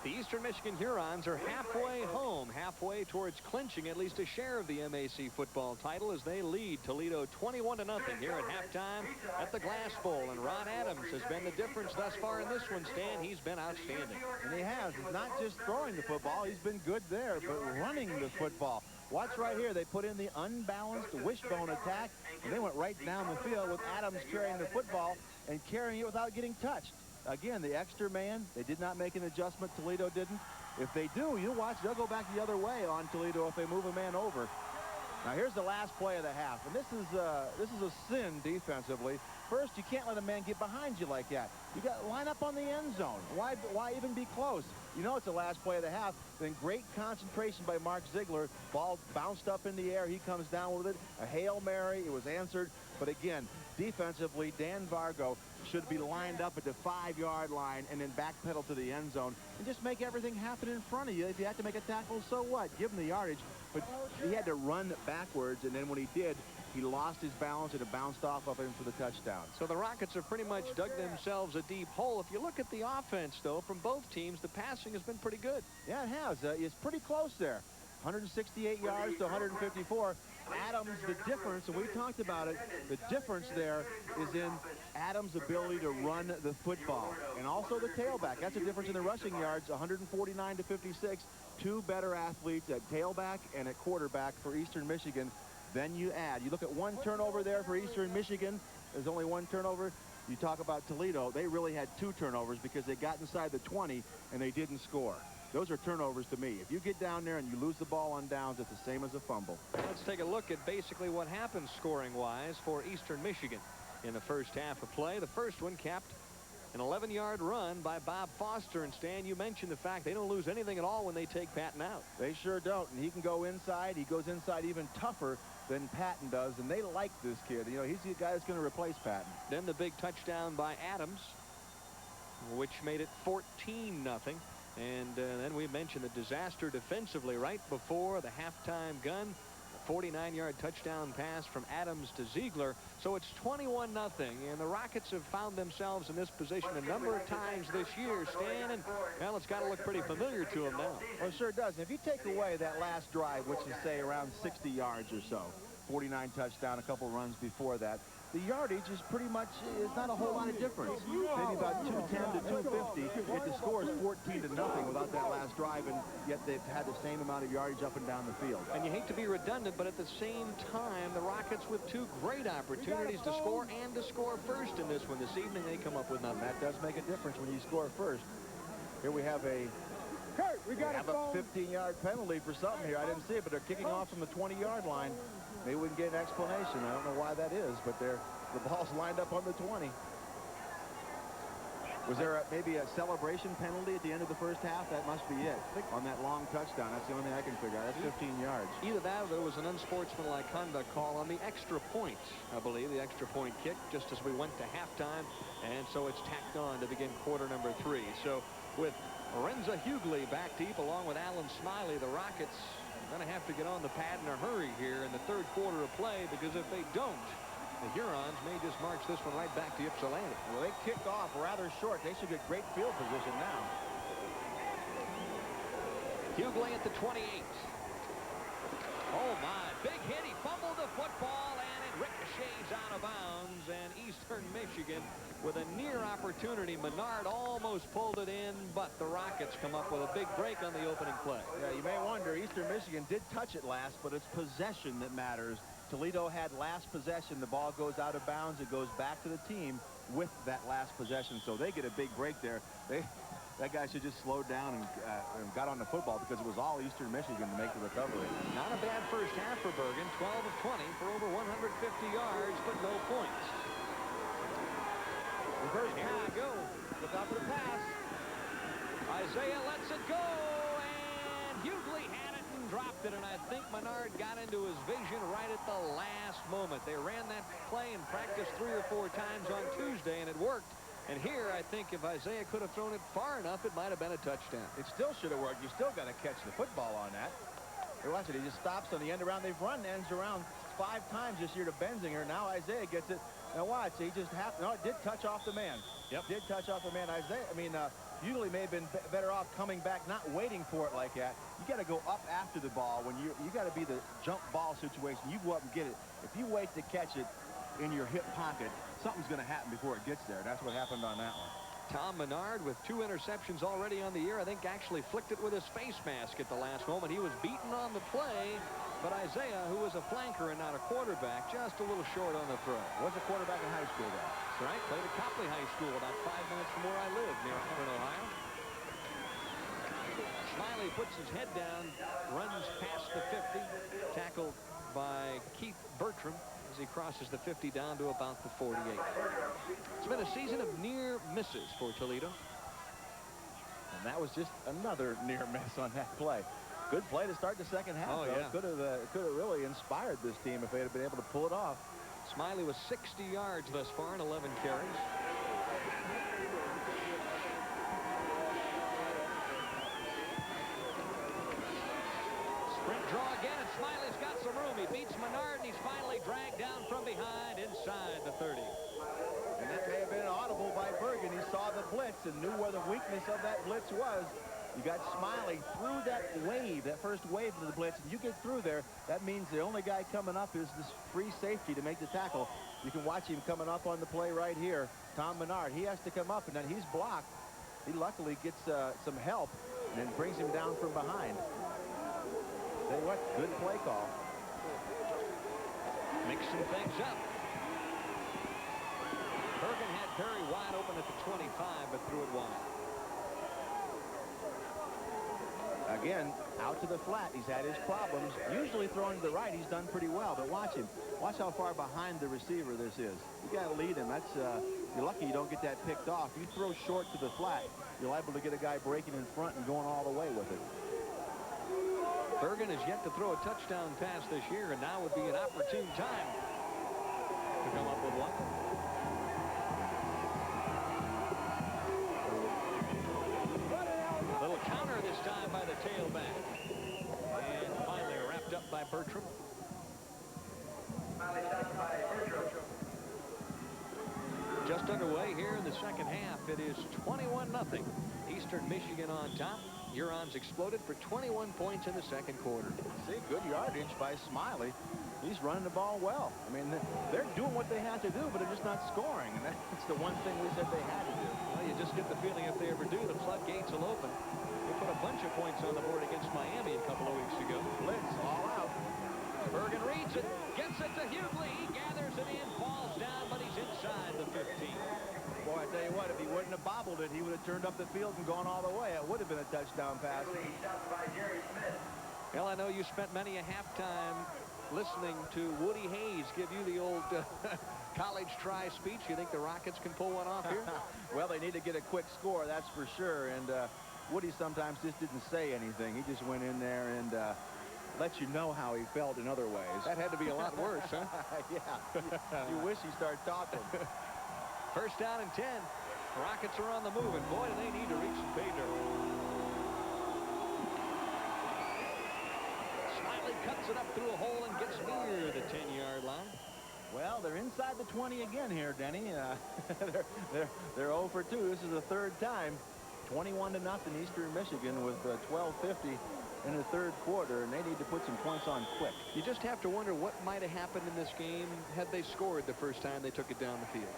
The Eastern Michigan Hurons are halfway home, halfway towards clinching at least a share of the MAC football title as they lead Toledo 21-0 here at halftime at the Glass Bowl. And Ron Adams has been the difference thus far in this one, Stan. He's been outstanding. And he has. It's not just throwing the football. He's been good there, but running the football. Watch right here. They put in the unbalanced wishbone attack, and they went right down the field with Adams carrying the football and carrying it without getting touched. Again, the extra man, they did not make an adjustment. Toledo didn't. If they do, you watch, they'll go back the other way on Toledo if they move a man over. Now, here's the last play of the half, and this is a sin defensively. First, you can't let a man get behind you like that. You got to line up on the end zone. Why even be close? You know it's the last play of the half. Then great concentration by Mark Zeigler. Ball bounced up in the air. He comes down with it. A Hail Mary. It was answered. But again, defensively, Dan Vargo should be lined up at the 5-yard line and then backpedal to the end zone and just make everything happen in front of you. If you have to make a tackle, so what? Give him the yardage. But he had to run backwards, and then when he did, he lost his balance and it bounced off of him for the touchdown. So the Rockets have pretty much dug themselves a deep hole. If you look at the offense, though, from both teams, the passing has been pretty good. Yeah, it has. It's pretty close there. 168 yards to 154. Adams, the difference, and we talked about it, the difference there is in Adams' ability to run the football and also the tailback. That's the difference in the rushing yards, 149 to 56. Two better athletes at tailback and at quarterback for Eastern Michigan. Then you add. You look at one turnover there for Eastern Michigan. There's only one turnover. You talk about Toledo. They really had two turnovers because they got inside the 20 and they didn't score. Those are turnovers to me. If you get down there and you lose the ball on downs, it's the same as a fumble. Let's take a look at basically what happened scoring-wise for Eastern Michigan in the first half of play. The first one capped an 11-yard run by Bob Foster. And Stan, you mentioned the fact they don't lose anything at all when they take Patton out. They sure don't. And he can go inside. He goes inside even tougher than Patton does. And they like this kid. You know, he's the guy that's going to replace Patton. Then the big touchdown by Adams, which made it 14-0. And then we mentioned the disaster defensively right before the halftime gun. 49-yard touchdown pass from Adams to Zeigler. So it's 21-0, and the Rockets have found themselves in this position a number of times this year, Stan, and, well, it's got to look pretty familiar to them now. Well, it sure does. And if you take away that last drive, which is, say, around 60 yards or so, 49 touchdown, a couple runs before that, the yardage is pretty much, it's not a whole lot of difference. Maybe about 210 to 250. Yet the score is 14-0 without that last drive, and yet they've had the same amount of yardage up and down the field. And you hate to be redundant, but at the same time, the Rockets with two great opportunities to score and to score first in this one. This evening, they come up with nothing. That does make a difference when you score first. Here we have a 15-yard penalty for something here. I didn't see it, but they're kicking off from the 20-yard line. Maybe we can get an explanation. I don't know why that is, but the ball's lined up on the 20. Was there maybe a celebration penalty at the end of the first half? That must be it. On that long touchdown. That's the only thing I can figure out. That's 15 yards. Either that or there was an unsportsmanlike conduct call on the extra point, I believe, the extra point kick, just as we went to halftime. And so it's tacked on to begin quarter number 3. So with Lorenzo Hughley back deep along with Alan Smiley, the Rockets are going to have to get on the pad in a hurry here in the third quarter of play, because if they don't, the Hurons may just march this one right back to Ypsilanti. Well, they kicked off rather short. They should get great field position now. Hughley at the 28. Oh, my. Big hit. He fumbled the football, and ricochets out of bounds, and Eastern Michigan with a near opportunity. Menard almost pulled it in, but the Rockets come up with a big break on the opening play. Yeah, you may wonder, Eastern Michigan did touch it last, but it's possession that matters. Toledo had last possession. The ball goes out of bounds. It goes back to the team with that last possession, so they get a big break there. That guy should just slow down and got on the football, because it was all Eastern Michigan to make the recovery. Not a bad first half for Bergan. 12 of 20 for over 150 yards, but no points. Reverse here we go. Look out for the pass. Isaiah lets it go, and Hughley had it and dropped it, and I think Menard got into his vision right at the last moment. They ran that play in practice 3 or 4 times on Tuesday, and it worked. And here, I think if Isaiah could have thrown it far enough, it might have been a touchdown. It still should have worked. You still got to catch the football on that. Hey, watch it. He just stops on the end around. They've run ends around 5 times this year to Benzinger. Now Isaiah gets it. Now watch. He just happened. No, it did touch off the man. Yep. Did touch off the man. Isaiah, Hughley may have been better off coming back, not waiting for it like that. You got to go up after the ball. When you got to be the jump ball situation. You go up and get it. If you wait to catch it in your hip pocket, something's going to happen before it gets there. That's what happened on that one. Tom Menard with 2 interceptions already on the year. I think actually flicked it with his face mask at the last moment. He was beaten on the play, but Isaiah, who was a flanker and not a quarterback, just a little short on the throw. Was a quarterback in high school, though. That's right. Played at Copley High School, about 5 minutes from where I live, near Akron, Ohio. Smiley puts his head down, runs past the 50, tackled by Keith Bertram as he crosses the 50 down to about the 48. It's been a season of near misses for Toledo. And that was just another near miss on that play. Good play to start the second half. Oh, yeah. Could have really inspired this team if they had been able to pull it off. Smiley was 60 yards thus far in 11 carries. Sprint draw again, and Smiley's got some room. He beats Menard, and he's finally dragged down from behind inside the 30. And that may have been audible by Bergan. He saw the blitz and knew where the weakness of that blitz was. You got Smiley through that wave, that first wave of the blitz, and you get through there. That means the only guy coming up is this free safety to make the tackle. You can watch him coming up on the play right here. Tom Menard, he has to come up, and then he's blocked. He luckily gets some help and then brings him down from behind. Tell you what, good play call. Mixing things up. Bergan had Perry wide open at the 25, but threw it wide. Again, out to the flat. He's had his problems. Usually throwing to the right, he's done pretty well. But watch him. Watch how far behind the receiver this is. You got to lead him. That's you're lucky you don't get that picked off. You throw short to the flat, you're liable to get a guy breaking in front and going all the way with it. Bergan has yet to throw a touchdown pass this year, and now would be an opportune time to come up with one. Little counter this time by the tailback. And finally wrapped up by Bertram. Just underway here in the second half. It is 21-0. Eastern Michigan on top. Hurons exploded for 21 points in the second quarter. See, good yardage by Smiley. He's running the ball well. I mean, they're doing what they have to do, but they're just not scoring. And that's the one thing we said they had to do. Well, you just get the feeling if they ever do, the floodgates will open. They put a bunch of points on the board against Miami a couple of weeks ago. Blitz all out. Bergan reads it, gets it to Hughley. He gathers it in, falls down, but he's inside the 15. Boy, I tell you what, if he wouldn't have bobbled it, he would have turned up the field and gone all the way. It would have been a touchdown pass. Well, I know you spent many a halftime listening to Woody Hayes give you the old college try speech. You think the Rockets can pull one off here? Well, they need to get a quick score, that's for sure. And Woody sometimes just didn't say anything. He just went in there and let you know how he felt in other ways. That had to be a lot worse, huh? Yeah. You wish he started talking. First down and 10. Rockets are on the move, and boy, do they need to reach some pay dirt. Smiley cuts it up through a hole and gets near the 10-yard line. Well, they're inside the 20 again here, Denny. They're 0 for 2. This is the third time. 21-0 Eastern Michigan with 12:50 in the third quarter, and they need to put some points on quick. You just have to wonder what might have happened in this game had they scored the first time they took it down the field.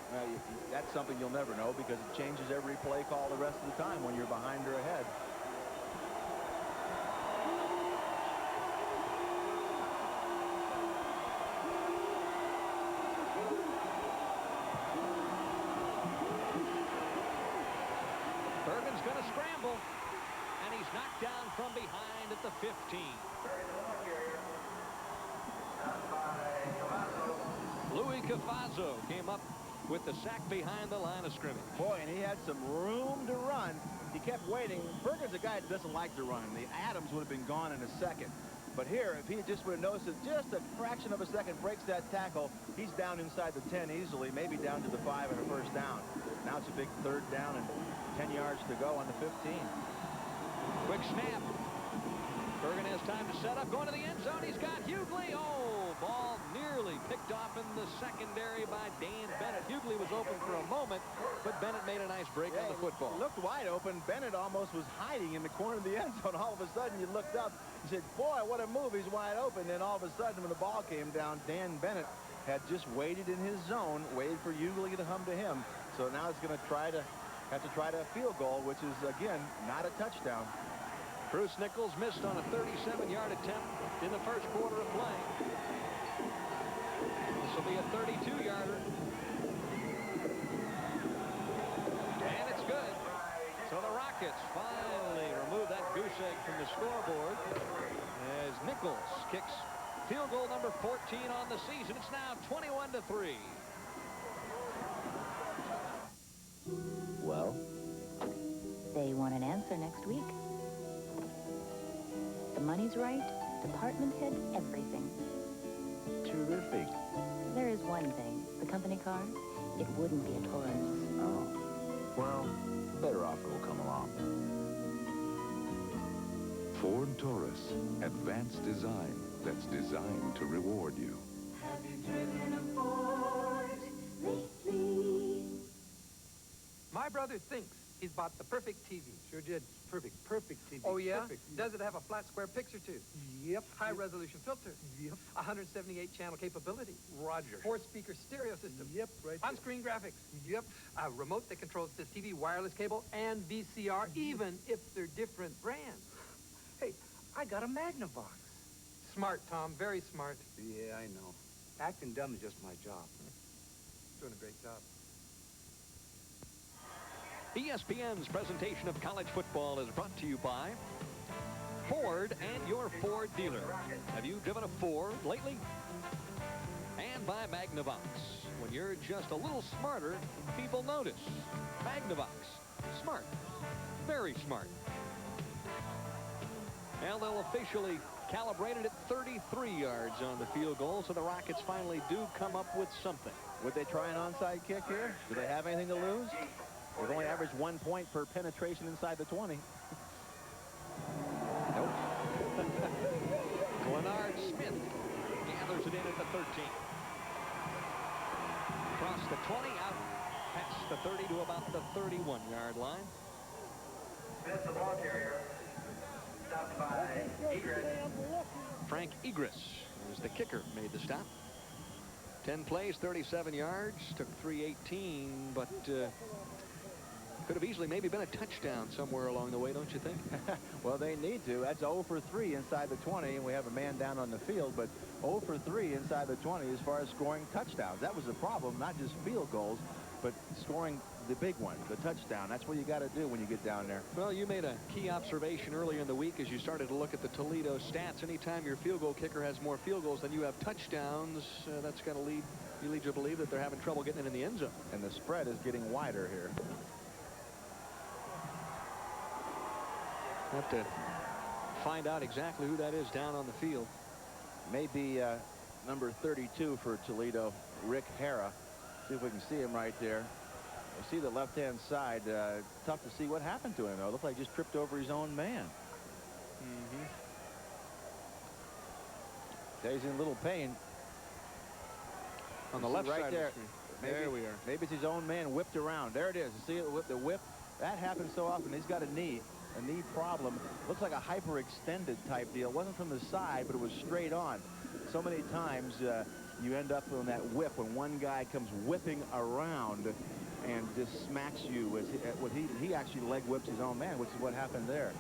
That's something you'll never know because it changes every play call the rest of the time when you're behind or ahead. Bergan's going to scramble, and he's knocked down from behind at the 15. Louis Cafazzo came up with the sack behind the line of scrimmage. Boy, and he had some room to run. He kept waiting. Bergan's a guy that doesn't like to run. The Adams would have been gone in a second. But here, if he just would have noticed it just a fraction of a second, breaks that tackle, he's down inside the 10 easily, maybe down to the 5 and a first down. Now it's a big third down and 10 yards to go on the 15. Quick snap. Bergan has time to set up, going to the end zone. He's got Hughley. Oh, ball nearly picked off in the secondary by Dan Bennett. Hughley was open for a moment, but Bennett made a nice break on the football. Looked wide open. Bennett almost was hiding in the corner of the end zone. All of a sudden, you looked up. You said, boy, what a move. He's wide open. Then all of a sudden, when the ball came down, Dan Bennett had just waited in his zone, waited for Hughley to come to him. So now it's going to have to try to field goal, which is, again, not a touchdown. Bruce Nichols missed on a 37-yard attempt in the first quarter of play. This will be a 32-yarder. And it's good. So the Rockets finally remove that goose egg from the scoreboard as Nichols kicks field goal number 14 on the season. It's now 21-3. Well? They want an answer next week. The money's right, department head, everything. Terrific. There is one thing. The company car, it wouldn't be a Taurus. Oh. Well, better offer will come along. Ford Taurus, advanced design that's designed to reward you. Have you driven a Ford lately? My brother thinks he's bought the perfect TV. Sure did. Perfect TV. Oh, yeah? Perfect. Does it have a flat square picture, too? Yep. High-resolution filter? Yep. 178-channel capability? Roger. 4-speaker stereo system? Yep, right there. On-screen graphics? Yep. A remote that controls the TV wireless cable and VCR, even if they're different brands. Hey, I got a Magnavox. Smart, Tom. Very smart. Yeah, I know. Acting dumb is just my job. Doing a great job. ESPN's presentation of college football is brought to you by Ford and your Ford dealer. Have you driven a Ford lately? And by Magnavox. When you're just a little smarter, people notice. Magnavox. Smart. Very smart. Well, they'll officially calibrate it at 33 yards on the field goal, so the Rockets finally do come up with something. Would they try an onside kick here? Do they have anything to lose? They've only averaged 1 point per penetration inside the 20. Nope. Menard Smith gathers it in at the 13. Across the 20, out past the 30 to about the 31-yard line. Smith, the ball carrier. Stopped by Egret. Frank Egret is the kicker, made the stop. 10 plays, 37 yards, took 3:18, but could have easily maybe been a touchdown somewhere along the way, don't you think? Well, they need to. That's 0 for 3 inside the 20, and we have a man down on the field, but 0 for 3 inside the 20 as far as scoring touchdowns. That was the problem, not just field goals, but scoring the big one, the touchdown. That's what you got to do when you get down there. Well, you made a key observation earlier in the week as you started to look at the Toledo stats. Anytime your field goal kicker has more field goals than you have touchdowns, that's going to lead you to believe that they're having trouble getting it in the end zone. And the spread is getting wider here. Have to find out exactly who that is down on the field. Maybe number 32 for Toledo, Rick Hara. See if we can see him right there. You see the left-hand side. Tough to see what happened to him, though. It looked like he just tripped over his own man. He's in a little pain. On the left right side there. of the screen. Maybe, there we are. Maybe it's his own man whipped around. There it is. You see it, the whip That happens so often. He's got a knee problem. Looks like a hyperextended type deal. It wasn't from the side, but it was straight on. So many times you end up on that whip when one guy comes whipping around and just smacks you. He actually leg whips his own man, which is what happened there.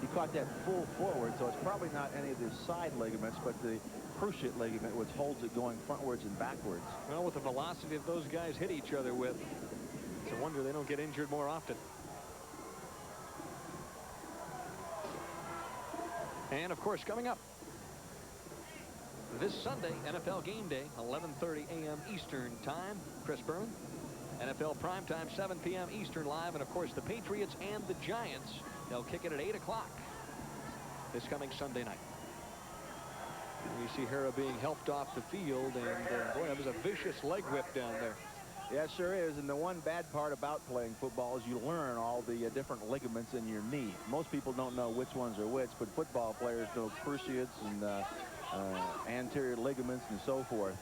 He caught that full forward, so it's probably not any of the side ligaments, but the cruciate ligament, which holds it going frontwards and backwards. Well, with the velocity that those guys hit each other with, it's a wonder they don't get injured more often. And, of course, coming up this Sunday, NFL Game Day, 11:30 a.m. Eastern Time. Chris Berman, NFL Primetime, 7 p.m. Eastern Live. And, of course, the Patriots and the Giants, they'll kick it at 8 o'clock this coming Sunday night. And you see Hera being helped off the field, and, boy, that was a vicious leg whip down there. Yeah, it sure is. And the one bad part about playing football is you learn all the different ligaments in your knee. Most people don't know which ones are which, but football players know cruciates and anterior ligaments and so forth.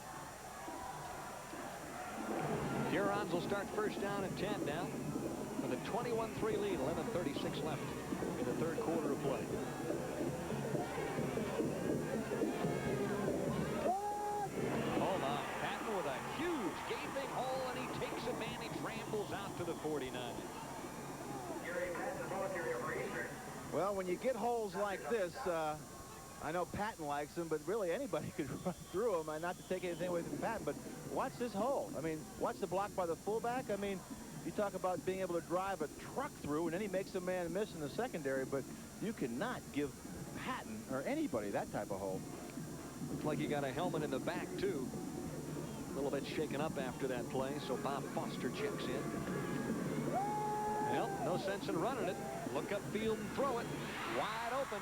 Hurons will start first down and 10 now with a 21-3 lead, 11:36 left in the third quarter of play. Oh my, Patton with a huge gaping hole, and he takes advantage, rambles out to the 49. Well, when you get holes like this, I know Patton likes them, but really anybody could run through them. And not to take anything away from Patton, but watch this hole. I mean, watch the block by the fullback. I mean, you talk about being able to drive a truck through, and then he makes a man miss in the secondary, but you cannot give Patton or anybody that type of hole. Looks like he got a helmet in the back, too. A little bit shaken up after that play, so Bob Foster checks in. Well, no sense in running it. Look upfield and throw it. Wide open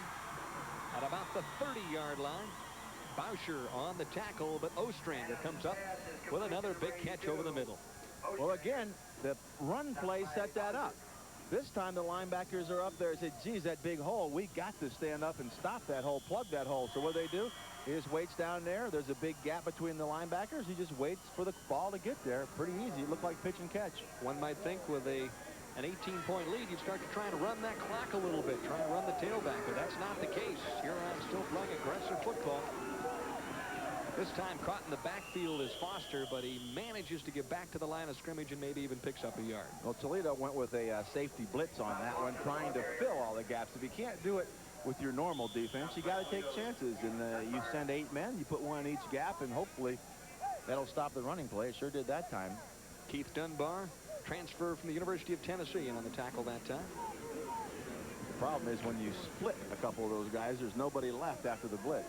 at about the 30-yard line. Boucher on the tackle, but Ostrander comes up with another big catch over the middle. Well, again, the run play set that up. This time the linebackers are up there and say, geez, that big hole, we got to stand up and stop that hole, plug that hole. So what do? He just waits down there. There's a big gap between the linebackers. He just waits for the ball to get there. Pretty easy. It looked like pitch and catch. One might think with an 18-point lead, you'd start to try to run that clock a little bit, try to run the tailback, but that's not the case. Hurons still playing aggressive football. This time caught in the backfield is Foster, but he manages to get back to the line of scrimmage and maybe even picks up a yard. Well, Toledo went with a safety blitz on that one, trying to fill all the gaps. If you can't do it with your normal defense, you got to take chances. And you send 8 men, you put one in each gap, and hopefully that'll stop the running play. It sure did that time. Keith Dunbar, transfer from the University of Tennessee, and on the tackle that time. The problem is when you split a couple of those guys, there's nobody left after the blitz.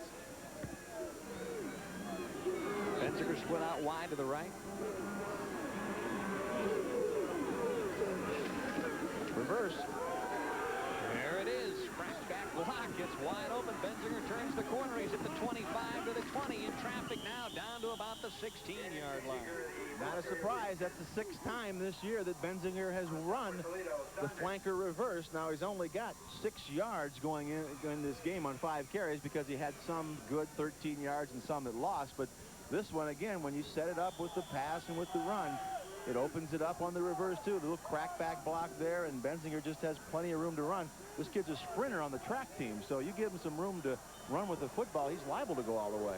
Benziger split out wide to the right. Reverse. There it is. Crackback block. It's wide open. Benziger turns the corner. He's at the 25 to the 20 in traffic now, down to about the 16-yard line. Not a surprise. That's the 6th time this year that Benziger has run the flanker reverse. Now he's only got 6 yards going in this game on 5 carries because he had some good 13 yards and some that lost. But this one, again, when you set it up with the pass and with the run, it opens it up on the reverse, too. The little crackback block there, and Benziger just has plenty of room to run. This kid's a sprinter on the track team, so you give him some room to run with the football, he's liable to go all the way.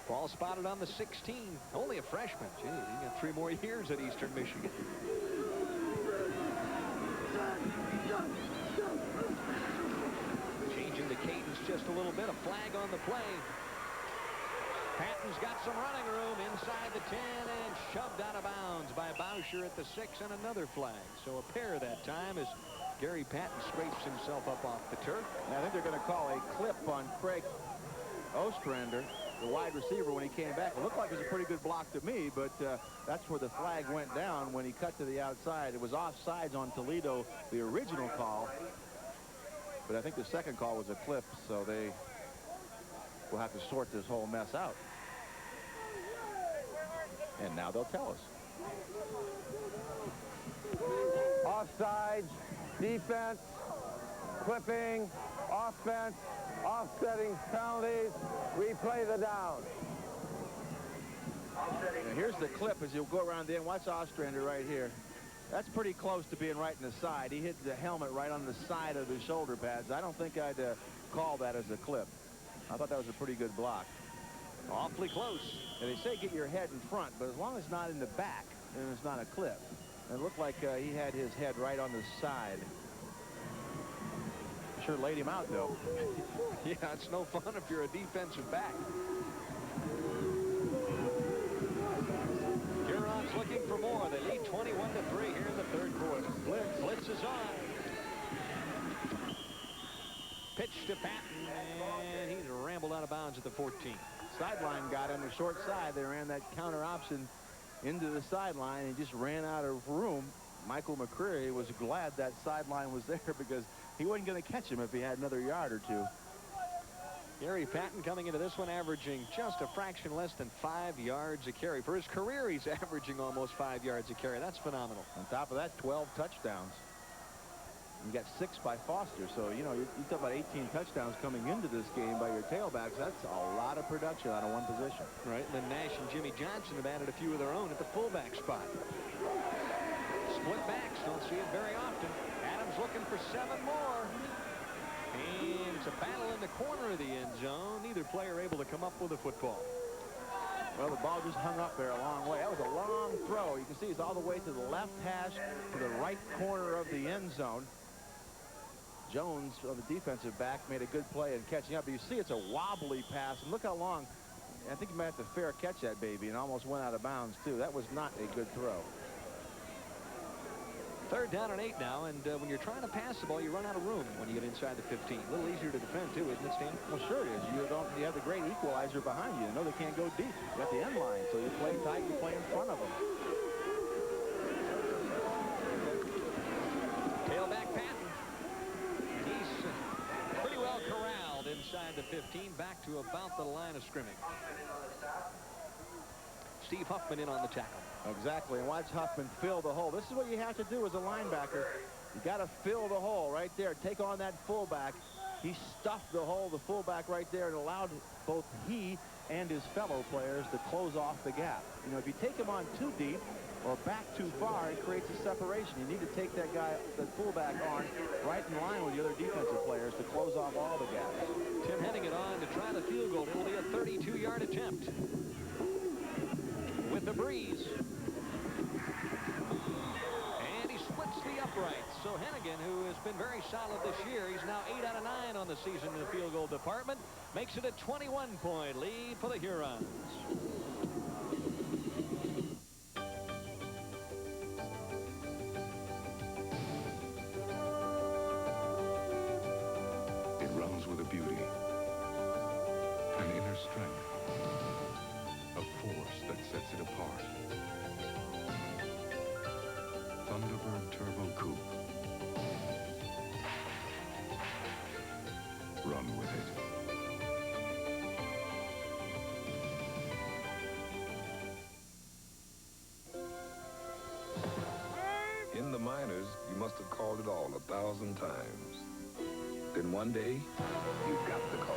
Ball spotted on the 16. Only a freshman. Gee, he got 3 more years at Eastern Michigan. Changing the cadence just a little bit. A flag on the play. Patton's got some running room inside the 10 and shoved out of bounds by Boucher at the 6, and another flag. So a pair that time as Gary Patton scrapes himself up off the turf. And I think they're going to call a clip on Craig Ostrander, the wide receiver, when he came back. It looked like it was a pretty good block to me, but that's where the flag went down when he cut to the outside. It was offsides on Toledo, the original call. But I think the second call was a clip, so they will have to sort this whole mess out. And now they'll tell us. Offsides, defense, clipping, offense, offsetting penalties, replay the down. Now here's the clip as you'll go around the end. Watch Ostrander right here. That's pretty close to being right in the side. He hit the helmet right on the side of the shoulder pads. I don't think I'd call that as a clip. I thought that was a pretty good block. Awfully close. And they say get your head in front, but as long as it's not in the back, then it's not a clip. And it looked like he had his head right on the side. Sure laid him out, though. Yeah, it's no fun if you're a defensive back. Hurons looking for more. They lead 21-3 here in the third quarter. Blitz is on. Pitch to Patton, and he's rambled out of bounds at the 14. Sideline got him the short side. They ran that counter option into the sideline and just ran out of room. Michael McCreary was glad that sideline was there because he wasn't going to catch him if he had another yard or two. Gary Patton coming into this one averaging just a fraction less than 5 yards a carry. For his career, he's averaging almost 5 yards a carry. That's phenomenal. On top of that, 12 touchdowns. You got 6 by Foster, so, you know, you talk about 18 touchdowns coming into this game by your tailbacks. That's a lot of production out of one position. Right, and then Nash and Jimmy Johnson have added a few of their own at the fullback spot. Split backs, don't see it very often. Adams looking for 7 more. And it's a battle in the corner of the end zone. Neither player able to come up with a football. Well, the ball just hung up there a long way. That was a long throw. You can see it's all the way to the left hash to the right corner of the end zone. Jones, the defensive back, made a good play in catching up. But you see it's a wobbly pass. And look how long. I think you might have to fair catch that baby and almost went out of bounds, too. That was not a good throw. 3rd down and 8 now, and when you're trying to pass the ball, you run out of room when you get inside the 15. A little easier to defend, too, isn't it, Stan? Well, sure it is. You have the great equalizer behind you. You know they can't go deep. You got the end line, so you play tight, you play in front of them. Tailback Patton. He's pretty well corralled inside the 15, back to about the line of scrimmage. Steve Huffman in on the tackle. Exactly, and watch Huffman fill the hole. This is what you have to do as a linebacker. You got to fill the hole right there. Take on that fullback. He stuffed the hole, the fullback right there, and allowed both he and his fellow players to close off the gap. You know, if you take him on too deep or back too far, it creates a separation. You need to take that guy, that fullback, on right in line with the other defensive players to close off all the gaps. Tim heading it on to try the field goal. It will be a 32-yard attempt. With the breeze. And he splits the uprights. So Hennigan, who has been very solid this year, he's now 8 out of 9 on the season in the field goal department, makes it a 21-point lead for the Hurons. It runs with a beauty, an inner strength, a force that sets it apart. Thunderbird Turbo Coupe. Run with it. In the minors, you must have called it all 1,000 times. Then one day, you got the call.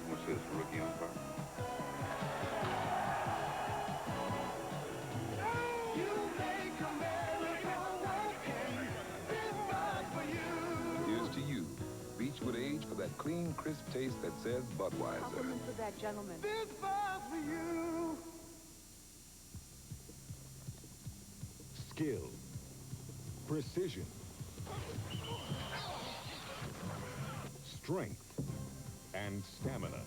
What's this, rookie umpire? Here's to you. Reach with age for that clean, crisp taste that says Budweiser. Compliments of that gentleman. This ball's for you. Skill, precision, strength, and stamina.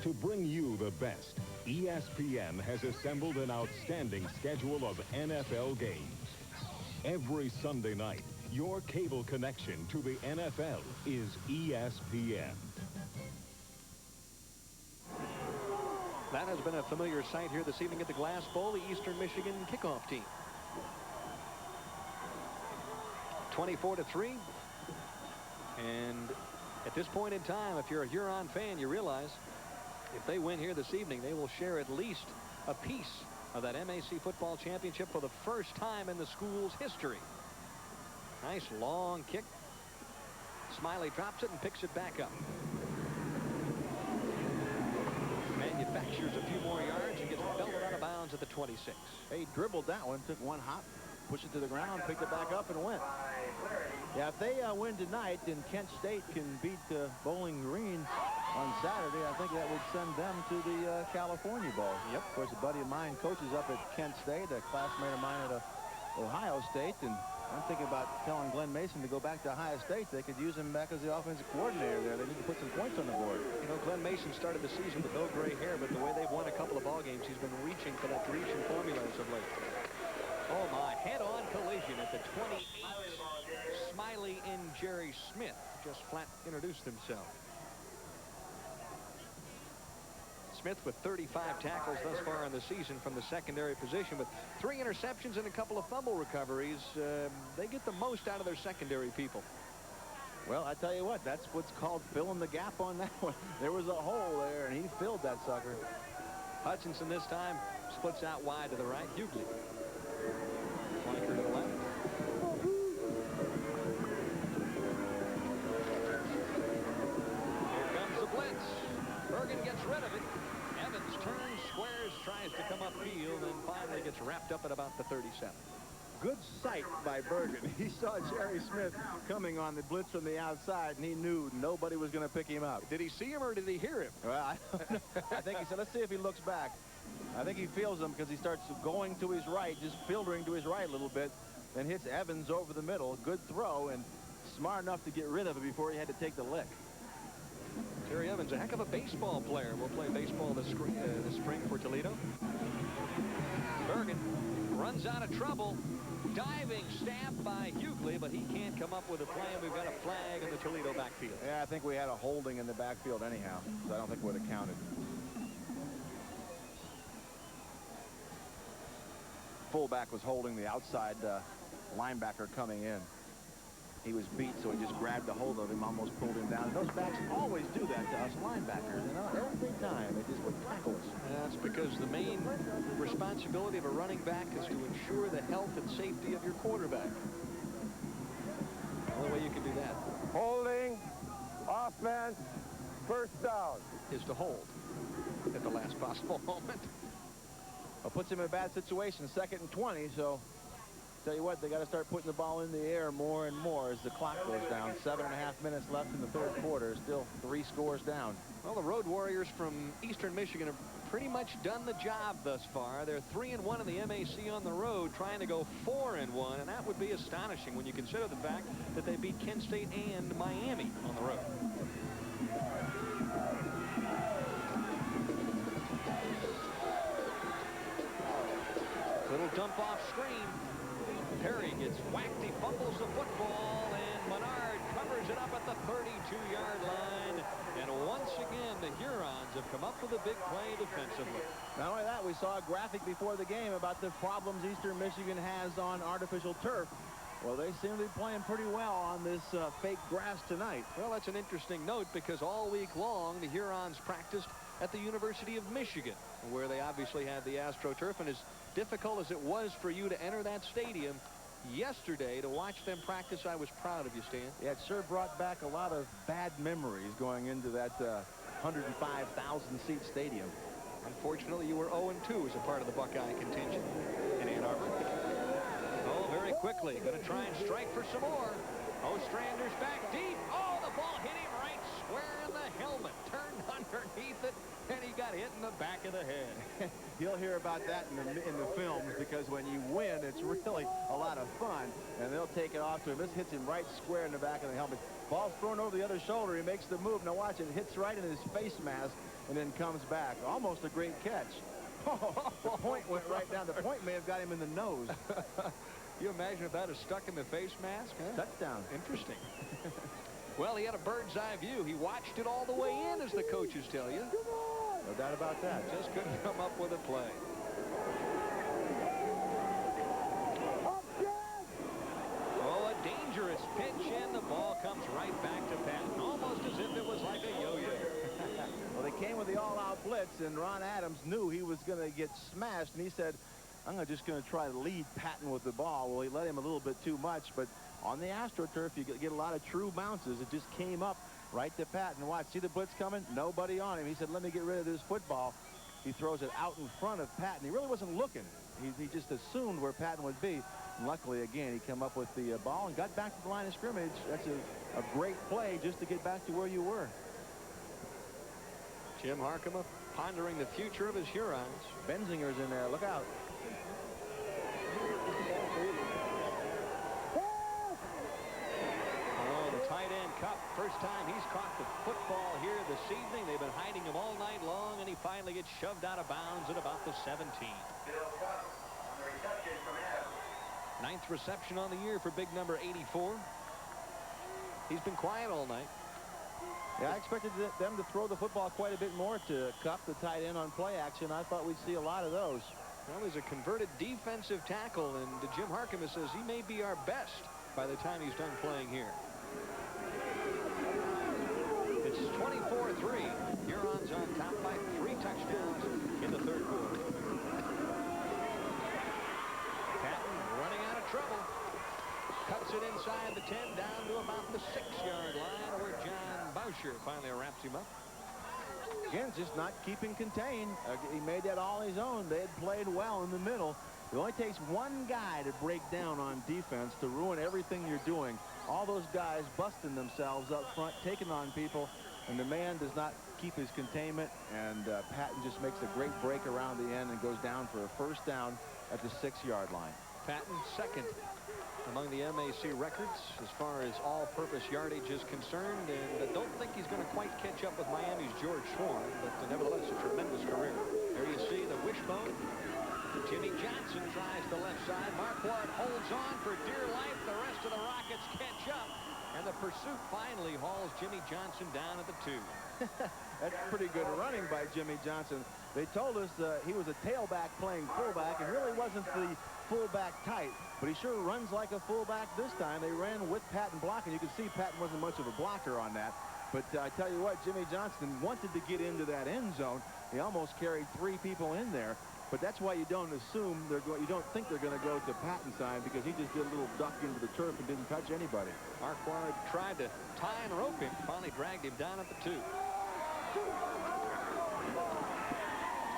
To bring you the best, ESPN has assembled an outstanding schedule of NFL games. Every Sunday night, your cable connection to the NFL is ESPN. That has been a familiar sight here this evening at the Glass Bowl, the Eastern Michigan kickoff team. 24-3. And at this point in time, if you're a Huron fan, you realize if they win here this evening, they will share at least a piece of that MAC football championship for the first time in the school's history. Nice long kick. Smiley drops it and picks it back up. manufactures a few more yards and gets belted out of bounds at the 26. He dribbled that one, took one hop, pushed it to the ground, picked it back up, and went. Yeah, if they win tonight and Kent State can beat Bowling Green on Saturday, I think that would send them to the California Bowl. Yep. Of course, a buddy of mine coaches up at Kent State, a classmate of mine at Ohio State, and I'm thinking about telling Glenn Mason to go back to Ohio State. They could use him back as the offensive coordinator there. They need to put some points on the board. You know, Glenn Mason started the season with no gray hair, but the way they've won a couple of ball games, he's been reaching for that Grecian formula as of late. Oh, my head-on collision at the 28. Smiley and Jerry Smith just flat introduced himself. Smith with 35 tackles thus far in the season from the secondary position with 3 interceptions and a couple of fumble recoveries. They get the most out of their secondary people. Well, I tell you what, that's what's called filling the gap on that one. There was a hole there, and he filled that sucker. Hutchinson this time splits out wide to the right. Hughley. Flanker to the left. Here comes the blitz. Bergan gets rid of it. Evans turns, squares, tries to come upfield, and finally gets wrapped up at about the 37. Good sight by Bergan. He saw Jerry Smith coming on the blitz from the outside, and he knew nobody was going to pick him up. Did he see him or did he hear him? Well, I don't know. I think he said, let's see if he looks back. I think he feels him because he starts going to his right, just filtering to his right a little bit, then hits Evans over the middle. Good throw, and smart enough to get rid of it before he had to take the lick. Terry Evans, a heck of a baseball player. Will play baseball this spring for Toledo. Bergan runs out of trouble. Diving stab by Hughley, but he can't come up with a plan. We've got a flag in the Toledo backfield. Yeah, I think we had a holding in the backfield anyhow, so I don't think it would have counted. Fullback was holding the outside linebacker coming in. He was beat, so he just grabbed a hold of him, almost pulled him down. And those backs always do that to us linebackers, you know, every time. They just would tackle us. That's because the main responsibility of a running back is to ensure the health and safety of your quarterback. The only way you can do that. Holding, offense, first down. Is to hold at the last possible moment. Well, puts him in a bad situation, 2nd and 20, so tell you what, they got to start putting the ball in the air more and more as the clock goes down. 7.5 minutes left in the 3rd quarter. Still 3 scores down. Well, the Road Warriors from Eastern Michigan have pretty much done the job thus far. They're 3-1 in the MAC on the road, trying to go 4-1, and that would be astonishing when you consider the fact that they beat Kent State and Miami on the road. Little dump off screen. Perry gets whacked. He fumbles the football, and Menard covers it up at the 32-yard line. And once again, the Hurons have come up with a big play defensively. Not only that, we saw a graphic before the game about the problems Eastern Michigan has on artificial turf. Well, they seem to be playing pretty well on this fake grass tonight. Well, that's an interesting note because all week long, the Hurons practiced at the University of Michigan, where they obviously have the AstroTurf. And as difficult as it was for you to enter that stadium yesterday to watch them practice, I was proud of you, Stan. Yeah, it sure brought back a lot of bad memories going into that 105,000-seat stadium. Unfortunately, you were 0-2 as a part of the Buckeye contingent in Ann Arbor. Oh, very quickly. Going to try and strike for some more. Ostrander's back deep. Oh, the ball hit him right square in the helmet. Turned underneath it, and he got hit in the back of the head. You'll hear about that in the films because when you win, it's really a lot of fun, and they'll take it off to him. This hits him right square in the back of the helmet. Ball's thrown over the other shoulder. He makes the move. Now watch it. Hits right in his face mask and then comes back. Almost a great catch. The point went right down. The point may have got him in the nose. You imagine if that is stuck in the face mask? Huh? Touchdown. Interesting. Well, he had a bird's eye view. He watched it all the way in, as the coaches tell you. No doubt about that. Just couldn't come up with a play. Oh, a dangerous pitch, and the ball comes right back to Patton, almost as if it was like a yo-yo. Well, they came with the all-out blitz, and Ron Adams knew he was going to get smashed, and he said, I'm just going to try to lead Patton with the ball. Well, he let him a little bit too much, but on the AstroTurf, you get a lot of true bounces. It just came up right to Patton. Watch, see the blitz coming? Nobody on him. He said, let me get rid of this football. He throws it out in front of Patton. He really wasn't looking. He just assumed where Patton would be. And luckily, again, he came up with the ball and got back to the line of scrimmage. That's a great play just to get back to where you were. Jim Harkema pondering the future of his Hurons. Benzinger's in there. Look out. Oh, the tight end Kupp. First time he's caught the football here this evening. They've been hiding him all night long, and he finally gets shoved out of bounds at about the 17. Ninth reception on the year for big number 84. He's been quiet all night. Yeah, I expected them to throw the football quite a bit more to Kupp, the tight end, on play action. I thought we'd see a lot of those. Well, he's a converted defensive tackle, and Jim Harkema says he may be our best by the time he's done playing here. It's 24-3. Hurons on top by 3 touchdowns in the third quarter. Patton running out of trouble. Cuts it inside the 10 down to about the 6-yard line where John Boucher finally wraps him up. Again, just not keeping contained. He made that all his own. They had played well in the middle. It only takes one guy to break down on defense to ruin everything you're doing. All those guys busting themselves up front, taking on people, and the man does not keep his containment, and Patton just makes a great break around the end and goes down for a first down at the 6-yard line. Patton second among the MAC records as far as all-purpose yardage is concerned, and I don't think he's going to quite catch up with Miami's George Swan, but nevertheless a tremendous career. There you see the wishbone. Jimmy Johnson tries the left side. Marquardt holds on for dear life. The rest of the Rockets catch up, and the pursuit finally hauls Jimmy Johnson down at the 2. That's pretty good running by Jimmy Johnson. They told us he was a tailback playing fullback, and really wasn't the fullback tight, but he sure runs like a fullback this time. They ran with Patton blocking. You can see Patton wasn't much of a blocker on that. But I tell you what, Jimmy Johnson wanted to get into that end zone. He almost carried 3 people in there. But that's why you don't assume you don't think they're going to go to Patton's side, because he just did a little duck into the turf and didn't touch anybody. Marquardt tried to tie and rope him. Finally dragged him down at the 2.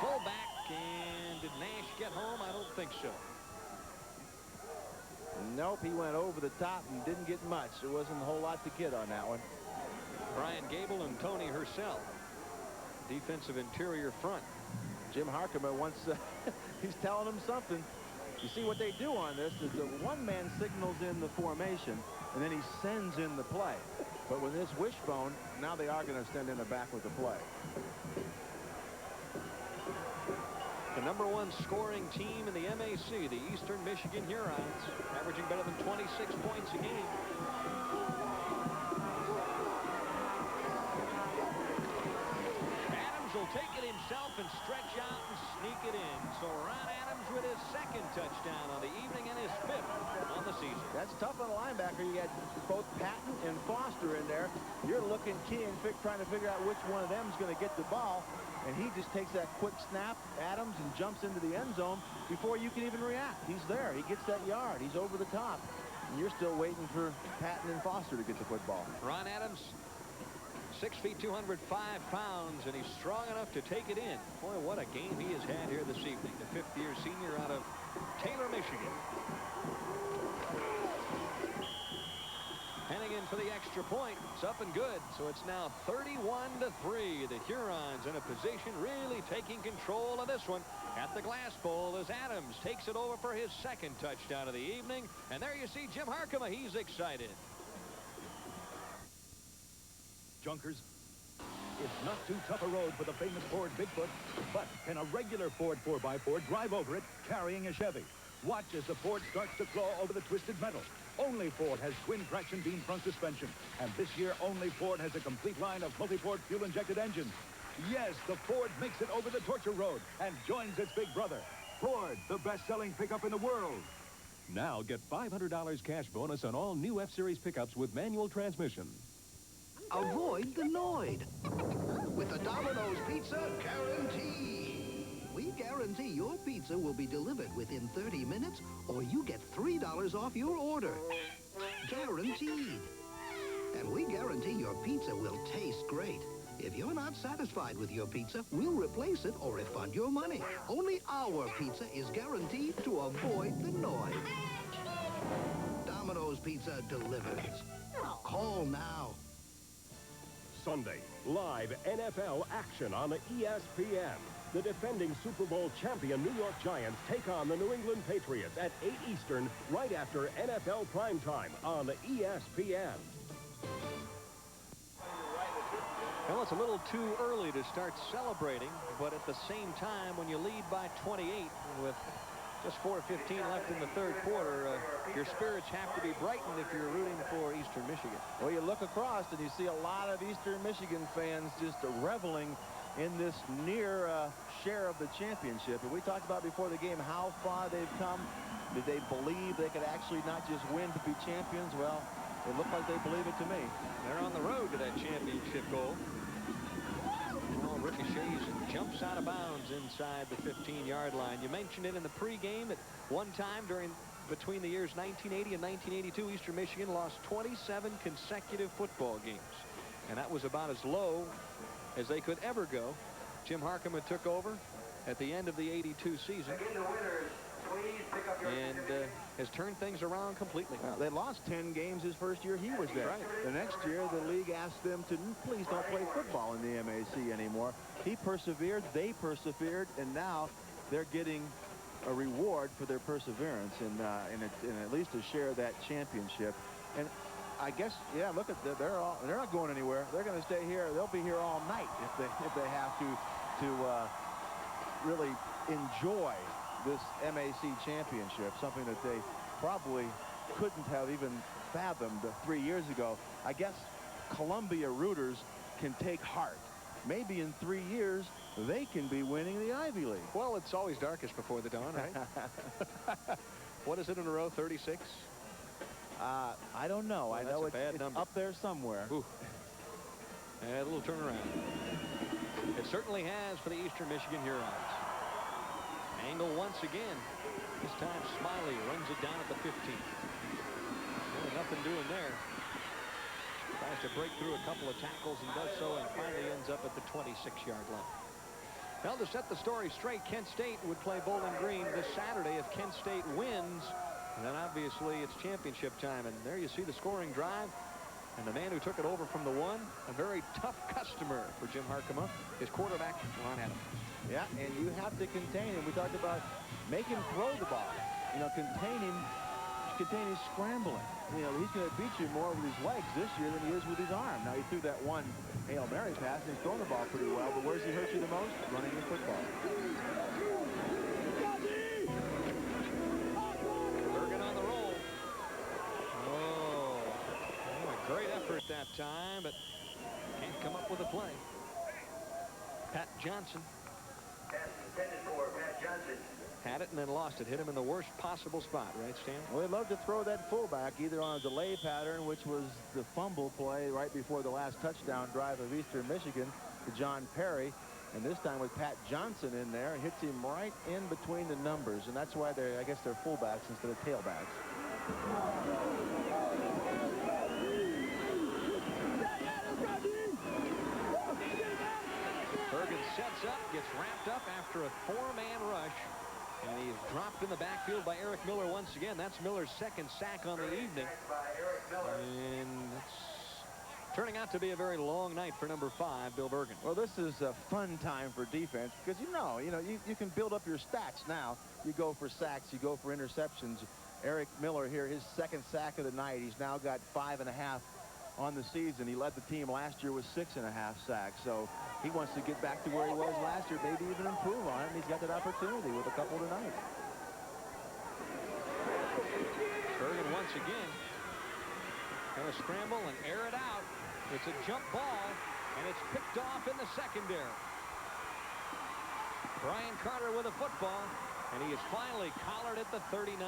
Fullback, and did Nash get home? I don't think so. Nope, he went over the top and didn't get much. There wasn't a whole lot to get on that one. Brian Gable and Tony Hercel, defensive interior front. Jim Harkema wants, he's telling them something. You see what they do on this is the one-man signals in the formation, and then he sends in the play. But with this wishbone, now they are going to send in a back with the play. The #1 scoring team in the MAC, the Eastern Michigan Hurons, averaging better than 26 points a game. Adams will take it himself and stretch out and sneak it in. So Ron Adams with his 2nd touchdown on the evening and his 5th on the season. That's tough on a linebacker. You got both Patton and Foster in there. You're looking key and trying to figure out which one of them is going to get the ball. And he just takes that quick snap, Adams, and jumps into the end zone before you can even react. He's there. He gets that yard. He's over the top. And you're still waiting for Patton and Foster to get the football. Ron Adams, 6 feet, 205 pounds, and he's strong enough to take it in. Boy, what a game he has had here this evening. The 5th-year senior out of Taylor, Michigan. Heading in for the extra point. It's up and good. So it's now 31-3. The Hurons in a position really taking control of this one at the Glass Bowl as Adams takes it over for his 2nd touchdown of the evening. And there you see Jim Harkema. He's excited. Junkers, it's not too tough a road for the famous Ford Bigfoot, but can a regular Ford 4x4 drive over it carrying a Chevy? Watch as the Ford starts to claw over the twisted metal. Only Ford has twin traction beam front suspension, and this year only Ford has a complete line of multi-port fuel-injected engines. Yes, the Ford makes it over the torture road and joins its big brother. Ford, the best-selling pickup in the world. Now get $500 cash bonus on all new F-Series pickups with manual transmission. Avoid the Noid with the Domino's Pizza Guarantee. We guarantee your pizza will be delivered within 30 minutes or you get $3 off your order. Guaranteed. And we guarantee your pizza will taste great. If you're not satisfied with your pizza, we'll replace it or refund your money. Only our pizza is guaranteed to avoid the noise. Domino's Pizza delivers. Call now. Sunday, live NFL action on ESPN. The defending Super Bowl champion New York Giants take on the New England Patriots at 8 Eastern, right after NFL primetime on ESPN. Well, it's a little too early to start celebrating, but at the same time, when you lead by 28 with just 4:15 left in the third quarter, your spirits have to be brightened if you're rooting for Eastern Michigan. Well, you look across and you see a lot of Eastern Michigan fans just reveling in this near share of the championship. And we talked about before the game how far they've come. Did they believe they could actually not just win to be champions? Well, it looked like they believe it to me. They're on the road to that championship goal. Ball ricochets and jumps out of bounds inside the 15-yard line. You mentioned it in the pregame at one time between the years 1980 and 1982, Eastern Michigan lost 27 consecutive football games. And that was about as low as they could ever go. Jim Harkema took over at the end of the 82 season and has turned things around completely. They lost 10 games his first year he was there. Right. The next year, the league asked them to please don't play football in the MAC anymore. He persevered, they persevered, and now they're getting a reward for their perseverance and at least to share that championship. And I guess, yeah, look at they're not going anywhere. They're going to stay here. They'll be here all night if they have to really enjoy this MAC championship, something that they probably couldn't have even fathomed 3 years ago. I guess Columbia rooters can take heart. Maybe in 3 years they can be winning the Ivy League. Well, it's always darkest before the dawn, right? What is it in a row, 36? I don't know. Well, I know it's number. up there somewhere. Ooh. And a little turnaround. It certainly has for the Eastern Michigan Hurons. Angle once again. This time Smiley runs it down at the 15. Really nothing doing there. Tries to break through a couple of tackles and does so, and finally ends up at the 26-yard line. Now, to set the story straight, Kent State would play Bowling Green this Saturday. If Kent State wins, then obviously it's championship time. And there you see the scoring drive. And the man who took it over from the one, a very tough customer for Jim Harkema, is quarterback Ron Adams. Yeah, and you have to contain him. We talked about make him throw the ball. You know, contain him scrambling. You know, he's going to beat you more with his legs this year than he is with his arm. Now, he threw that one Hail Mary pass, and he's throwing the ball pretty well, but where's he hurt you the most? Running the football. Bergan on the roll. Oh, a great effort that time, but can't come up with a play. Pat Johnson. Intended for Pat Johnson. Had it and then lost it. Hit him in the worst possible spot, right, Stan? Well, they'd love to throw that fullback either on a delay pattern, which was the fumble play right before the last touchdown drive of Eastern Michigan, to John Perry. And this time with Pat Johnson in there, it hits him right in between the numbers. And that's why I guess they're fullbacks instead of tailbacks. Bergan sets up, gets wrapped up after a four-man rush. And he's dropped in the backfield by Eric Miller once again. That's Miller's second sack on the evening. And it's turning out to be a very long night for number 5, Bill Bergan. Well, this is a fun time for defense because you can build up your stats now. You go for sacks, you go for interceptions. Eric Miller here, his second sack of the night. He's now got 5.5 on the season. He led the team last year with 6.5 sacks. So he wants to get back to where he was last year, maybe even improve on it, and he's got that opportunity with a couple tonight. Bergan once again going to scramble and air it out. It's a jump ball, and it's picked off in the secondary. Brian Carter with a football, and he is finally collared at the 39.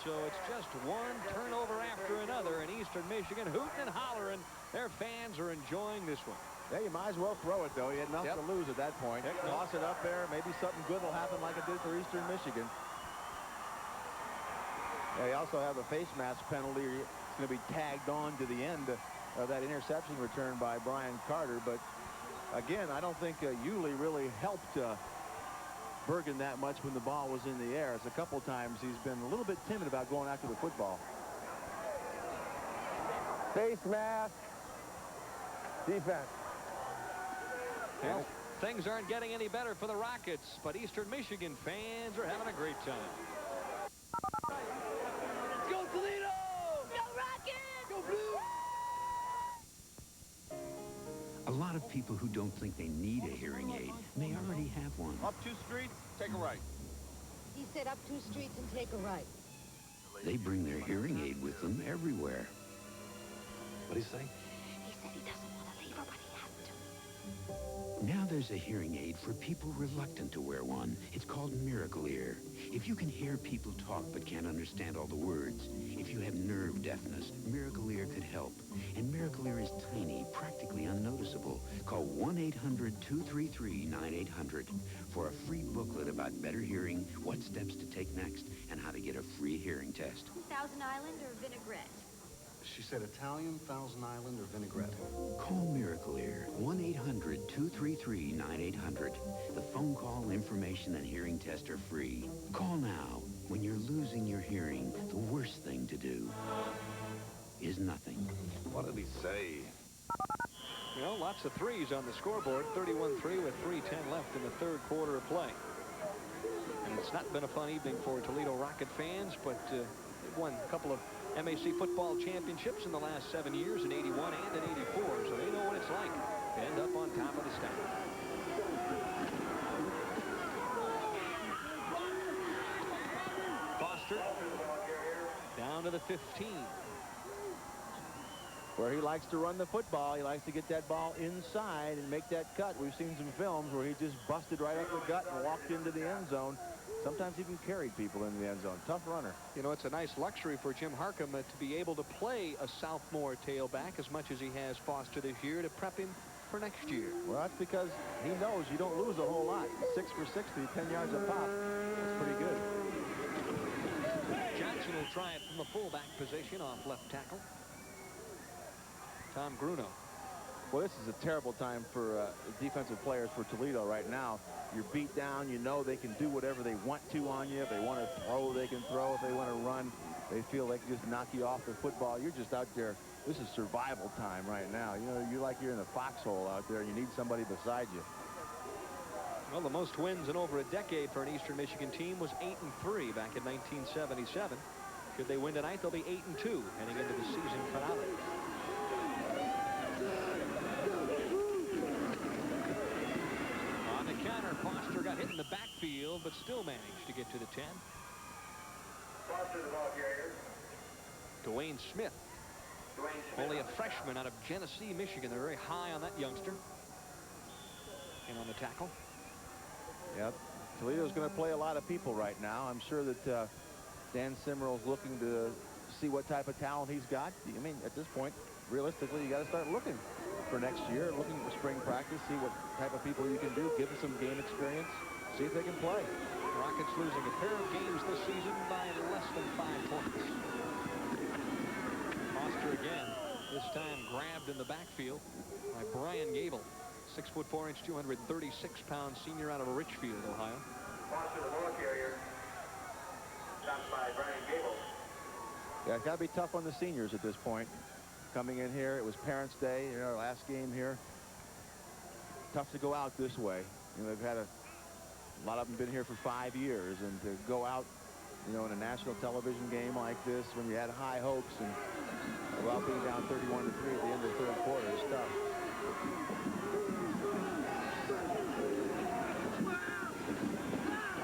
So it's just one turnover after another, and Eastern Michigan hooting and hollering. Their fans are enjoying this one. Yeah, you might as well throw it, though. You had nothing to lose at that point. Toss it up there. Maybe something good will happen like it did for Eastern Michigan. Yeah, you also have a face mask penalty. It's going to be tagged on to the end of that interception return by Brian Carter. But Again, I don't think Yulee really helped Bergan that much when the ball was in the air. As a couple times he's been a little bit timid about going after the football. Face mask. Defense. Well, things aren't getting any better for the Rockets, but Eastern Michigan fans are having a great time. Let's go, Toledo! Go Rockets! Go Blue! A lot of people who don't think they need a hearing aid may already have one. Up 2 streets, take a right. He said up 2 streets and take a right. They bring their hearing aid with them everywhere. What'd he say? He said he doesn't want to leave her, but he has to. Now there's a hearing aid for people reluctant to wear one. It's called Miracle Ear. If you can hear people talk but can't understand all the words, if you have nerve deafness, Miracle Ear could help. And Miracle Ear is tiny, practically unnoticeable. Call 1-800-233-9800 for a free booklet about better hearing, what steps to take next, and how to get a free hearing test. Thousand Island or vinaigrette? She said Italian, Thousand Island, or vinaigrette. Call Miracle Ear, 1-800-233-9800. The phone call, information, and hearing test are free. Call now. When you're losing your hearing, the worst thing to do is nothing. What did he say? You know, lots of threes on the scoreboard. 31-3 with 3:10 left in the third quarter of play. And it's not been a fun evening for Toledo Rocket fans, but they've won a couple of MAC football championships in the last 7 years, in 81 and in 84, so they know what it's like to end up on top of the stack. Foster down to the 15. Where he likes to run the football, he likes to get that ball inside and make that cut. We've seen some films where he just busted right up the gut and walked into the end zone. Sometimes even carried people into the end zone. Tough runner. You know, it's a nice luxury for Jim Harcum to be able to play a sophomore tailback as much as he has Foster this year to prep him for next year. Well, that's because he knows you don't lose a whole lot. 6 for 60, 10 yards a pop. That's pretty good. Johnson will try it from the fullback position off left tackle. Tom Gruno. Well, this is a terrible time for defensive players for Toledo right now. You're beat down. You know they can do whatever they want to on you. If they want to throw, they can throw. If they want to run, they feel they can just knock you off the football. You're just out there. This is survival time right now. You know, you're like you're in a foxhole out there, and you need somebody beside you. Well, the most wins in over a decade for an Eastern Michigan team was 8-3 back in 1977. Should they win tonight, they'll be 8-2 heading into the season finale. On the counter, Foster got hit in the backfield, but still managed to get to the 10. Foster, the ball carrier. Dwayne Smith. Only a freshman out of Genesee, Michigan. They're very high on that youngster. And on the tackle. Yep. Toledo's going to play a lot of people right now. I'm sure that Dan Simrell's looking to see what type of talent he's got. I mean, at this point, realistically, you got to start looking for next year, looking for spring practice, see what type of people you can do, give them some game experience, see if they can play. Rockets losing a pair of games this season by less than 5 points. Foster again, this time grabbed in the backfield by Brian Gable, 6'4", 236-pound senior out of Richfield, Ohio. Foster, the ball carrier. Stopped by Brian Gable. Yeah, it's got to be tough on the seniors at this point. Coming in here, it was Parents' Day, our last game here. Tough to go out this way. You know, they've had a lot of them been here for 5 years, and to go out, you know, in a national television game like this when you had high hopes and go out being down 31-3 at the end of the third quarter is tough.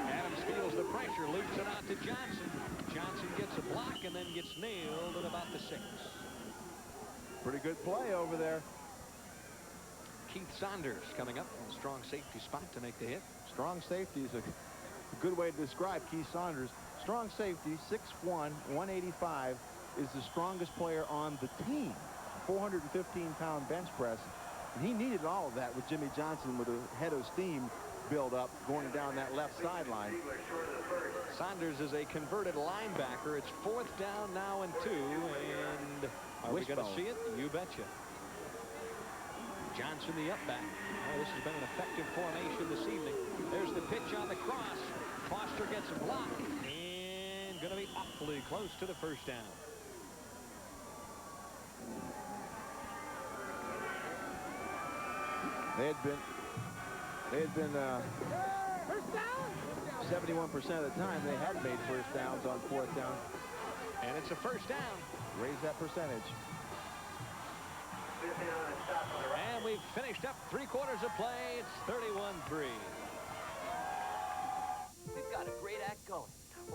Adams feels the pressure, loops it out to Johnson. Johnson gets a block and then gets nailed at about the 6. Pretty good play over there. Keith Saunders coming up in a strong safety spot to make the hit. Strong safety is a good way to describe Keith Saunders. Strong safety, 6'1", 185, is the strongest player on the team. 415-pound bench press. And he needed all of that with Jimmy Johnson with a head of steam build up going down that left sideline. Saunders is a converted linebacker. It's 4th down now and 2, and are we going to see it? You betcha. Johnson, the up back. Oh, this has been an effective formation this evening. There's the pitch on the cross. Foster gets a block and going to be awfully close to the first down. They had been 71% of the time they had made first downs on fourth down. And it's a first down. Raise that percentage. And we've finished up 3/4 of play. It's 31-3. We've got a great act going.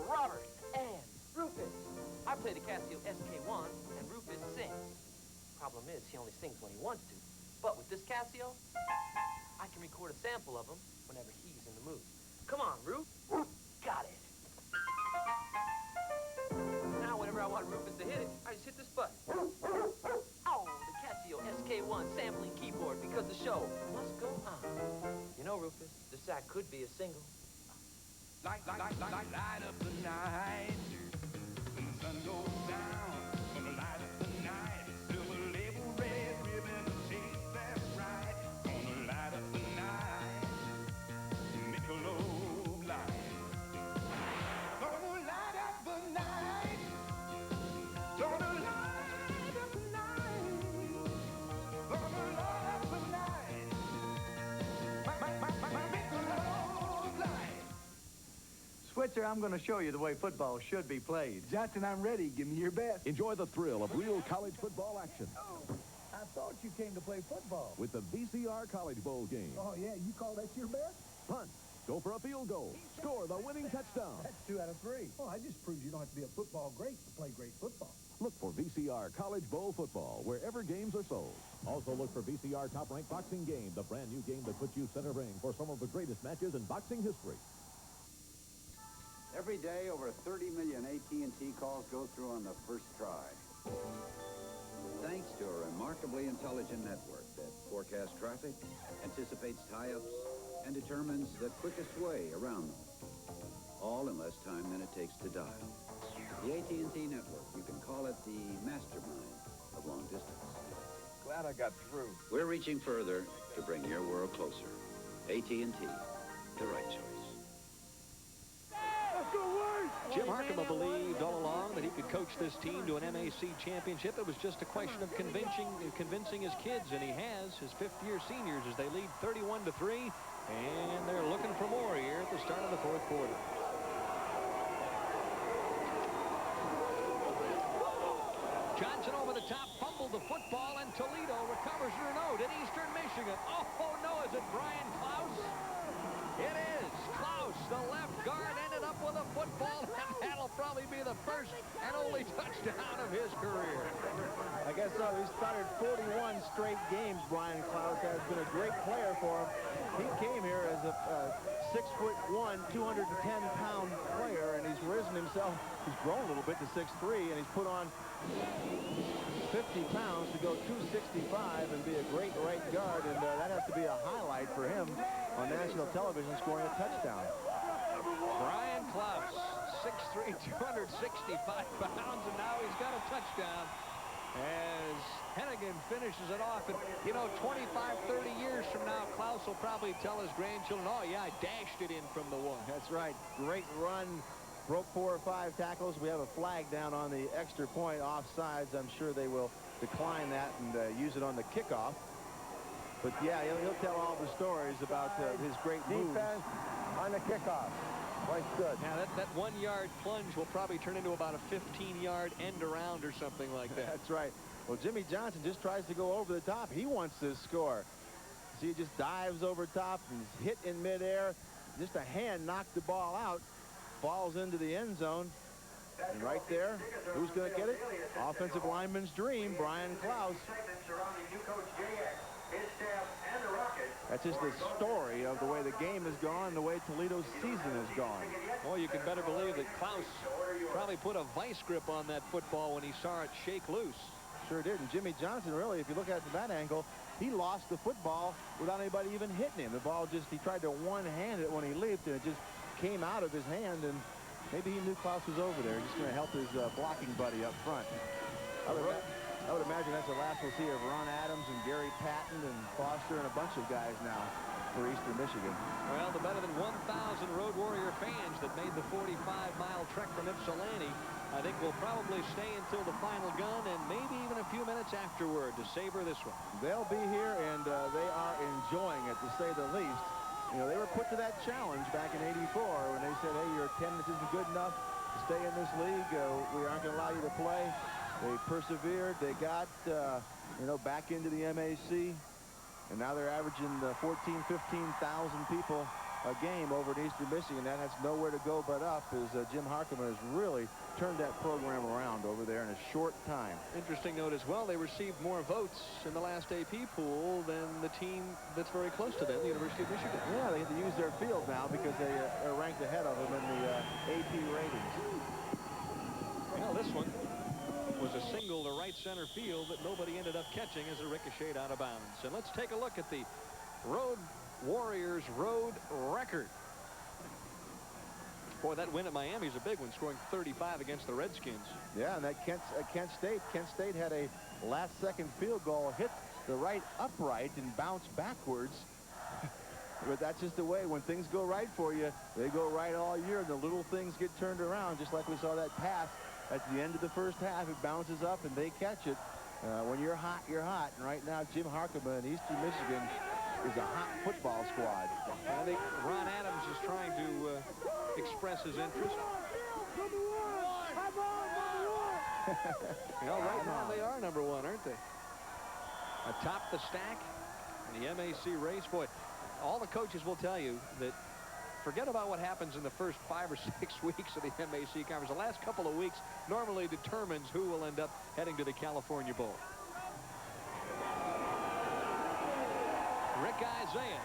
Robert and Rufus. I play the Casio SK1 and Rufus sings. Problem is, he only sings when he wants to. But with this Casio, I can record a sample of him whenever he's in the mood. Come on, Ruf. Got it. Now, whenever I want Rufus to hit it, I just hit this button. Oh, the Casio SK1 sampling keyboard, because the show must go on. You know, Rufus, this act could be a single. Light up the night. When the sun goes down, gonna light up the night. Silver label, red ribbon, tape that's right. Gonna light up the night. Michelob light. Gonna light up the night. Gonna light up the night. Gonna light up the night. My Michelob light. Switzer, I'm going to show you the way football should be played. Johnson, I'm ready. Give me your best. Enjoy the thrill of real college football action I thought you came to play football. with the VCR College Bowl game. Oh, yeah? You call that your best? Punt, go for a field goal, score the winning touchdown. That's 2 out of 3. Oh, I just proved you don't have to be a football great to play great football. Look for VCR College Bowl football wherever games are sold. Also look for VCR Top Rank Boxing Game, the brand new game that puts you center ring for some of the greatest matches in boxing history. Every day, over 30 million AT&T calls go through on the first try. Thanks to a remarkably intelligent network that forecasts traffic, anticipates tie-ups, and determines the quickest way around them. All in less time than it takes to dial. The AT&T network, you can call it the mastermind of long distance. Glad I got through. We're reaching further to bring your world closer. AT&T, the right choice. Jim Harkema believed all along that he could coach this team to an MAC championship. It was just a question of convincing his kids, and he has, his fifth-year seniors, as they lead 31-3, and they're looking for more here at the start of the fourth quarter. Johnson over the top, fumbled the football, and Toledo recovers Renaud in Eastern Michigan. Oh, no, is it Brian Klaus? It is. Klaus, the left guard, ended up with a football, and that'll probably be the first and only touchdown of his career. I guess so. He started 41 straight games, Brian Klaus has been a great player for him. He came here as a 6'1", 210-pound player, and he's risen himself. He's grown a little bit to 6'3", and he's put on 50 pounds to go 265 and be a great right guard, and that has to be a highlight for him on national television, scoring a touchdown. Brian Klaus, 6'3", 265 pounds, and now he's got a touchdown as Hennigan finishes it off. And, you know, 25, 30 years from now, Klaus will probably tell his grandchildren, oh, yeah, I dashed it in from the one. That's right. Great run. Broke 4 or 5 tackles. We have a flag down on the extra point offsides. I'm sure they will decline that and use it on the kickoff. But, yeah, he'll tell all the stories about his great moves. Defense on the kickoff. Quite good. Now, that 1-yard plunge will probably turn into about a 15-yard end around or something like that. That's right. Well, Jimmy Johnson just tries to go over the top. He wants to score. See, he just dives over top. He's hit in midair. Just a hand knocked the ball out. Falls into the end zone. And right there, who's going to get it? Offensive lineman's dream, Brian Klaus. That's just the story of the way the game has gone, the way Toledo's season has gone. Well, you can better believe that Klaus probably put a vice grip on that football when he saw it shake loose. Sure did. And Jimmy Johnson, really, if you look at it from that angle, he lost the football without anybody even hitting him. The ball just, he tried to one-hand it when he leaped, and it just came out of his hand, and maybe he knew Klaus was over there. Just going to help his blocking buddy up front. I would imagine that's the last we'll see of Ron Adams and Gary Patton and Foster and a bunch of guys now for Eastern Michigan. Well, the better than 1,000 Road Warrior fans that made the 45-mile trek from Ypsilanti, I think will probably stay until the final gun and maybe even a few minutes afterward to savor this one. They'll be here, and they are enjoying it, to say the least. You know, they were put to that challenge back in '84 when they said, hey, your attendance isn't good enough to stay in this league. We aren't going to allow you to play. They persevered. They got, you know, back into the MAC, and now they're averaging 14,000, 15,000 people a game over in Eastern Michigan. That has nowhere to go but up, as Jim Harkema has really turned that program around over there in a short time. Interesting note as well, they received more votes in the last AP pool than the team that's very close to them, the University of Michigan. Yeah, they have to use their field now because they are ranked ahead of them in the AP ratings. Well, this one was a single to right center field that nobody ended up catching as it ricocheted out of bounds. And let's take a look at the Road Warriors road record. Boy, that win at Miami is a big one, scoring 35 against the Redskins. Yeah, and that Kent State had a last-second field goal, hit the right upright and bounced backwards. But that's just the way. When things go right for you, they go right all year, and the little things get turned around, just like we saw that pass at the end of the first half. It bounces up, and they catch it. When you're hot, you're hot. And right now, Jim Harkema in Eastern Michigan is a hot football squad. I think Ron Adams is trying to express his interest. You know, right now they are number one, aren't they? Atop the stack in the MAC race. Boy, all the coaches will tell you that forget about what happens in the first 5 or 6 weeks of the MAC conference. The last couple of weeks normally determines who will end up heading to the California Bowl. Rick Isaiah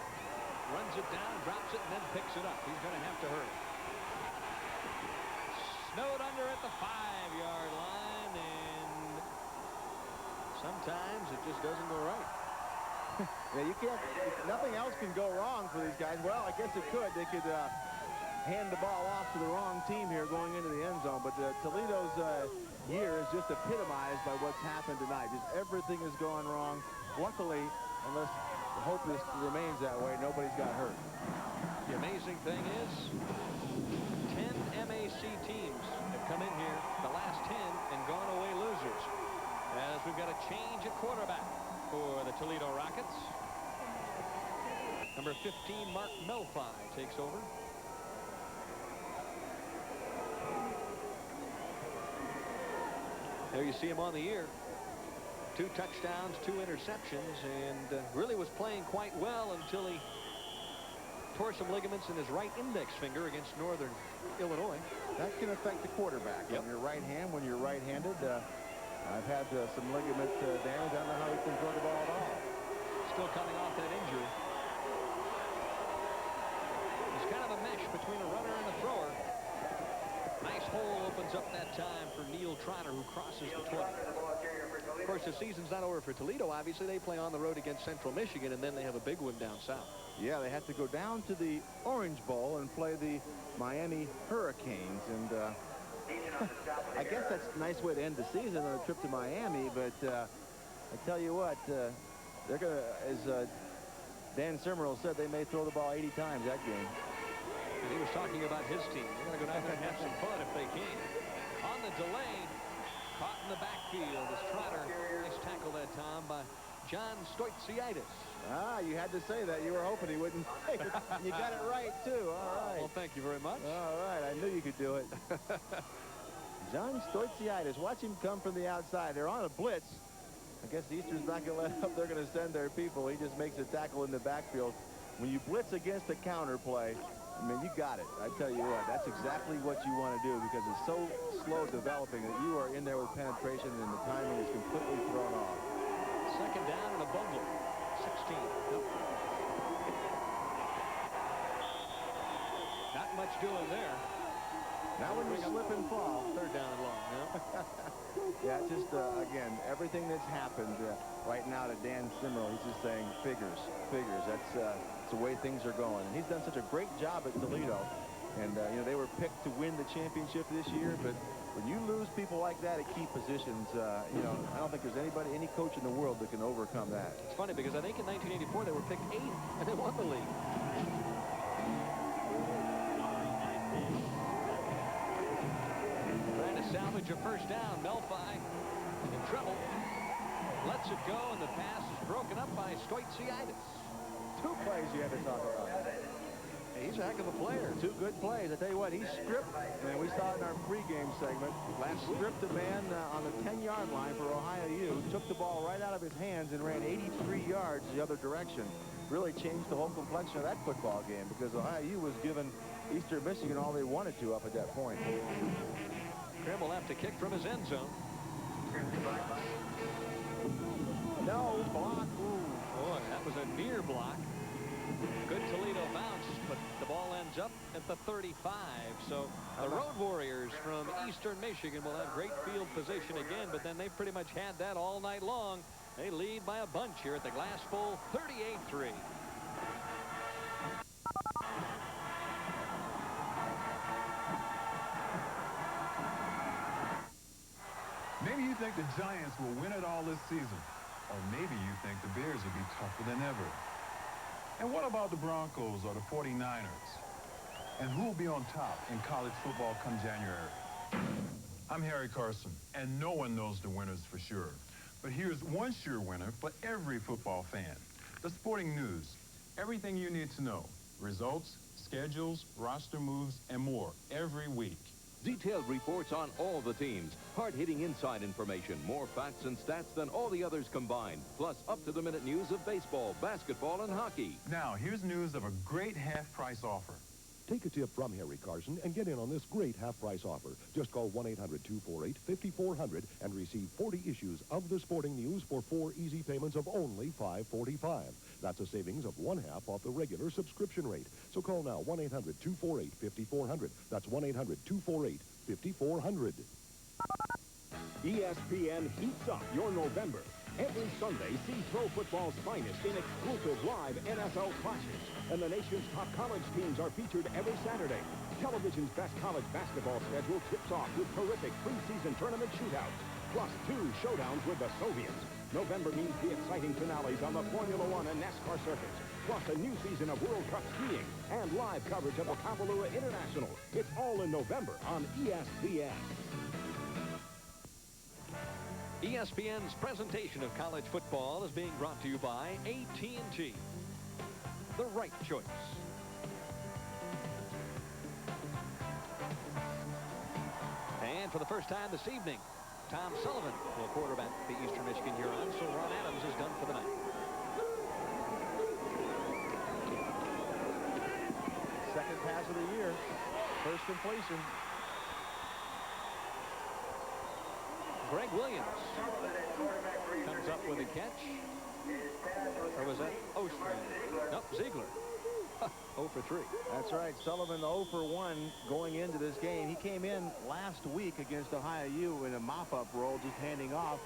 runs it down, drops it, and then picks it up. He's going to have to hurry. Snowed under at the 5-yard line, and sometimes it just doesn't go right. Yeah, you can't, nothing else can go wrong for these guys. Well, I guess it could. They could hand the ball off to the wrong team here going into the end zone. But Toledo's year is just epitomized by what's happened tonight. Just everything has gone wrong. Luckily, unless hope this remains that way, nobody's got hurt. The amazing thing is 10 MAC teams have come in here, the last 10, and gone away losers. As we've got a change at quarterback for the Toledo Rockets. Number 15, Mark Melfi, takes over. There you see him on the year. 2 touchdowns, 2 interceptions, and really was playing quite well until he tore some ligaments in his right index finger against Northern Illinois. That can affect the quarterback. Yep. On your right hand, when you're right-handed, I've had some ligament damage. I don't know how he can throw the ball at all. Still coming off that injury. It's kind of a mesh between a runner and a thrower. Nice hole opens up that time for Neil Trotter, who crosses the 20. Of course, the season's not over for Toledo. Obviously, they play on the road against Central Michigan, and then they have a big one down south. Yeah, they have to go down to the Orange Bowl and play the Miami Hurricanes. And I guess that's a nice way to end the season on a trip to Miami. But I tell you what, they're going to, as Dan Simrell said, they may throw the ball 80 times that game. And he was talking about his team. They're going to go down there and have some fun if they can. On the delay, caught in the backfield is Trotter. Nice tackle that time by John Stoitsiadis. Ah, you had to say that. You were hoping he wouldn't. You got it right, too. All right. Well, thank you very much. All right. I knew you could do it. John Stoitsiadis. Watch him come from the outside. They're on a blitz. I guess Eastern's not going to let up. They're going to send their people. He just makes a tackle in the backfield. When you blitz against a counter play, I mean, you got it. I tell you what, that's exactly what you want to do because it's so slow developing that you are in there with penetration and the timing is completely thrown off. Second down and a bundle. 16. Nope. Not much doing there. Now when you slip and fall. Third down and long. No? Yeah, just, again, everything that's happened right now to Dan Simrell, he's just saying figures. That's the way things are going. And he's done such a great job at Toledo. And, you know, they were picked to win the championship this year, but When you lose people like that at key positions, you know, I don't think there's any coach in the world that can overcome that. It's funny because I think in 1984 they were picked 8th and they won the league. Trying to salvage a first down. Melfi in trouble. Lets it go, and the pass is broken up by Stoitsiadis. 2 plays you had to talk about. He's a heck of a player. 2 good plays. I tell you what, he stripped, and we saw it in our pregame segment. Stripped a man on the 10-yard line for Ohio U, took the ball right out of his hands and ran 83 yards the other direction. Really changed the whole complexion of that football game because Ohio U was giving Eastern Michigan all they wanted to up at that point. Krim will have to kick from his end zone. No, block. Ooh. Boy, that was a near block. Good Toledo bounce, but the ball ends up at the 35. So the Road Warriors from Eastern Michigan will have great field position again, but then they've pretty much had that all night long. They lead by a bunch here at the Glass Bowl, 38-3. Maybe you think the Giants will win it all this season. Or maybe you think the Bears will be tougher than ever. And what about the Broncos or the 49ers? And who will be on top in college football come January? I'm Harry Carson, and no one knows the winners for sure. But here's one sure winner for every football fan. The Sporting News. Everything you need to know. Results, schedules, roster moves, and more every week. Detailed reports on all the teams. Hard-hitting inside information. More facts and stats than all the others combined. Plus up-to-the-minute news of baseball, basketball, and hockey. Now, here's news of a great half-price offer. Take a tip from Harry Carson and get in on this great half-price offer. Just call 1-800-248-5400 and receive 40 issues of the Sporting News for 4 easy payments of only $5.45. That's a savings of 1/2 off the regular subscription rate. So call now, 1-800-248-5400. That's 1-800-248-5400. ESPN heats up your November. Every Sunday, see pro football's finest in exclusive live NFL clashes. And the nation's top college teams are featured every Saturday. Television's best college basketball schedule tips off with terrific preseason tournament shootouts. Plus 2 showdowns with the Soviets. November means the exciting finales on the Formula One and NASCAR circuits. Plus a new season of World Cup skiing and live coverage of the Kapalua International. It's all in November on ESPN. ESPN's presentation of college football is being brought to you by AT&T. The right choice. And for the first time this evening, Tom Sullivan will quarterback the Eastern Michigan Hurons, so Ron Adams is done for the night. Second pass of the year. First completion. Greg Williams comes up with a catch. Or was that Ostrander? Nope, Zeigler. 0 for 3. That's right. Sullivan 0 for 1 going into this game. He came in last week against Ohio U in a mop-up role, just handing off.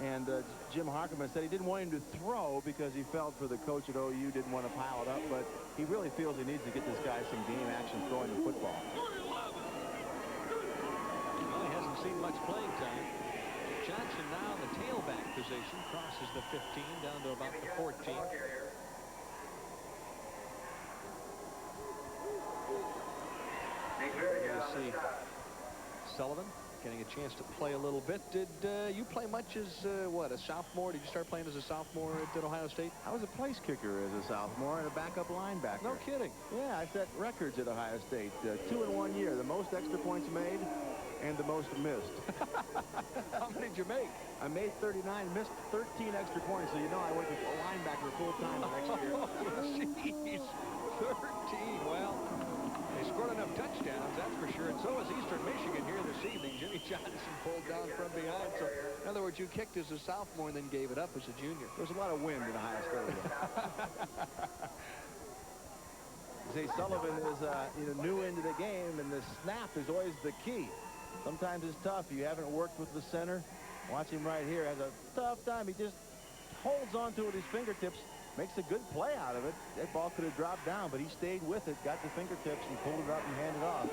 And Jim Harkiman said he didn't want him to throw because he felt for the coach at OU didn't want to pile it up, but he really feels he needs to get this guy some game action throwing the football. Well, he hasn't seen much playing time. Johnson now in the tailback position, crosses the 15 down to about the 14. We'll see Sullivan getting a chance to play a little bit. Did you play much as, a sophomore? Did you start playing as a sophomore at Ohio State? I was a place kicker as a sophomore and a backup linebacker. No kidding. Yeah, I set records at Ohio State. 2 in 1 year. The most extra points made and the most missed. How many did you make? I made 39, missed 13 extra points, so you know I went to a linebacker full-time the next year. Jeez, 13. Well, they scored enough touchdowns, that's for sure. And so is Eastern Michigan here this evening. Jimmy Johnson pulled down from behind. So, in other words, you kicked as a sophomore and then gave it up as a junior. There's a lot of wind in Ohio State. See, Sullivan is new into the game, and the snap is always the key. Sometimes it's tough. You haven't worked with the center. Watch him right here. Has a tough time. He just holds on to it with his fingertips. Makes a good play out of it. That ball could have dropped down, but he stayed with it, got the fingertips, and pulled it up and handed off.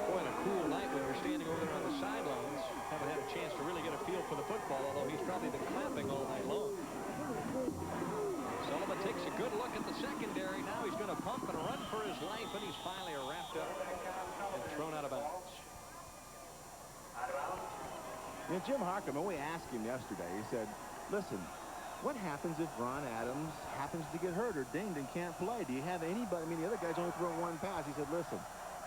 Boy, and a cool night when you're standing over there on the sidelines. Haven't had a chance to really get a feel for the football, although he's probably been clapping all night long. Sullivan takes a good look at the secondary. Now he's going to pump and run for his life, and he's finally wrapped up and thrown out of bounds. And Jim Harkin, when we asked him yesterday, he said, listen, what happens if Ron Adams happens to get hurt or dinged and can't play? Do you have anybody? I mean, the other guy's only thrown one pass. He said, listen,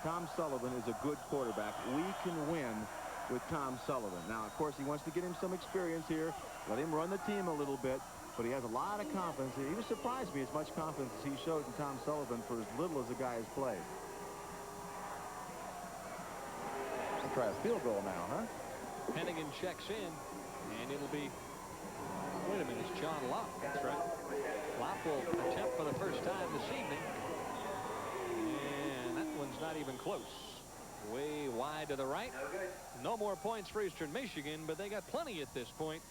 Tom Sullivan is a good quarterback. We can win with Tom Sullivan. Now, of course, he wants to get him some experience here, let him run the team a little bit, but he has a lot of confidence. He was surprised me as much confidence as he showed in Tom Sullivan for as little as the guy has played. Let's try a field goal now, huh? Hennigan checks in, and it'll be, wait a minute, it's John Locke. That's right. Locke will attempt for the first time this evening. And that one's not even close. Way wide to the right. No more points for Eastern Michigan, but they got plenty at this point.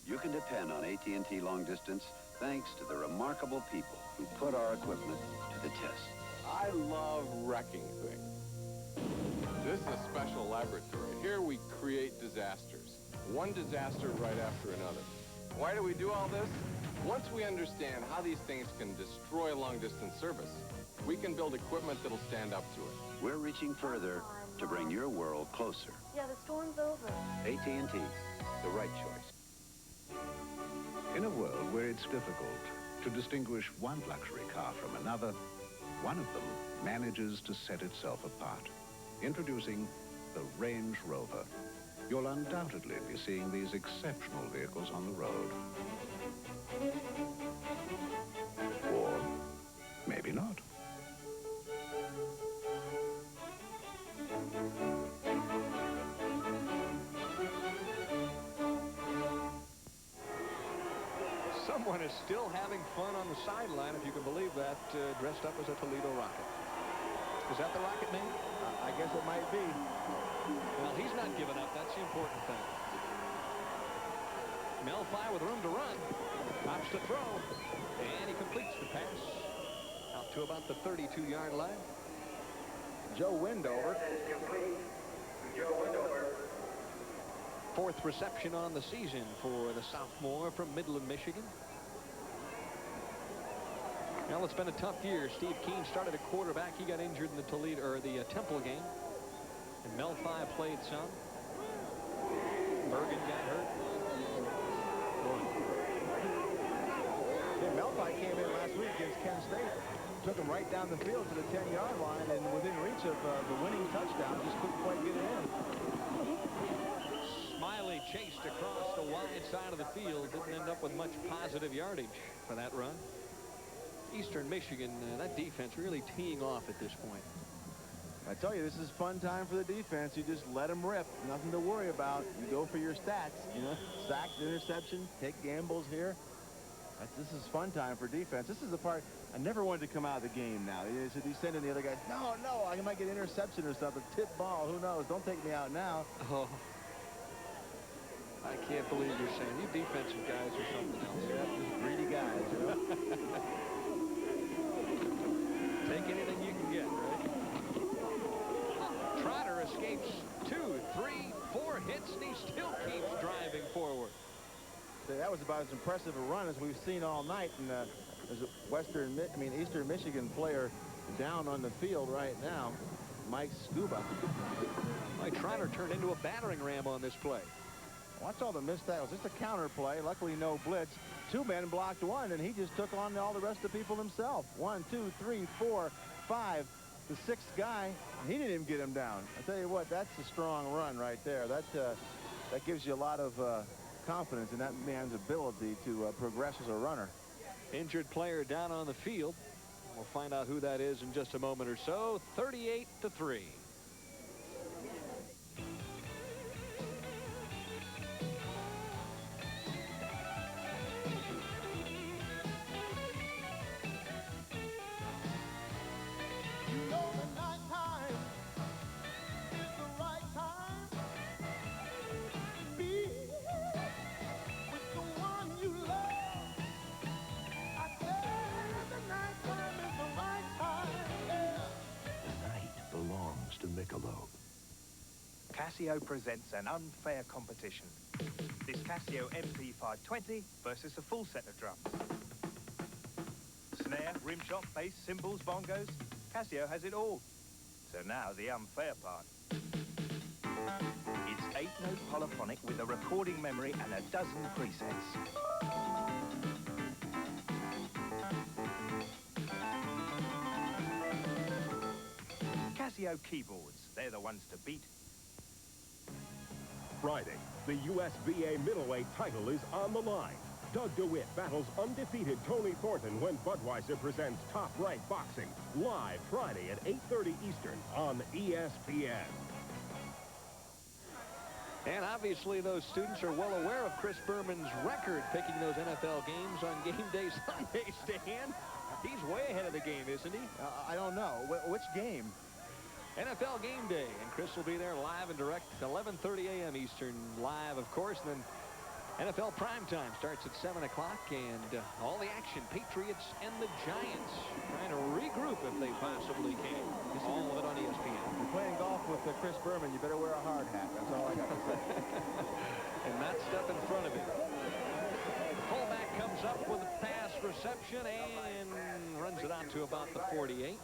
You can depend on AT&T Long Distance thanks to the remarkable people who put our equipment to the test. I love wrecking things. This is a special laboratory. Here we create disasters. One disaster right after another. Why do we do all this? Once we understand how these things can destroy long-distance service, we can build equipment that'll stand up to it. We're reaching further to bring your world closer. Yeah, the storm's over. AT&T, the right choice. In a world where it's difficult to distinguish one luxury car from another, one of them manages to set itself apart. Introducing the Range Rover. You'll undoubtedly be seeing these exceptional vehicles on the road. Or maybe not. Someone is still having fun on the sideline, if you can believe that, dressed up as a Toledo Rocket. Is that the Rocket man? I guess it might be. Well, he's not giving up. That's the important thing. Melfi with room to run. Pops to throw. And he completes the pass out to about the 32-yard line. Joe Windover. Fourth reception on the season for the sophomore from Midland, Michigan. Well, it's been a tough year. Steve Keene started at quarterback. He got injured in the Toledo or the Temple game. And Melfi played some. Bergan got hurt. Yeah, Melfi came in last week against Kent State. Took him right down the field to the 10-yard line and within reach of the winning touchdown. Just couldn't quite get it in. Smiley chased across the wide side of the field. Didn't end up with much positive yardage for that run. Eastern Michigan, that defense really teeing off at this point. I tell you, this is fun time for the defense. You just let them rip. Nothing to worry about. You go for your stats. You know, sacks, interception, take gambles here. This is fun time for defense. This is the part I never wanted to come out of the game now. He's sending the other guys, no, I might get interception or something. Tip ball, who knows? Don't take me out now. Oh. I can't believe you're saying you defensive guys or something else. Yeah, just greedy guys, you know. Take anything you can get, right? Trotter escapes 2, 3, 4 hits, and he still keeps driving forward. That was about as impressive a run as we've seen all night. And there's a Eastern Michigan player down on the field right now, Mike Scuba. Mike Schreiner turned into a battering ram on this play. Watch all the missed tackles. Just a counter play. Luckily, no blitz. 2 men blocked 1, and he just took on all the rest of the people himself. 1, 2, 3, 4, 5. The 6th guy, he didn't even get him down. I tell you what, that's a strong run right there. That gives you a lot of confidence in that man's ability to progress as a runner. Injured player down on the field. We'll find out who that is in just a moment or so. 38-3. Casio presents an unfair competition. This Casio MP520 versus a full set of drums. Snare, rim shot, bass, cymbals, bongos. Casio has it all. So now the unfair part. It's 8-note polyphonic with a recording memory and a dozen presets. Casio keyboards, they're the ones to beat. Friday, the USBA middleweight title is on the line. Doug DeWitt battles undefeated Tony Thornton when Budweiser presents Top Rank Boxing, live Friday at 8:30 Eastern on ESPN. And obviously those students are well aware of Chris Berman's record picking those NFL games on game day Sunday, Stan. He's way ahead of the game, isn't he? I don't know. Which game? NFL Game Day, and Chris will be there live and direct, 11:30 a.m. Eastern, live, of course, and then NFL Primetime starts at 7 o'clock, and all the action, Patriots and the Giants, trying to regroup if they possibly can. All of it on ESPN. If you're playing golf with Chris Berman, you better wear a hard hat. That's all I got to say. And not step in front of him. Fullback comes up with a pass reception and runs it out to about the 48.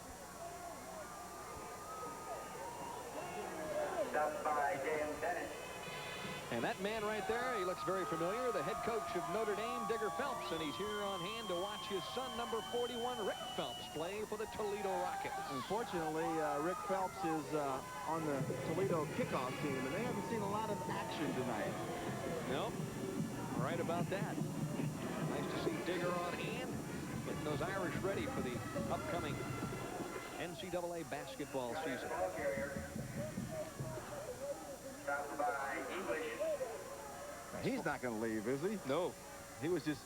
Stopped by Denny. And that man right there, he looks very familiar, the head coach of Notre Dame, Digger Phelps, and he's here on hand to watch his son, number 41, Rick Phelps, play for the Toledo Rockets. Unfortunately, Rick Phelps is on the Toledo kickoff team, and they haven't seen a lot of action tonight. Nope. Right about that. Nice to see Digger on hand, getting those Irish ready for the upcoming NCAA basketball season. He's not going to leave, is he? No. He was just...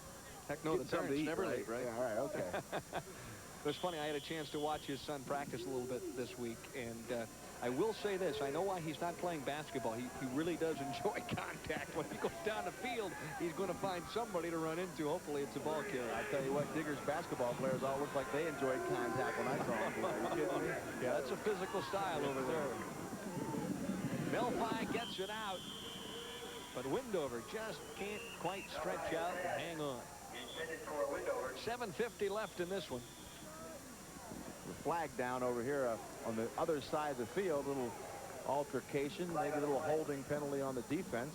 Heck no, the parents never leave, right? Yeah, all right, okay. It was funny, I had a chance to watch his son practice a little bit this week, and I will say this, I know why he's not playing basketball. He really does enjoy contact. When he goes down the field, he's going to find somebody to run into. Hopefully it's a ball carrier. I tell you what, Digger's basketball players all look like they enjoyed contact when I saw them play. Are you kidding me? Yeah, that's a physical style over there. Melfi gets it out, but Windover just can't quite stretch out and hang on. 7:50 left in this one. The flag down over here on the other side of the field. Little altercation, maybe a little holding penalty on the defense.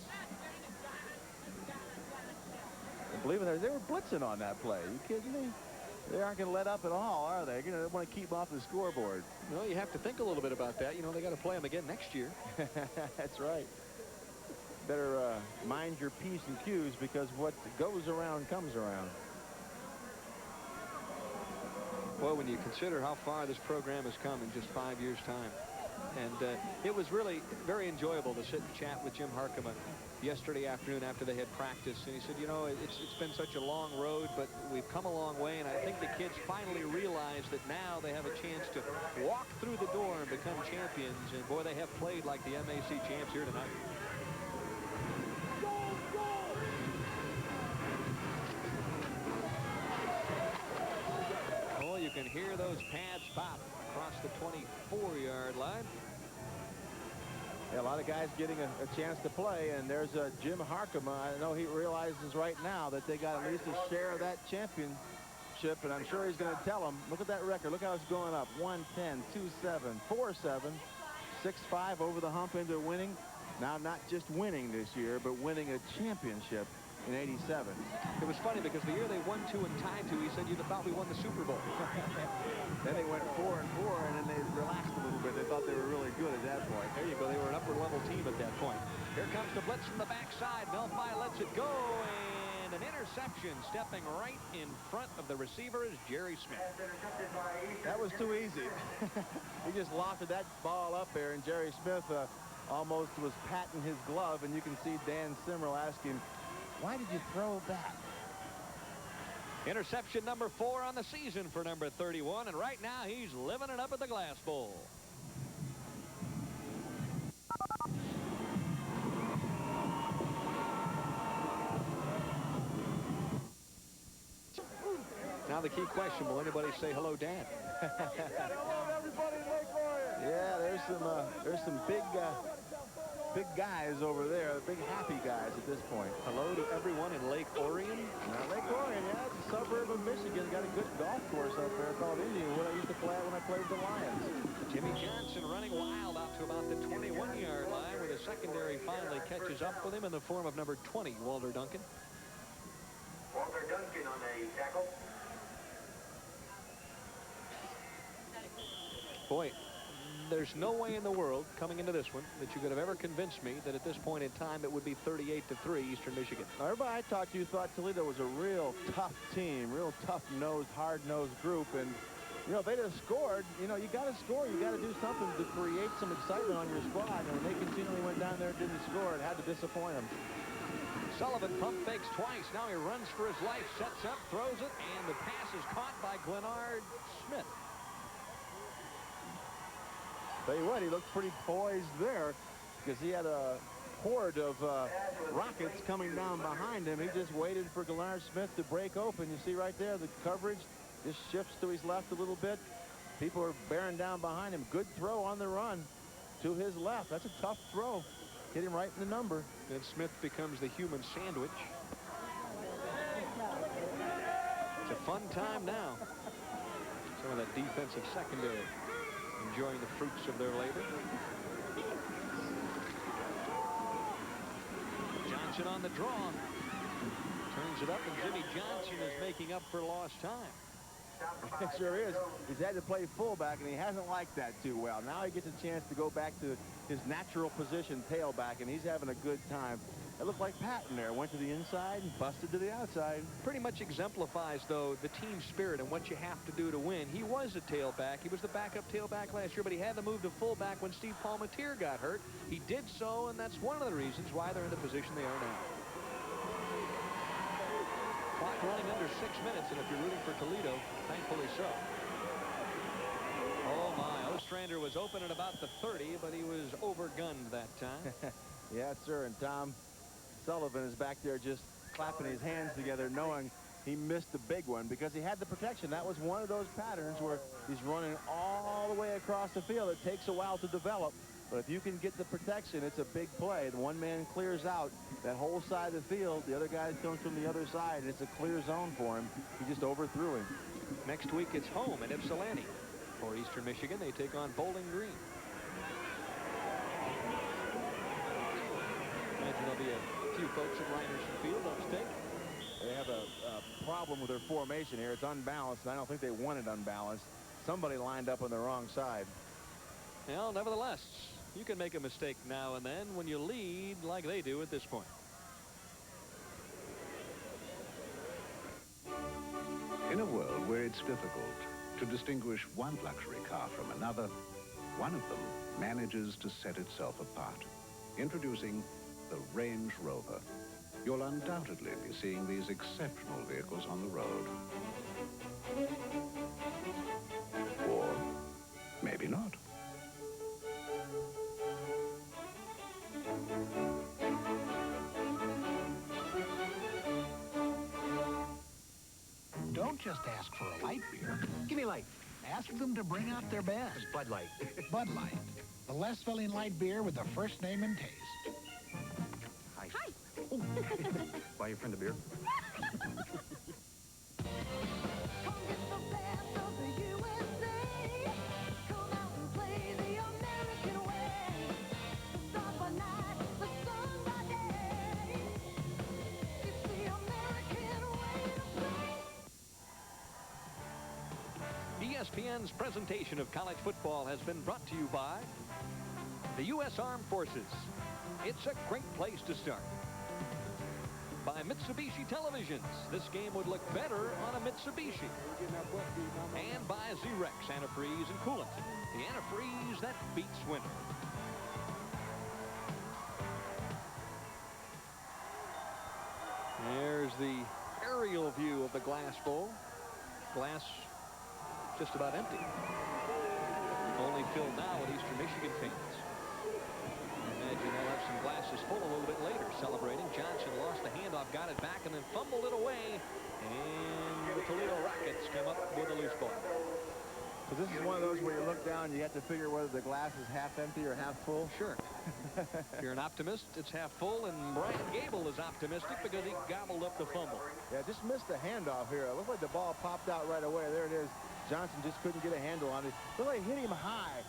And believe it, they were blitzing on that play. Are you kidding me? They aren't going to let up at all, are they? They want to keep them off the scoreboard. Well, you have to think a little bit about that. You know, they got to play them again next year. That's right. Better mind your P's and Q's, because what goes around comes around. Well, when you consider how far this program has come in just 5 years' time. And it was really very enjoyable to sit and chat with Jim Harkema yesterday afternoon after they had practice. And he said, you know, it's been such a long road, but we've come a long way. And I think the kids finally realize that now they have a chance to walk through the door and become champions. And, boy, they have played like the MAC champs here tonight. Oh, you can hear those pads pop across the 24-yard line. Yeah, a lot of guys getting a chance to play, and there's Jim Harkema. I know he realizes right now that they got at least a share of that championship, and I'm sure he's going to tell them, look at that record. Look how it's going up. 110, 27, 47, 6-5 over the hump into winning. Now, not just winning this year, but winning a championship in '87. It was funny because the year they won 2 and tied 2, he said you'd have thought we won the Super Bowl. Then they went 4 and 4, and then they relaxed a little bit. They thought they were really good at that point. There you go. They were an upper-level team at that point. Here comes the blitz from the backside. Melfi lets it go, and an interception. Stepping right in front of the receiver is Jerry Smith. That was too easy. He just lofted that ball up there, and Jerry Smith almost was patting his glove, and you can see Dan Simrell asking, why did you throw back? Interception number 4 on the season for number 31, and right now he's living it up at the Glass Bowl. Now the key question, will anybody say hello, Dad? Yeah, there's some big big guys over there, the big happy guys at this point. Hello to everyone in Lake Orion. Lake Orion, yeah, it's a suburb of Michigan. Got a good golf course up there called Indianwood. I used to play at when I played with the Lions. Jimmy Johnson running wild out to about the 21-yard line, where the secondary finally catches up with him in the form of number 20, Walter Duncan. Walter Duncan on a tackle. Boy, there's no way in the world coming into this one that you could have ever convinced me that at this point in time it would be 38-3 Eastern Michigan. Everybody I talked to thought Toledo was a real tough team, real tough-nosed, hard-nosed group. And, you know, if they'd have scored, you know, you got to score. You got to do something to create some excitement on your squad. And when they continually went down there and didn't score, it had to disappoint them. Sullivan pump fakes twice. Now he runs for his life, sets up, throws it, and the pass is caught by Menard Smith. Tell you what, he looked pretty poised there because he had a horde of Rockets coming down behind him. He just waited for Menard Smith to break open. You see right there, the coverage just shifts to his left a little bit. People are bearing down behind him. Good throw on the run to his left. That's a tough throw. Hit him right in the number. Then Smith becomes the human sandwich. It's a fun time now. Some of that defensive secondary enjoying the fruits of their labor. Johnson on the draw. Turns it up, and Jimmy Johnson is making up for lost time. It sure is. He's had to play fullback, and he hasn't liked that too well. Now he gets a chance to go back to his natural position, tailback, and he's having a good time. It looked like Patton there. Went to the inside and busted to the outside. Pretty much exemplifies, though, the team spirit and what you have to do to win. He was a tailback. He was the backup tailback last year, but he had to move to fullback when Steve Palmatier got hurt. He did so, and that's one of the reasons why they're in the position they are now. Clock running under 6 minutes, and if you're rooting for Toledo, thankfully so. Oh, my. Ostrander was open at about the 30, but he was overgunned that time. Yes, sir, and Tom Sullivan is back there just clapping his hands together, knowing he missed the big one because he had the protection. That was one of those patterns where he's running all the way across the field. It takes a while to develop, but if you can get the protection, it's a big play. The one man clears out that whole side of the field. The other guy comes from the other side, and it's a clear zone for him. He just overthrew him. Next week, it's home at Ypsilanti. For Eastern Michigan, they take on Bowling Green. Imagine there'll be a few folks at Rynerson Field upstate. They have a problem with their formation here. It's unbalanced, and I don't think they want it unbalanced. Somebody lined up on the wrong side. Well, nevertheless, you can make a mistake now and then when you lead like they do at this point. In a world where it's difficult to distinguish one luxury car from another, one of them manages to set itself apart. Introducing the Range Rover. You'll undoubtedly be seeing these exceptional vehicles on the road. Or maybe not. Don't just ask for a light beer. Give me light. Ask them to bring out their best. Bud Light. Bud Light. The less filling light beer with the first name and taste. Hi. Buy your friend a beer. ESPN's presentation of college football has been brought to you by the U.S. Armed Forces. It's a great place to start. By Mitsubishi Televisions. This game would look better on a Mitsubishi. And by Zeigler antifreeze and coolant. The antifreeze that beats winter. There's the aerial view of the glass bowl. Glass just about empty. Only filled now with Eastern Michigan fans. I imagine they'll have some glasses full a little bit later celebrating. Johnson lost the handoff, got it back, and then fumbled it away. And the Toledo Rockets come up with a loose ball. So this is one of those where you look down, you have to figure whether the glass is half empty or half full. Sure. If you're an optimist, it's half full, and Brian Gable is optimistic because he gobbled up the fumble. Yeah, just missed the handoff here. It looked like the ball popped out right away. There it is. Johnson just couldn't get a handle on it. Looked like it hit him high.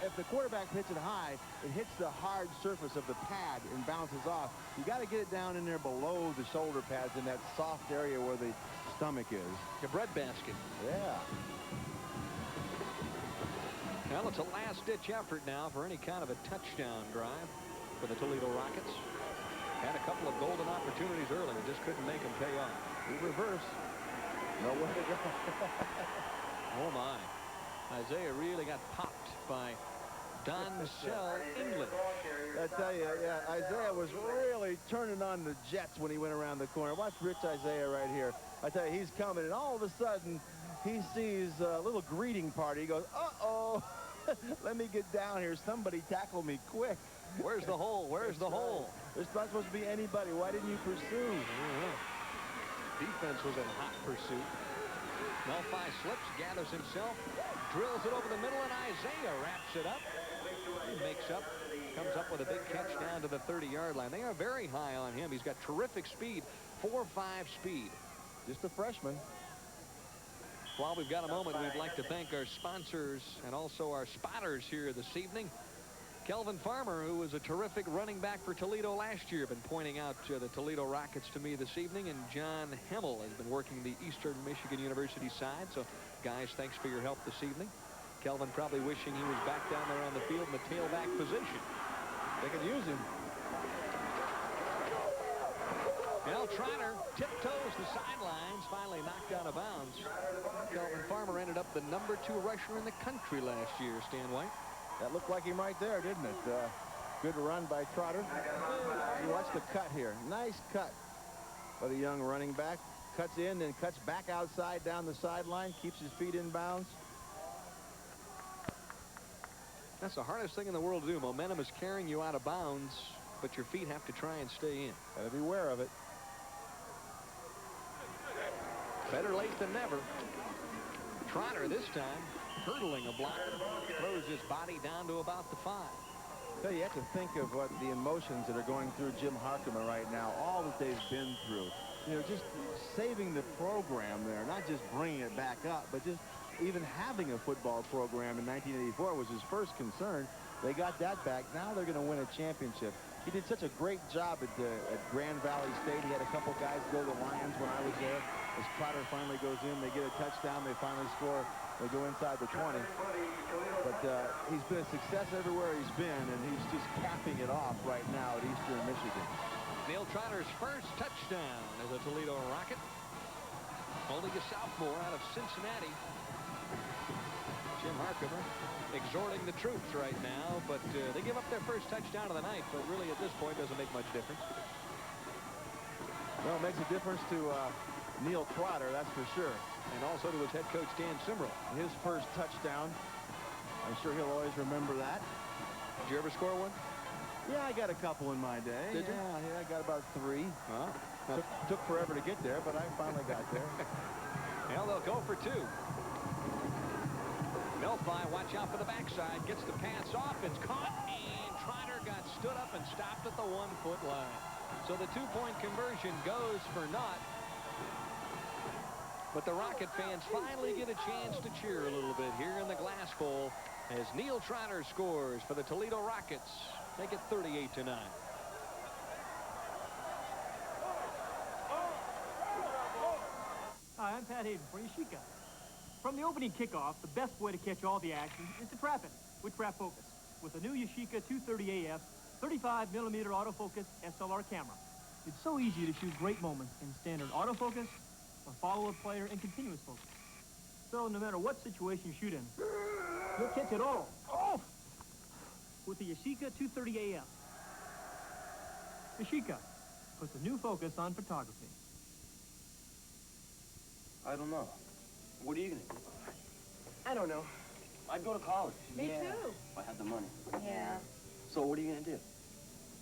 If the quarterback hits it high, it hits the hard surface of the pad and bounces off. You got to get it down in there below the shoulder pads in that soft area where the stomach is. Your breadbasket. Yeah. Well, it's a last-ditch effort now for any kind of a touchdown drive for the Toledo Rockets. Had a couple of golden opportunities early, and just couldn't make them pay off. Reverse. Nowhere to go. Oh, my. Isaiah really got popped by Don Michelle England. I tell you, yeah, Isaiah was really turning on the jets when he went around the corner. Watch Rich Isaiah right here. I tell you, he's coming, and all of a sudden, he sees a little greeting party. He goes, uh-oh, let me get down here. Somebody tackle me quick. Where's the hole? Where's the hole? There's not supposed to be anybody. Why didn't you pursue? Defense was in hot pursuit. Melfi slips, gathers himself, drills it over the middle, and Isaiah wraps it up. He makes up, comes up with a big catch down to the 30-yard line. They are very high on him. He's got terrific speed, 4.5 speed. Just a freshman. While we've got a moment, we'd like to thank our sponsors and also our spotters here this evening. Kelvin Farmer, who was a terrific running back for Toledo last year, been pointing out the Toledo Rockets to me this evening, and John Hemmel has been working the Eastern Michigan University side. So, guys, thanks for your help this evening. Kelvin probably wishing he was back down there on the field in the tailback position. They could use him. Now Schreiner tiptoes the sidelines, finally knocked out of bounds. Kelvin Farmer ended up the #2 rusher in the country last year, Stan White. That looked like him right there, didn't it? Good run by Trotter. You watch the cut here. Nice cut by the young running back. Cuts in, then cuts back outside down the sideline, keeps his feet in bounds. That's the hardest thing in the world to do. Momentum is carrying you out of bounds, but your feet have to try and stay in. Gotta be aware of it. Better late than never. Trotter this time hurdling a blocker, throws his body down to about the 5. So you have to think of what the emotions that are going through Jim Harkema right now, all that they've been through. You know, just saving the program there, not just bringing it back up, but just even having a football program in 1984 was his first concern. They got that back. Now they're going to win a championship. He did such a great job at Grand Valley State. He had a couple guys go to the Lions when I was there. As Trotter finally goes in, they get a touchdown. They finally score. They go inside the 20. But he's been a success everywhere he's been, and he's just capping it off right now at Eastern Michigan. Neil Trotter's first touchdown as a Toledo Rocket. Only a sophomore out of Cincinnati. Jim Harkema exhorting the troops right now, but they give up their first touchdown of the night, but really at this point doesn't make much difference. Well, it makes a difference to Neil Trotter, that's for sure. And also to his head coach, Dan Simrell. His first touchdown. I'm sure he'll always remember that. Did you ever score one? Yeah, I got a couple in my day. Did you? Yeah, I got about 3. Huh? Took forever to get there, but I finally got there. Well, they'll go for 2. Melfi, watch out for the backside. Gets the pass off. It's caught, and Trotter got stood up and stopped at the 1-foot line. So the 2-point conversion goes for naught. But the Rocket fans finally get a chance to cheer a little bit here in the Glass Bowl as Neil Trotter scores for the Toledo Rockets. Make it 38-9. Hi, I'm Pat Hayden for Yashica. From the opening kickoff, the best way to catch all the action is to trap it with Trap Focus. With the new Yashica 230 AF 35mm autofocus SLR camera. It's so easy to shoot great moments in standard autofocus or follow a player in continuous focus. So no matter what situation you shoot in, you'll catch it all. Oh! With the Yashica 230 AF. Yashica puts a new focus on photography. I don't know. What are you going to do? I don't know. I'd go to college. Me too. If I had the money. Yeah. So what are you going to do?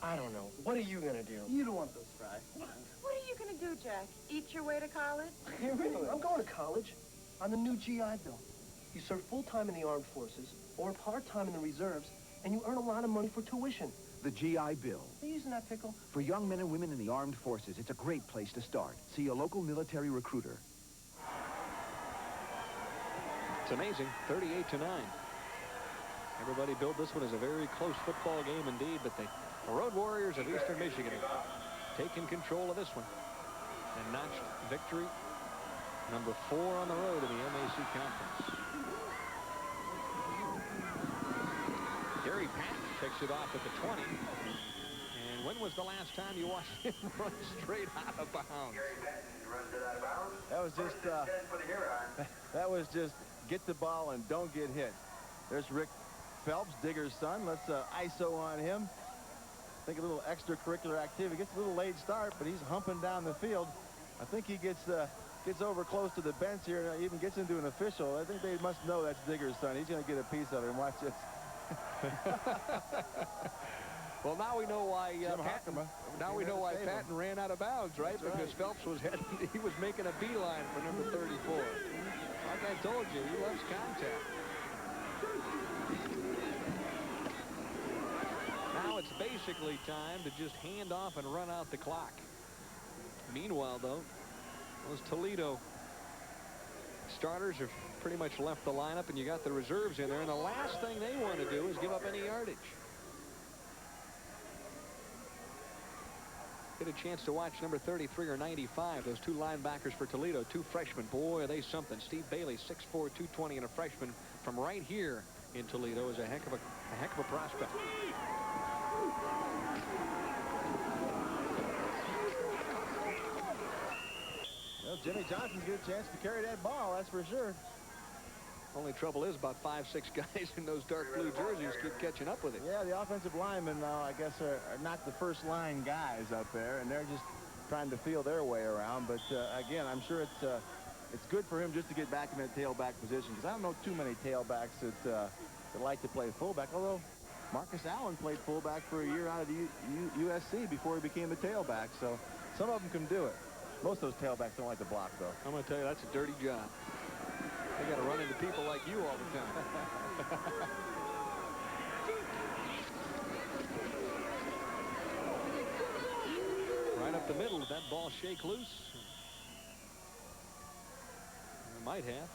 I don't know. What are you going to do? You don't want those fries. What are you going to do, Jack? Eat your way to college? Hey, really? I'm going to college on the new GI Bill. You serve full-time in the armed forces or part-time in the reserves, and you earn a lot of money for tuition. the GI Bill. Are you using that pickle? For young men and women in the armed forces, it's a great place to start. See a local military recruiter. It's amazing, 38-9. Everybody billed this one as a very close football game indeed, but the Road Warriors of Eastern Michigan have taken control of this one and notched victory number 4 on the road in the MAC Conference. Gary Patton takes it off at the 20. And when was the last time you watched him run straight out of bounds? That was just get the ball and don't get hit. There's Rick Phelps, Digger's son. Let's ISO on him. I think a little extracurricular activity. Gets a little late start, but he's humping down the field. I think he gets over close to the bench here and even gets into an official. I think they must know that's Digger's son. He's going to get a piece of it. Watch this. Well, now we know why Patton ran out of bounds, right? Because Phelps was he was making a beeline for number 34. Like I told you, he loves contact. Now it's basically time to just hand off and run out the clock. Meanwhile, though, those Toledo starters have pretty much left the lineup, and you got the reserves in there, and the last thing they want to do is give up any yardage. Get a chance to watch number 33 or 95, those two linebackers for Toledo, two freshmen. Boy, are they something. Steve Bailey, 6'4", 220, and a freshman from right here in Toledo is a heck of a prospect. Well, Jimmy Johnson's got a chance to carry that ball, that's for sure. Only trouble is about 5-6 guys in those dark blue jerseys keep catching up with it. Yeah, the offensive linemen, I guess, are not the first line guys up there, and they're just trying to feel their way around. But again, I'm sure it's good for him just to get back in that tailback position, because I don't know too many tailbacks that like to play fullback. Although Marcus Allen played fullback for a year out of the USC before he became a tailback, so some of them can do it. Most of those tailbacks don't like to block, though. I'm going to tell you, that's a dirty job. They got to run into people like you all the time. Right up the middle, did that ball shake loose? It might have.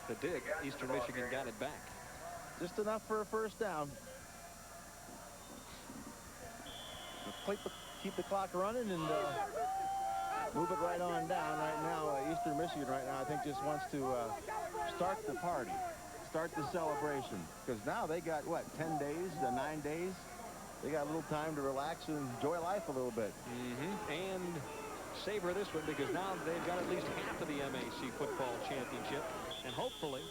It did. Eastern Michigan got it back. Just enough for a first down. Keep the clock running and move it right on down. Right now, Eastern Michigan right now, I think, just wants to start the party, start the celebration. Because now they got, what, 10 days, 9 days? They got a little time to relax and enjoy life a little bit. And savor this one, because now they've got at least half of the MAC football championship. And hopefully,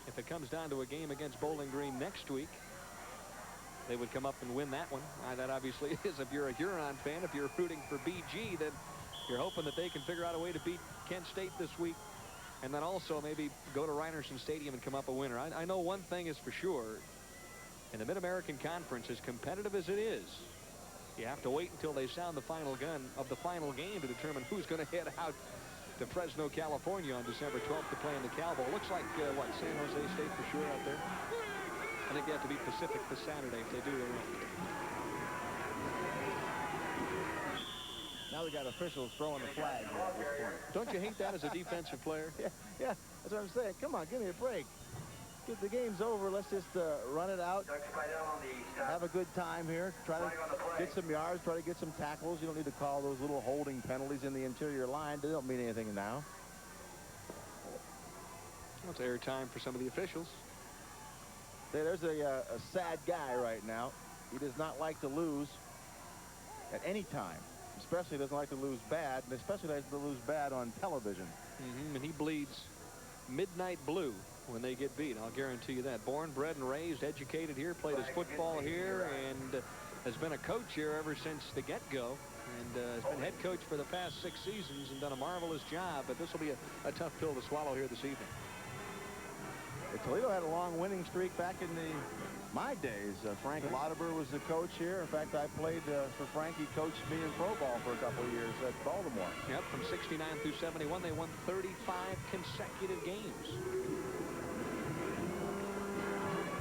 if it comes down to a game against Bowling Green next week, they would come up and win that one. That obviously is, if you're a Huron fan, if you're rooting for BG, then you're hoping that they can figure out a way to beat Kent State this week, and then also maybe go to Rynerson Stadium and come up a winner. I know one thing is for sure. In the Mid-American Conference, as competitive as it is, you have to wait until they sound the final gun of the final game to determine who's going to head out to Fresno, California on December 12th to play in the Cal Bowl. Looks like, what, San Jose State for sure out there? I think they have to beat Pacific this Saturday. If they do, they win. Now we got officials throwing the flag here at this point. Don't you hate that as a defensive player? Yeah, that's what I'm saying. Come on, give me a break. The game's over. Let's just run it out. Have a good time here. Try to get some yards. Try to get some tackles. You don't need to call those little holding penalties in the interior line. They don't mean anything now. Well, it's air time for some of the officials. There's a sad guy right now. He does not like to lose at any time. Especially doesn't like to lose bad, and especially likes to lose bad on television. And he bleeds midnight blue when they get beat. I'll guarantee you that. Born, bred, and raised, educated here, played his football here, and has been a coach here ever since the get-go. And has been head coach for the past 6 seasons and done a marvelous job. But this will be a tough pill to swallow here this evening. Toledo had a long winning streak back in my days. Frank Lauterbur was the coach here. In fact, I played for Frank. He coached me in pro ball for a couple of years at Baltimore. Yep, from 69 through 71, they won 35 consecutive games.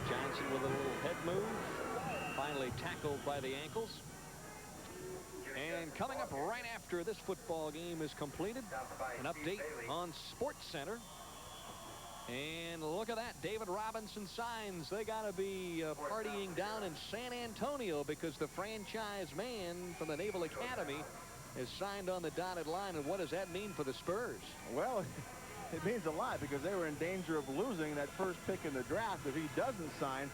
Johnson with a little head move. finally tackled by the ankles. And coming up right after this football game is completed, an update on Sports Center. And look at that, David Robinson signs. They got to be partying down in San Antonio because the franchise man from the Naval Academy is signed on the dotted line. And what does that mean for the Spurs? Well, it means a lot because they were in danger of losing that first pick in the draft if he doesn't sign.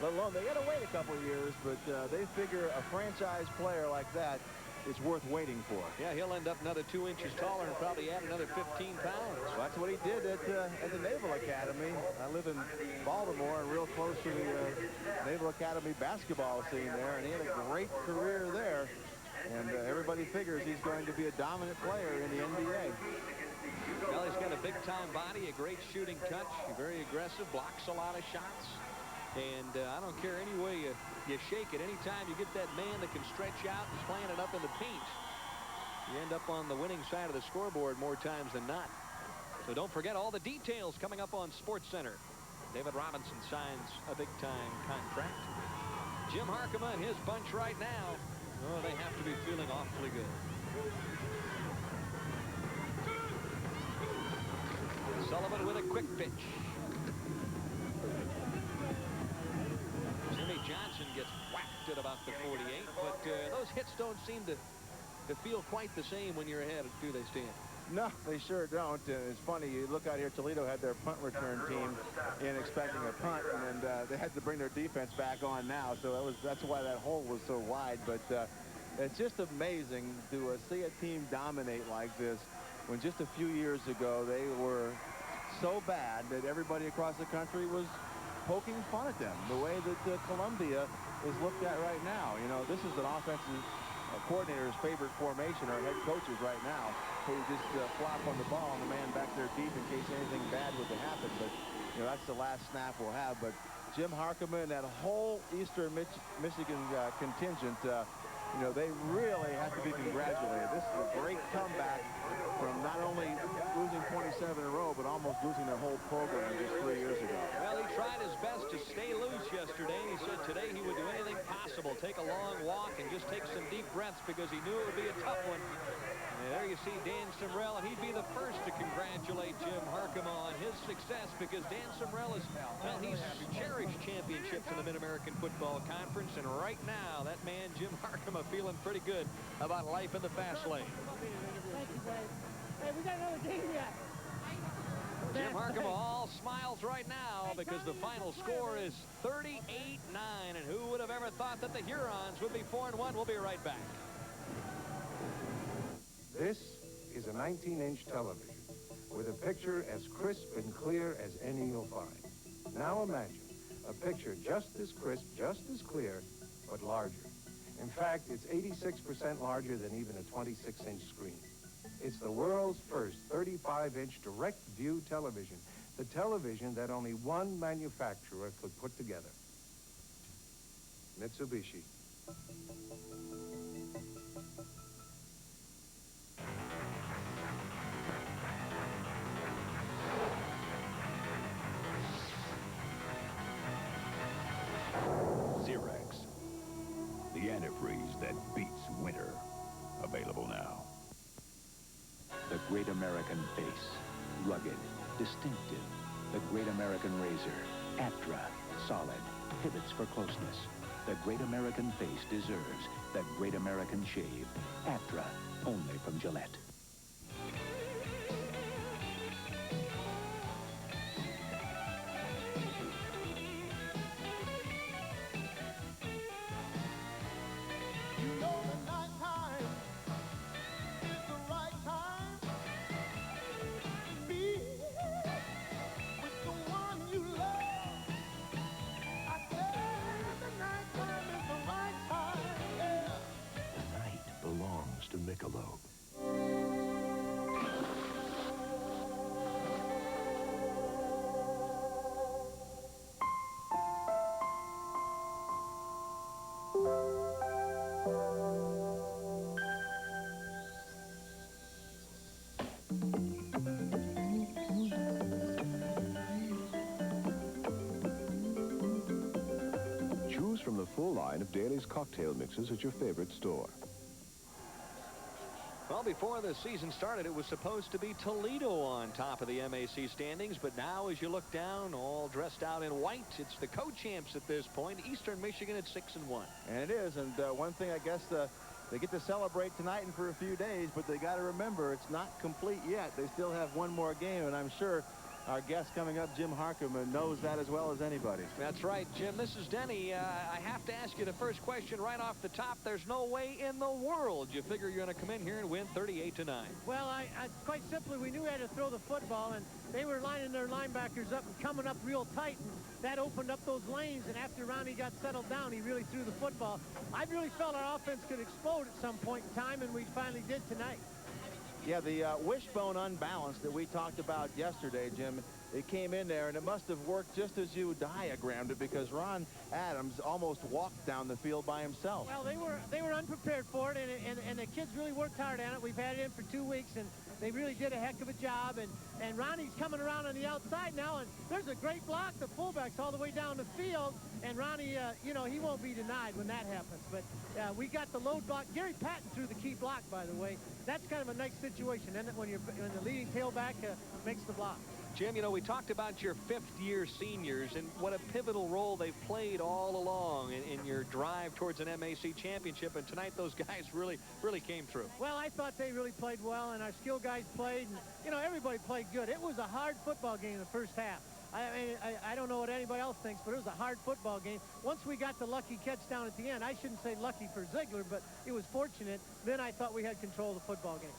Let alone they got to wait a couple of years, but they figure a franchise player like that is worth waiting for. Yeah, he'll end up another 2 inches taller and probably add another 15 pounds. Well, that's what he did at the Naval Academy. I live in Baltimore and real close to the Naval Academy basketball scene there, and he had a great career there. And everybody figures he's going to be a dominant player in the NBA. Well, he's got a big-time body, a great shooting touch, very aggressive, blocks a lot of shots. And I don't care any way you shake it. Anytime you get that man that can stretch out, he's playing it up in the paint. You end up on the winning side of the scoreboard more times than not. So don't forget all the details coming up on Sports Center. David Robinson signs a big-time contract. Jim Harkema and his bunch right now, oh, they have to be feeling awfully good. Sullivan with a quick pitch. Johnson gets whacked at about the 48, but those hits don't seem to feel quite the same when you're ahead, do they, Stan? No, they sure don't. It's funny, you look out here, Toledo had their punt return team in expecting a punt, and they had to bring their defense back on now, so that's why that hole was so wide. But it's just amazing to see a team dominate like this when just a few years ago they were so bad that everybody across the country was poking fun at them, the way that Columbia is looked at right now. You know, this is an offensive coordinator's favorite formation, or head coaches right now, who just flop on the ball and the man back there deep in case anything bad would happen. But, you know, that's the last snap we'll have. But Jim Harkema and that whole Eastern Michigan contingent, you know, they really have to be congratulated. This is a great comeback from not only losing 27 in a row, but almost losing their whole program just 3 years ago. Well, he tried his best to stay loose yesterday. He said today he would do anything possible, take a long walk and just take some deep breaths because he knew it would be a tough one. And there you see Dan Simrell, and he'd be the first to congratulate Jim Harkema on his success because Dan Simrell is, well, he's cherished championships in the Mid-American Football Conference, and right now, that man, Jim Harkema, feeling pretty good about life in the fast lane. Thank you, guys. Hey, we got another team yet. Jim Harkema all smiles right now because the final score is 38-9, and who would have ever thought that the Hurons would be 4-1? We'll be right back. This is a 19-inch television with a picture as crisp and clear as any you'll find. Now imagine a picture just as crisp, just as clear, but larger. In fact, it's 86% larger than even a 26-inch screen. It's the world's first 35-inch direct-view television, the television that only one manufacturer could put together. Mitsubishi. Xerox, the antifreeze that beats winter. Available now. The Great American face, rugged, distinctive. The Great American razor, Atra, solid, pivots for closeness. The Great American face deserves the Great American shave, Atra, only from Gillette. From the full line line of Daly's cocktail mixes at your favorite store. Well, before the season started, it was supposed to be Toledo on top of the MAC standings, but now as you look down, all dressed out in white, it's the co-champs at this point, Eastern Michigan at 6-1. And it is, and one thing I guess they get to celebrate tonight and for a few days, but they got to remember it's not complete yet. They still have one more game, and I'm sure our guest coming up, Jim Harkman, knows that as well as anybody. That's right, Jim. This is Denny. I have to ask you the first question right off the top. There's no way in the world you figure you're going to come in here and win 38-9. Well, I quite simply, we knew we had to throw the football, and they were lining their linebackers up and coming up real tight, and that opened up those lanes, and after Ronnie got settled down, he really threw the football. I really felt our offense could explode at some point in time, and we finally did tonight. Yeah, the wishbone unbalance that we talked about yesterday, Jim, it came in there, and it must have worked just as you diagrammed it, because Ron Adams almost walked down the field by himself. Well, they were unprepared for it, and the kids really worked hard at it. We've had it in for 2 weeks, and they really did a heck of a job. And Ronnie's coming around on the outside now, and there's a great block. The fullback's all the way down the field, and Ronnie, you know, he won't be denied when that happens. But we got the load block. Gary Patton threw the key block, by the way. That's kind of a nice situation, isn't it, when the leading tailback makes the block. Jim, you know, we talked about your fifth-year seniors and what a pivotal role they've played all along in your drive towards an MAC championship, and tonight those guys really came through. Well, I thought they really played well, and our skill guys played, and, you know, everybody played good. It was a hard football game in the first half. I don't know what anybody else thinks, but it was a hard football game. Once we got the lucky catch down at the end, I shouldn't say lucky for Zeigler, but it was fortunate, then I thought we had control of the football game.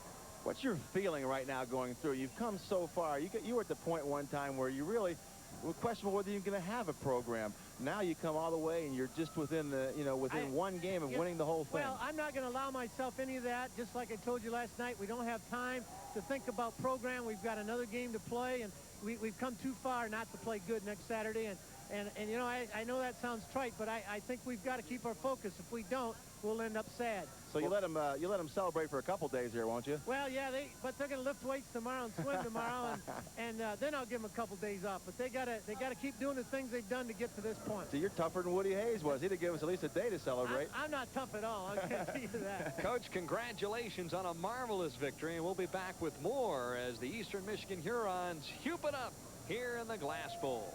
What's your feeling right now going through? You've come so far. You were at the point one time where you really were questionable whether you're going to have a program. Now you come all the way, and you're just within within one game of winning the whole thing. Well, I'm not going to allow myself any of that. Just like I told you last night, we don't have time to think about program. We've got another game to play, and we've come too far not to play good next Saturday. And you know, I know that sounds trite, but I think we've got to keep our focus. If we don't, we'll end up sad. So you let them celebrate for a couple days here, won't you? Well, yeah, but they're going to lift weights tomorrow and swim tomorrow, and then I'll give them a couple days off. But they gotta keep doing the things they've done to get to this point. So you're tougher than Woody Hayes was. He'd have given us at least a day to celebrate. I'm not tough at all. I can't tell you that. Coach, congratulations on a marvelous victory, and we'll be back with more as the Eastern Michigan Hurons hoop it up here in the Glass Bowl.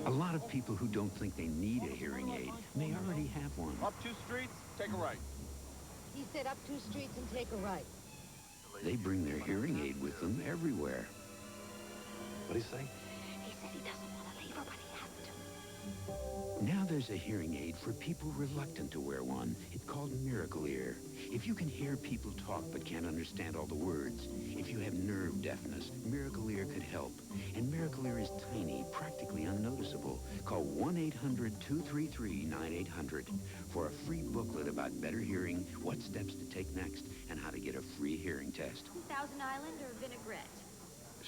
A lot of people who don't think they need a hearing aid may already have one. Up 2 streets, take a right. He said up 2 streets and take a right. They bring their hearing aid with them everywhere. What'd he say? He said he doesn't want to leave her, but he has to. Now there's a hearing aid for people reluctant to wear one. It's called Miracle Ear. If you can hear people talk but can't understand all the words, if you have nerve deafness, Miracle Ear could help. And Miracle Ear is tiny, practically unnoticeable. Call 1-800-233-9800 for a free booklet about better hearing, what steps to take next, and how to get a free hearing test. Thousand Island or vinaigrette?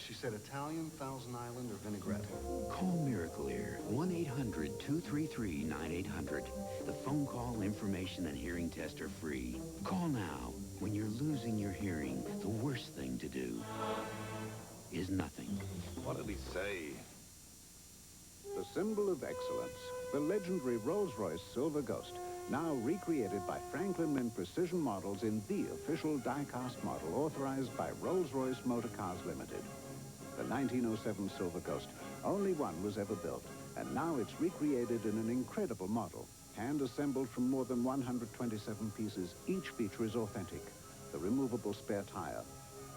She said Italian, Thousand Island, or vinaigrette. Call Miracle Ear, 1-800-233-9800. The phone call, information, and hearing test are free. Call now. When you're losing your hearing, the worst thing to do is nothing. What did he say? The symbol of excellence, the legendary Rolls-Royce Silver Ghost, now recreated by Franklin Mint Precision Models in the official die-cast model authorized by Rolls-Royce Motor Cars Limited. The 1907 Silver Ghost, only one was ever built, and now it's recreated in an incredible model. Hand-assembled from more than 127 pieces, each feature is authentic. The removable spare tire,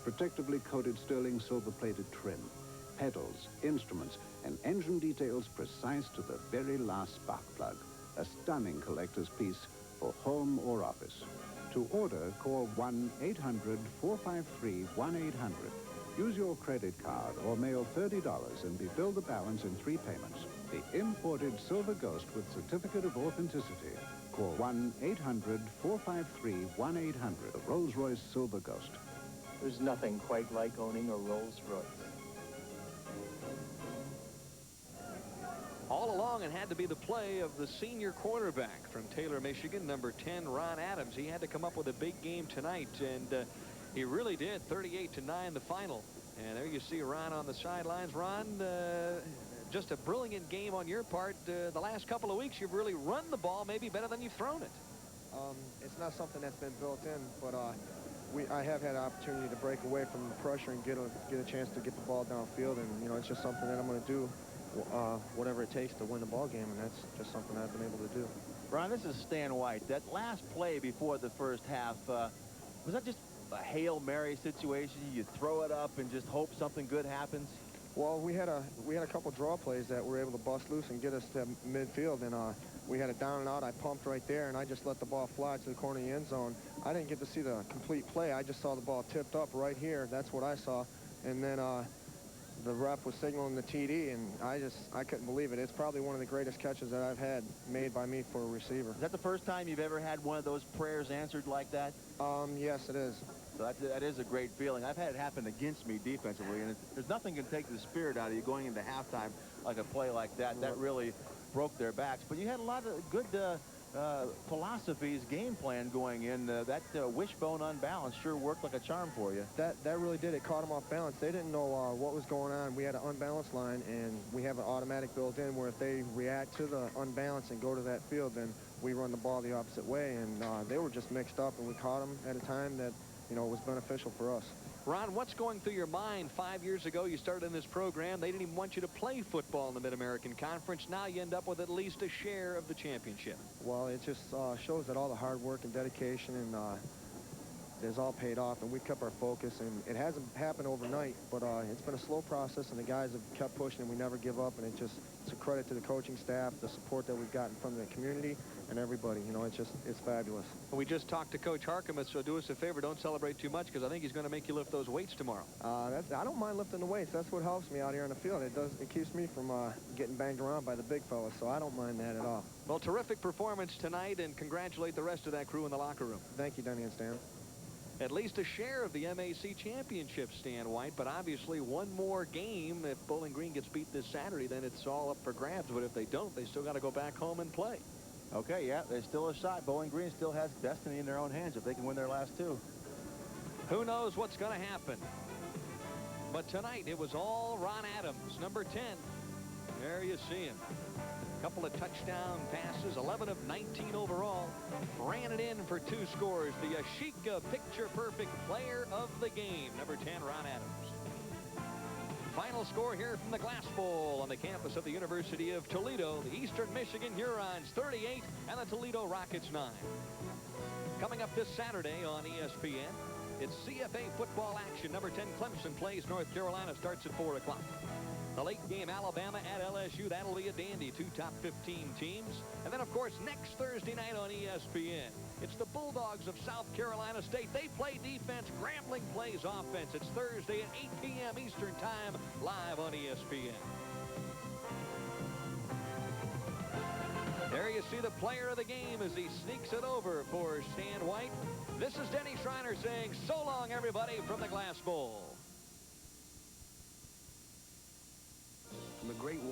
protectively coated sterling silver-plated trim, pedals, instruments, and engine details precise to the very last spark plug. A stunning collector's piece for home or office. To order, call 1-800-453-1800. Use your credit card or mail $30 and be billed the balance in 3 payments. The imported Silver Ghost with certificate of authenticity. Call 1-800-453-1800. The Rolls-Royce Silver Ghost. There's nothing quite like owning a Rolls-Royce. all along it had to be the play of the senior quarterback from Taylor, Michigan, number 10, Ron Adams. He had to come up with a big game tonight, and he really did. 38-9 the final. And there you see Ron on the sidelines. Ron, just a brilliant game on your part. The last couple of weeks, you've really run the ball maybe better than you've thrown it. It's not something that's been built in, but I have had an opportunity to break away from the pressure and get a chance to get the ball downfield, and you know, it's just something that I'm going to do, whatever it takes to win the ball game, and that's just something I've been able to do. Ron, this is Stan White. That last play before the first half, was that just a Hail Mary situation? You throw it up and just hope something good happens? Well, we had a couple draw plays that were able to bust loose and get us to midfield, and we had a down and out. I pumped right there, and I just let the ball fly to the corner of the end zone. I didn't get to see the complete play. I just saw the ball tipped up right here. That's what I saw. And then the ref was signaling the TD, and I couldn't believe it. It's probably one of the greatest catches that I've had made by me for a receiver. Is that the first time you've ever had one of those prayers answered like that? Yes, it is. So that is a great feeling. I've had it happen against me defensively, and there's nothing can take the spirit out of you going into halftime like a play like that. That really broke their backs. But you had a lot of good philosophies, game plan going in. That wishbone unbalanced sure worked like a charm for you. That really did. It caught them off balance. They didn't know what was going on. We had an unbalanced line, and we have an automatic built in where if they react to the unbalance and go to that field, then we run the ball the opposite way. And they were just mixed up, and we caught them at a time that, you know, was beneficial for us. Ron, what's going through your mind? 5 years ago, you started in this program. They didn't even want you to play football in the Mid-American Conference. Now you end up with at least a share of the championship. Well, it just shows that all the hard work and dedication and is all paid off, and we kept our focus, and it hasn't happened overnight, but it's been a slow process, and the guys have kept pushing, and we never give up, and it's a credit to the coaching staff, the support that we've gotten from the community and everybody. You know, it's fabulous. We just talked to Coach Harkimus, so do us a favor, don't celebrate too much, because I think he's going to make you lift those weights tomorrow. I don't mind lifting the weights. That's what helps me out here on the field. It keeps me from getting banged around by the big fellas, so I don't mind that at all. Well, terrific performance tonight, and congratulate the rest of that crew in the locker room. Thank you, Denny and Stan. At least a share of the MAC championship, Stan White, but obviously one more game. If Bowling Green gets beat this Saturday, then it's all up for grabs, but if they don't, they still got to go back home and play. Okay, yeah, there's still a shot. Bowling Green still has destiny in their own hands if they can win their last two. Who knows what's going to happen? But tonight, it was all Ron Adams, number 10. There you see him. Couple of touchdown passes, 11 of 19 overall. Ran it in for 2 scores. The Yashica picture-perfect player of the game, number 10, Ron Adams. Final score here from the Glass Bowl on the campus of the University of Toledo. The Eastern Michigan Hurons 38 and the Toledo Rockets 9. Coming up this Saturday on ESPN, it's CFA football action. Number 10 Clemson plays North Carolina, starts at 4 o'clock. The late game, Alabama at LSU. That'll be a dandy. 2 top 15 teams. And then, of course, next Thursday night on ESPN, it's the Bulldogs of South Carolina State. They play defense. Grambling plays offense. It's Thursday at 8 p.m. Eastern Time, live on ESPN. There you see the player of the game as he sneaks it over for Stan White. This is Denny Schreiner saying so long, everybody, from the Glass Bowl. From the Great Wall.